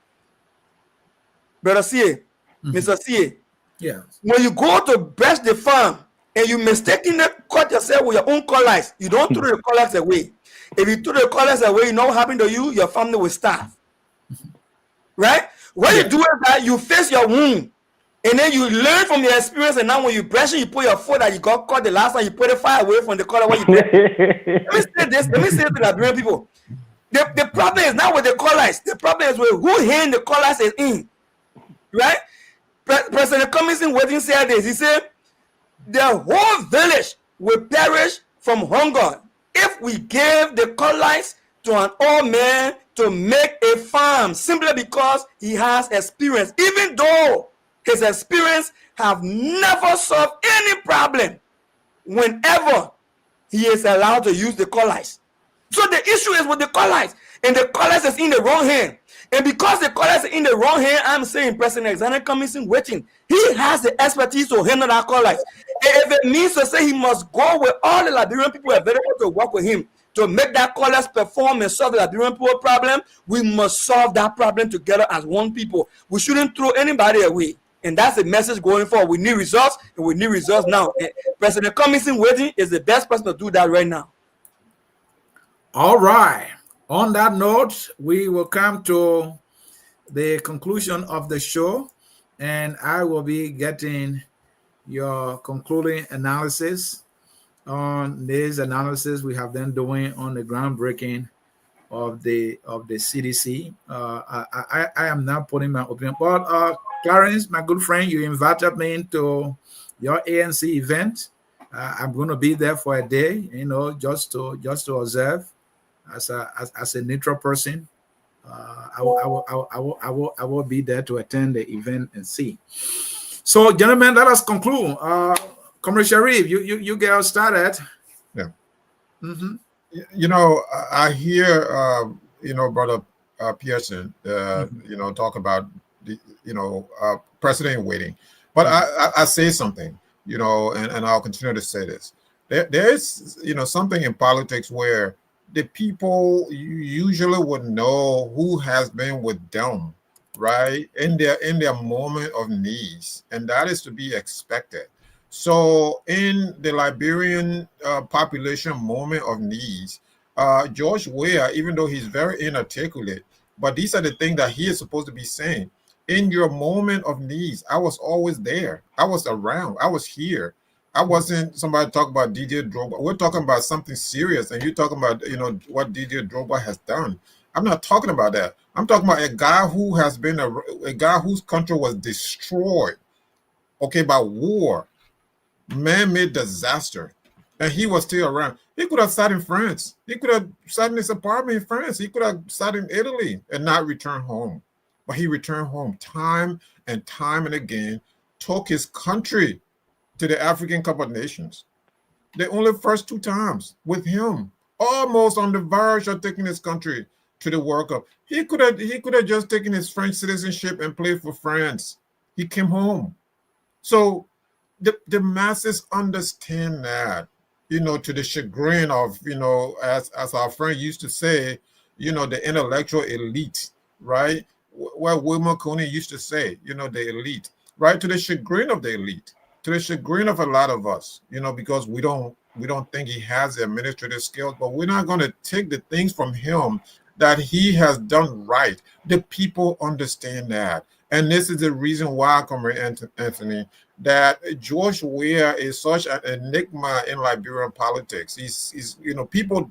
Brother CA, Mr. CA, yeah. When you go to brush the farm and you mistakenly cut yourself with your own colors, you don't throw the colors away. If you throw the colors away, you know what happened to you? Your family will starve. Right? When you do it, that you face your wound. And then you learn from your experience, and now when you brush it, you put your foot that you got caught the last time, you put it far away from the color where you brush it. Let me say this, let me say it to the Liberian people. The problem is not with the colors, the problem is with who hand the colors is in. Right? President Cummings in waiting said this. He said, the whole village will perish from hunger if we give the colors to an old man to make a farm simply because he has experience, even though his experience have never solved any problem whenever he is allowed to use the colors. So the issue is with the colors, and the colors is in the wrong hand. And because the colors are in the wrong hand, I'm saying President Alexander Cummings in waiting. He has the expertise to handle that colors. And if it means to say he must go with all the Liberian people available to work with him, to make that callers perform and solve the Liberian poor problem, we must solve that problem together as one people. We shouldn't throw anybody away. And that's the message going forward. We need results, and we need results now. And President Commission waiting is the best person to do that right now. All right. On that note, we will come to the conclusion of the show, and I will be getting your concluding analysis on this analysis we have been doing on the groundbreaking of the CDC. I am not putting my opinion, but Clarence, my good friend, you invited me into your ANC event. I'm going to be there for a day, you know, just to observe as a neutral person. I will be there to attend the event and see. So, gentlemen, let us conclude. Comrade Sharif, you get us started. Yeah. Mm-hmm. You know, I hear you know, Brother Pearson, you know, talk about the, you know, precedent waiting. But I say something, you know, and I'll continue to say this. There is, you know, something in politics where the people usually would know who has been with them, right, in their moment of needs, and that is to be expected. So in the Liberian population moment of needs, George Weah, even though he's very inarticulate, but these are the things that he is supposed to be saying. In your moment of needs, I was always there. I was around. I was here. I wasn't somebody talking about Didier Drogba. We're talking about something serious, and you're talking about, you know, what Didier Drogba has done. I'm not talking about that. I'm talking about a guy who has been a guy whose country was destroyed, okay, by war, man-made disaster, and he was still around. He could have sat in France. He could have sat in his apartment in France. He could have sat in Italy and not returned home. But he returned home time and again, took his country to the African Cup of Nations. The only first two times with him, almost on the verge of taking his country to the World Cup. He could have just taken his French citizenship and played for France. He came home. So the masses understand that, you know, to the chagrin of, you know, as our friend used to say, you know, the intellectual elite, right? What Wilmer Coney used to say, you know, the elite, right? To the chagrin of the elite, to the chagrin of a lot of us, you know, because we don't think he has the administrative skills, but we're not going to take the things from him that he has done right. The people understand that. And this is the reason why, Comrade Anthony, that George Weah is such an enigma in Liberian politics. He's you know, people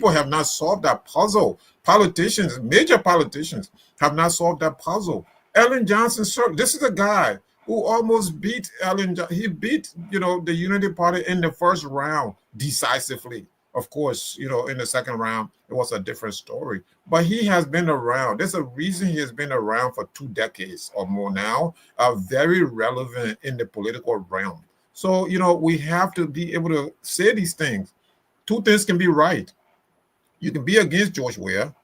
have not solved that puzzle. Politicians, major politicians, have not solved that puzzle. Ellen Johnson, sir, this is a guy who almost beat he beat, you know, the Unity Party in the first round decisively. Of course, you know, in the second round, it was a different story. But he has been around. There's a reason he has been around for 2 decades or more now, very relevant in the political realm. So, you know, we have to be able to say these things. 2 things can be right. You can be against George Weah,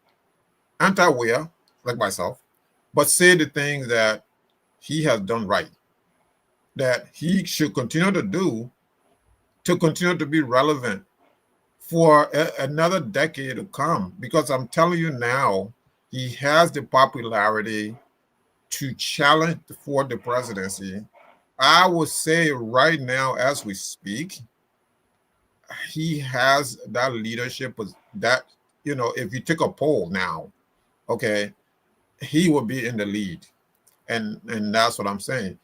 anti-Weah, like myself, but say the things that he has done right, that he should continue to do to continue to be relevant for another decade to come. Because I'm telling you now, he has the popularity to challenge for the presidency. I would say right now, as we speak, he has that leadership, that, you know, if you take a poll now, okay, he will be in the lead. And that's what I'm saying.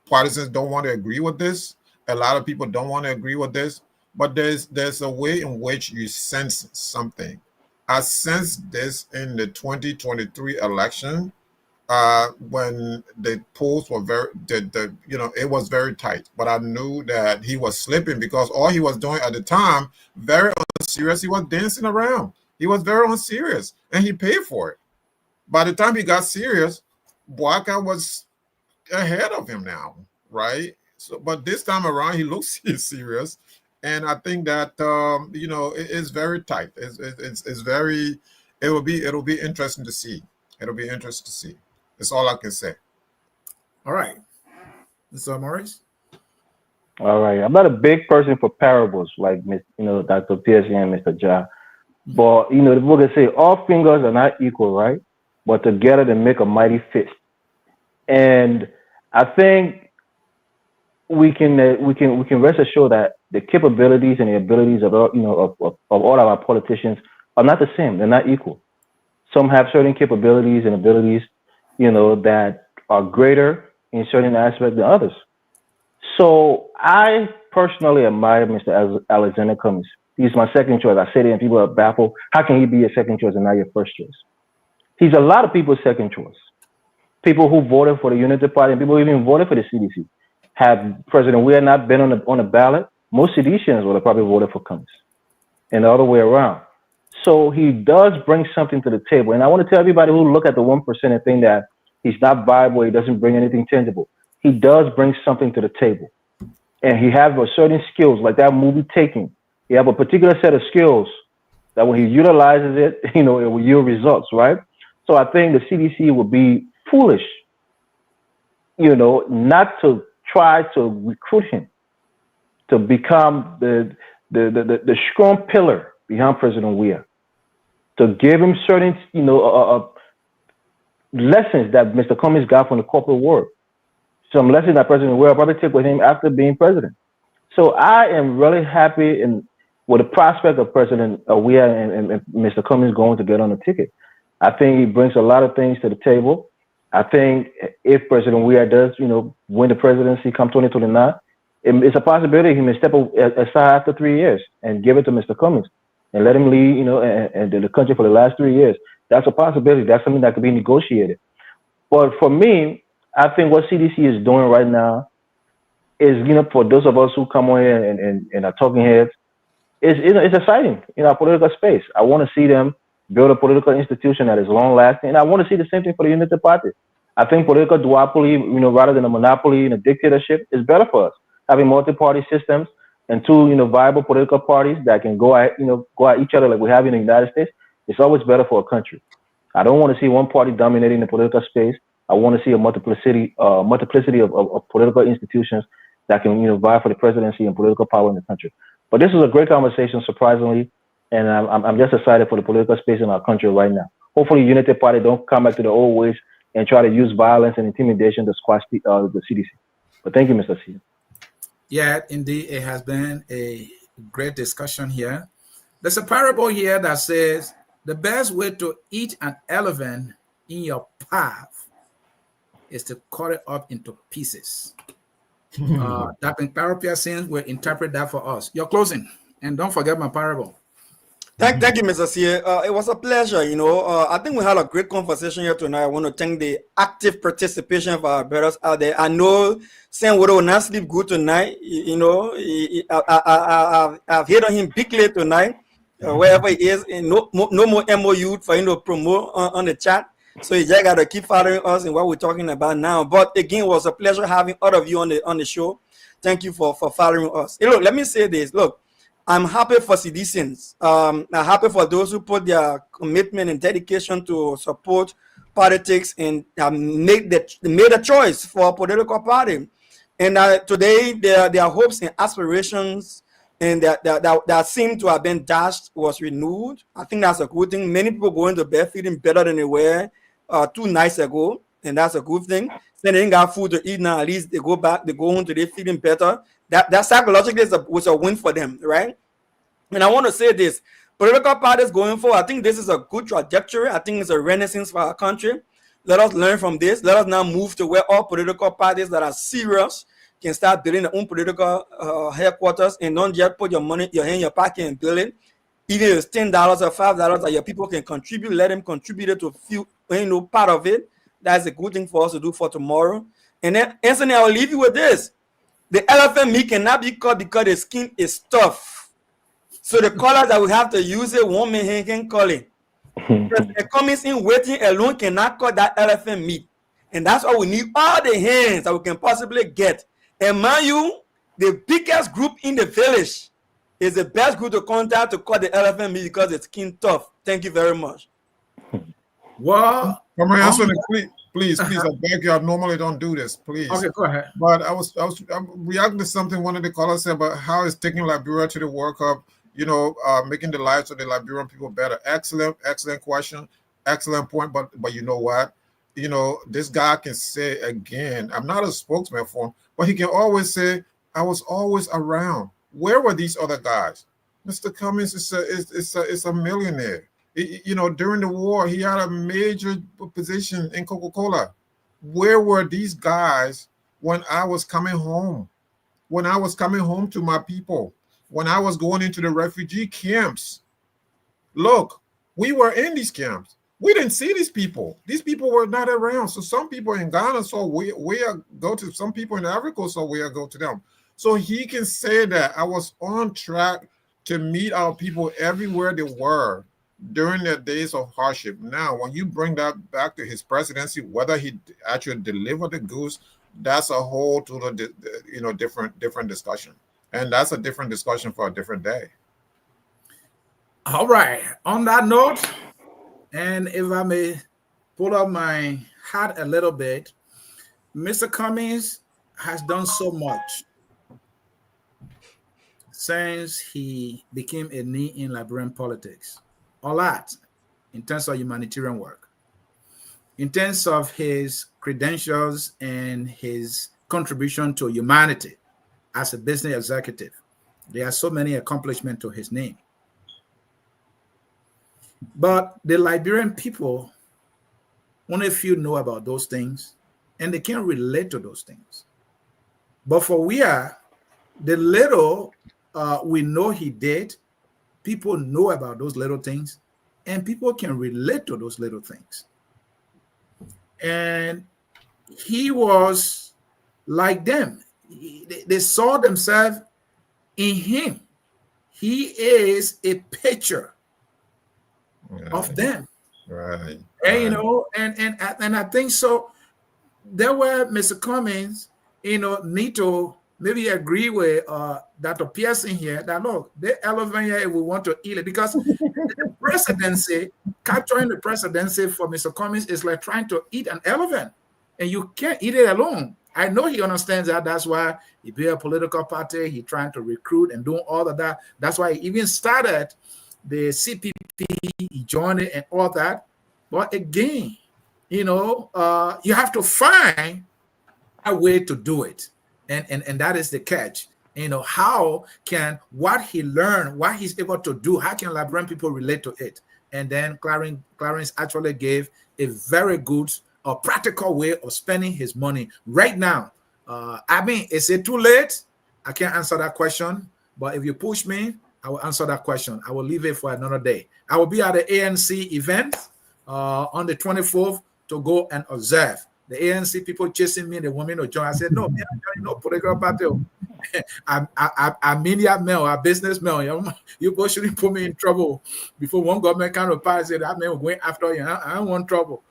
Partisans don't want to agree with this. A lot of people don't want to agree with this, but there's a way in which you sense something. I sensed this in the 2023 election, when the polls were you know, it was very tight, but I knew that he was slipping because all he was doing at the time, very unserious. He was dancing around. He was very unserious, and he paid for it. By the time he got serious, Boakai was ahead of him now, right? So, but this time around, he looks serious, and I think that you know, it's very tight. It's very. It'll be interesting to see. It'll be interesting to see. That's all I can say. All right, Mr. Morris. All right. I'm not a big person for parables, like, you know, Dr. Pearson and Mr. Ja. But you know, the book can say all fingers are not equal, right? But together they make a mighty fist. And I think we can rest assured that the capabilities and the abilities of all, of all of our politicians are not the same. They're not equal. Some have certain capabilities and abilities, that are greater in certain aspects than others. So I personally admire Mr. Alexander Cummings. He's my second choice. I say it and people are baffled. How can he be your second choice and not your first choice? He's a lot of people's second choice. People who voted for the Unity Party and people who even voted for the CDC. Had President Weir not been on the ballot, most CDCians would have probably voted for Cummings and the other way around. So he does bring something to the table. And I want to tell everybody who look at the 1% and think that he's not viable, he doesn't bring anything tangible. He does bring something to the table. And he has a certain skills, like that movie Taking. He have a particular set of skills that when he utilizes it, it will yield results, right? So I think the CDC would be foolish, not to try to recruit him to become the strong pillar behind President Weir, to give him certain, lessons that Mr. Cummings got from the corporate world. Some lessons that President Weir probably took with him after being president. So I am really happy with the prospect of President Weir and Mr. Cummings going to get on the ticket. I think he brings a lot of things to the table. I think if President Weir does, win the presidency come 2029, it's a possibility he may step aside after 3 years and give it to Mr. Cummings and let him lead, and the country for the last 3 years. That's a possibility. That's something that could be negotiated. But for me, I think what CDC is doing right now is, for those of us who come on here and are talking heads, it's exciting in our political space. I want to see them build a political institution that is long lasting, and I want to see the same thing for the Unity Party. I think political duopoly, rather than a monopoly and a dictatorship, is better for us. Having multi-party systems and two, viable political parties that can go at each other like we have in the United States, it's always better for a country. I don't want to see one party dominating the political space. I want to see a multiplicity of political institutions that can, vie for the presidency and political power in the country. But this is a great conversation, surprisingly, and I'm just excited for the political space in our country right now. Hopefully, Unity Party don't come back to the old ways and try to use violence and intimidation to squash the CDC. But thank you, Mr. C. Yeah, indeed, it has been a great discussion here. There's a parable here that says the best way to eat an elephant in your path is to cut it up into pieces. That parable saying will interpret that for us. Your closing, and don't forget my parable. Thank you, Mr. C. It was a pleasure. I think we had a great conversation here tonight. I want to thank the active participation of our brothers out there. I know Sam Wood will not sleep good tonight. I've hit on him bigly tonight, wherever he is. And no more MOU for him to promote on the chat. So you just got to keep following us and what we're talking about now. But again, it was a pleasure having all of you on the show. Thank you for following us. Hey, look, let me say this. Look, I'm happy for citizens. I'm happy for those who put their commitment and dedication to support politics and made a choice for a political party. And today, their hopes and aspirations and that seem to have been dashed was renewed. I think that's a good thing. Many people going to bed feeling better than they were 2 nights ago, and that's a good thing. Then they ain't got food to eat now. At least they go home today feeling better. That psychologically was a win for them, right? And I want to say this: political parties going forward, I think this is a good trajectory. I think it's a renaissance for our country. Let us learn from this. Let us now move to where all political parties that are serious can start building their own political headquarters and don't just put your hand in your pocket and build it. Even if it's $10 or $5 that your people can contribute, let them contribute to feel part of it. That's a good thing for us to do for tomorrow. And then, Anthony, I'll leave you with this: the elephant meat cannot be cut because the skin is tough. So the colors that we have to use it, one man can call it. The Cummings in waiting alone cannot cut that elephant meat. And that's why we need all the hands that we can possibly get. And mind you, the biggest group in the village is the best group to contact to cut the elephant meat because it's skin tough. Thank you very much. Well, Come on, Anthony, please, I beg you. I normally don't do this, please. Okay, go ahead. But I'm reacting to something one of the callers said about how it's taking Liberia to the World Cup. making the lives of the Liberian people better. Excellent question, excellent point. But you know what? This guy can say again, I'm not a spokesman for him, but he can always say, I was always around. Where were these other guys? Mr. Cummings is a millionaire. During the war, he had a major position in Coca-Cola. Where were these guys when I was coming home? When I was coming home to my people? When I was going into the refugee camps? Look, we were in these camps. We didn't see these people. These people were not around. So some people in Ghana saw we go to, some people in Africa saw we go to them. So he can say that I was on track to meet our people everywhere they were during their days of hardship. Now, when you bring that back to his presidency, whether he actually delivered the goods, that's a whole total, different discussion. And that's a different discussion for a different day. All right. On that note, and if I may pull up my hat a little bit, Mr. Cummings has done so much since he became a knee in Liberian politics. A lot in terms of humanitarian work, in terms of his credentials and his contribution to humanity as a business executive. There are so many accomplishments to his name. But the Liberian people, only a few know about those things, and they can't relate to those things. But for the little we know he did, people know about those little things, and people can relate to those little things. And he was like them. They saw themselves in him. He is a picture of them. Right. And and I think so. There were Mr. Cummings, need to maybe agree with Dr. Pearson here that look, the elephant here, if we want to eat it, because the presidency, capturing the presidency for Mr. Cummings is like trying to eat an elephant, and you can't eat it alone. I know he understands that. That's why he built a political party. He trying to recruit and doing all of that. That's why he even started the CPP. He joined it and all that. But again, you have to find a way to do it. And that is the catch. How can what he learned, what he's able to do, how can Liberian people relate to it? And then Clarence actually gave a very good or practical way of spending his money right now. Is it too late? I can't answer that question. But if you push me, I will answer that question. I will leave it for another day. I will be at the ANC event on the 24th to go and observe. The ANC people chasing me, they want me to join. I said, no, man, no political party. I'm media man, a business man. You both shouldn't put me in trouble before one government kind of party said, that man was going after you. I don't want trouble.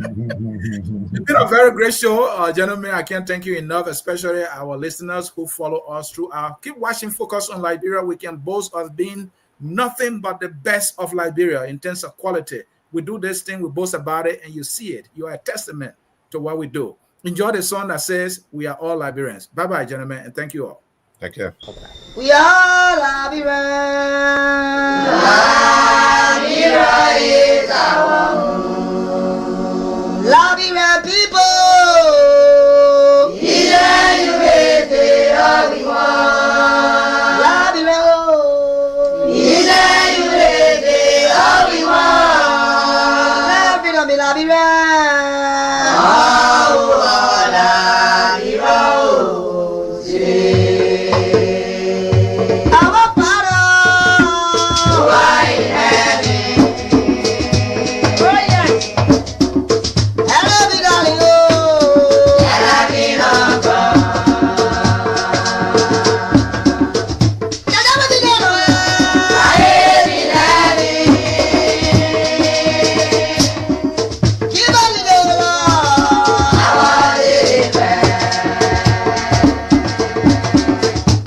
It's been a very great show, gentlemen. I can't thank you enough, especially our listeners who follow us through keep watching Focus on Liberia. We can boast of being nothing but the best of Liberia in terms of quality. We do this thing, we boast about it, and you see it. You are a testament to what we do. Enjoy the song that says, we are all Liberians. Bye-bye, gentlemen, and thank you all. Take care. We are Liberians. Liberia is our home.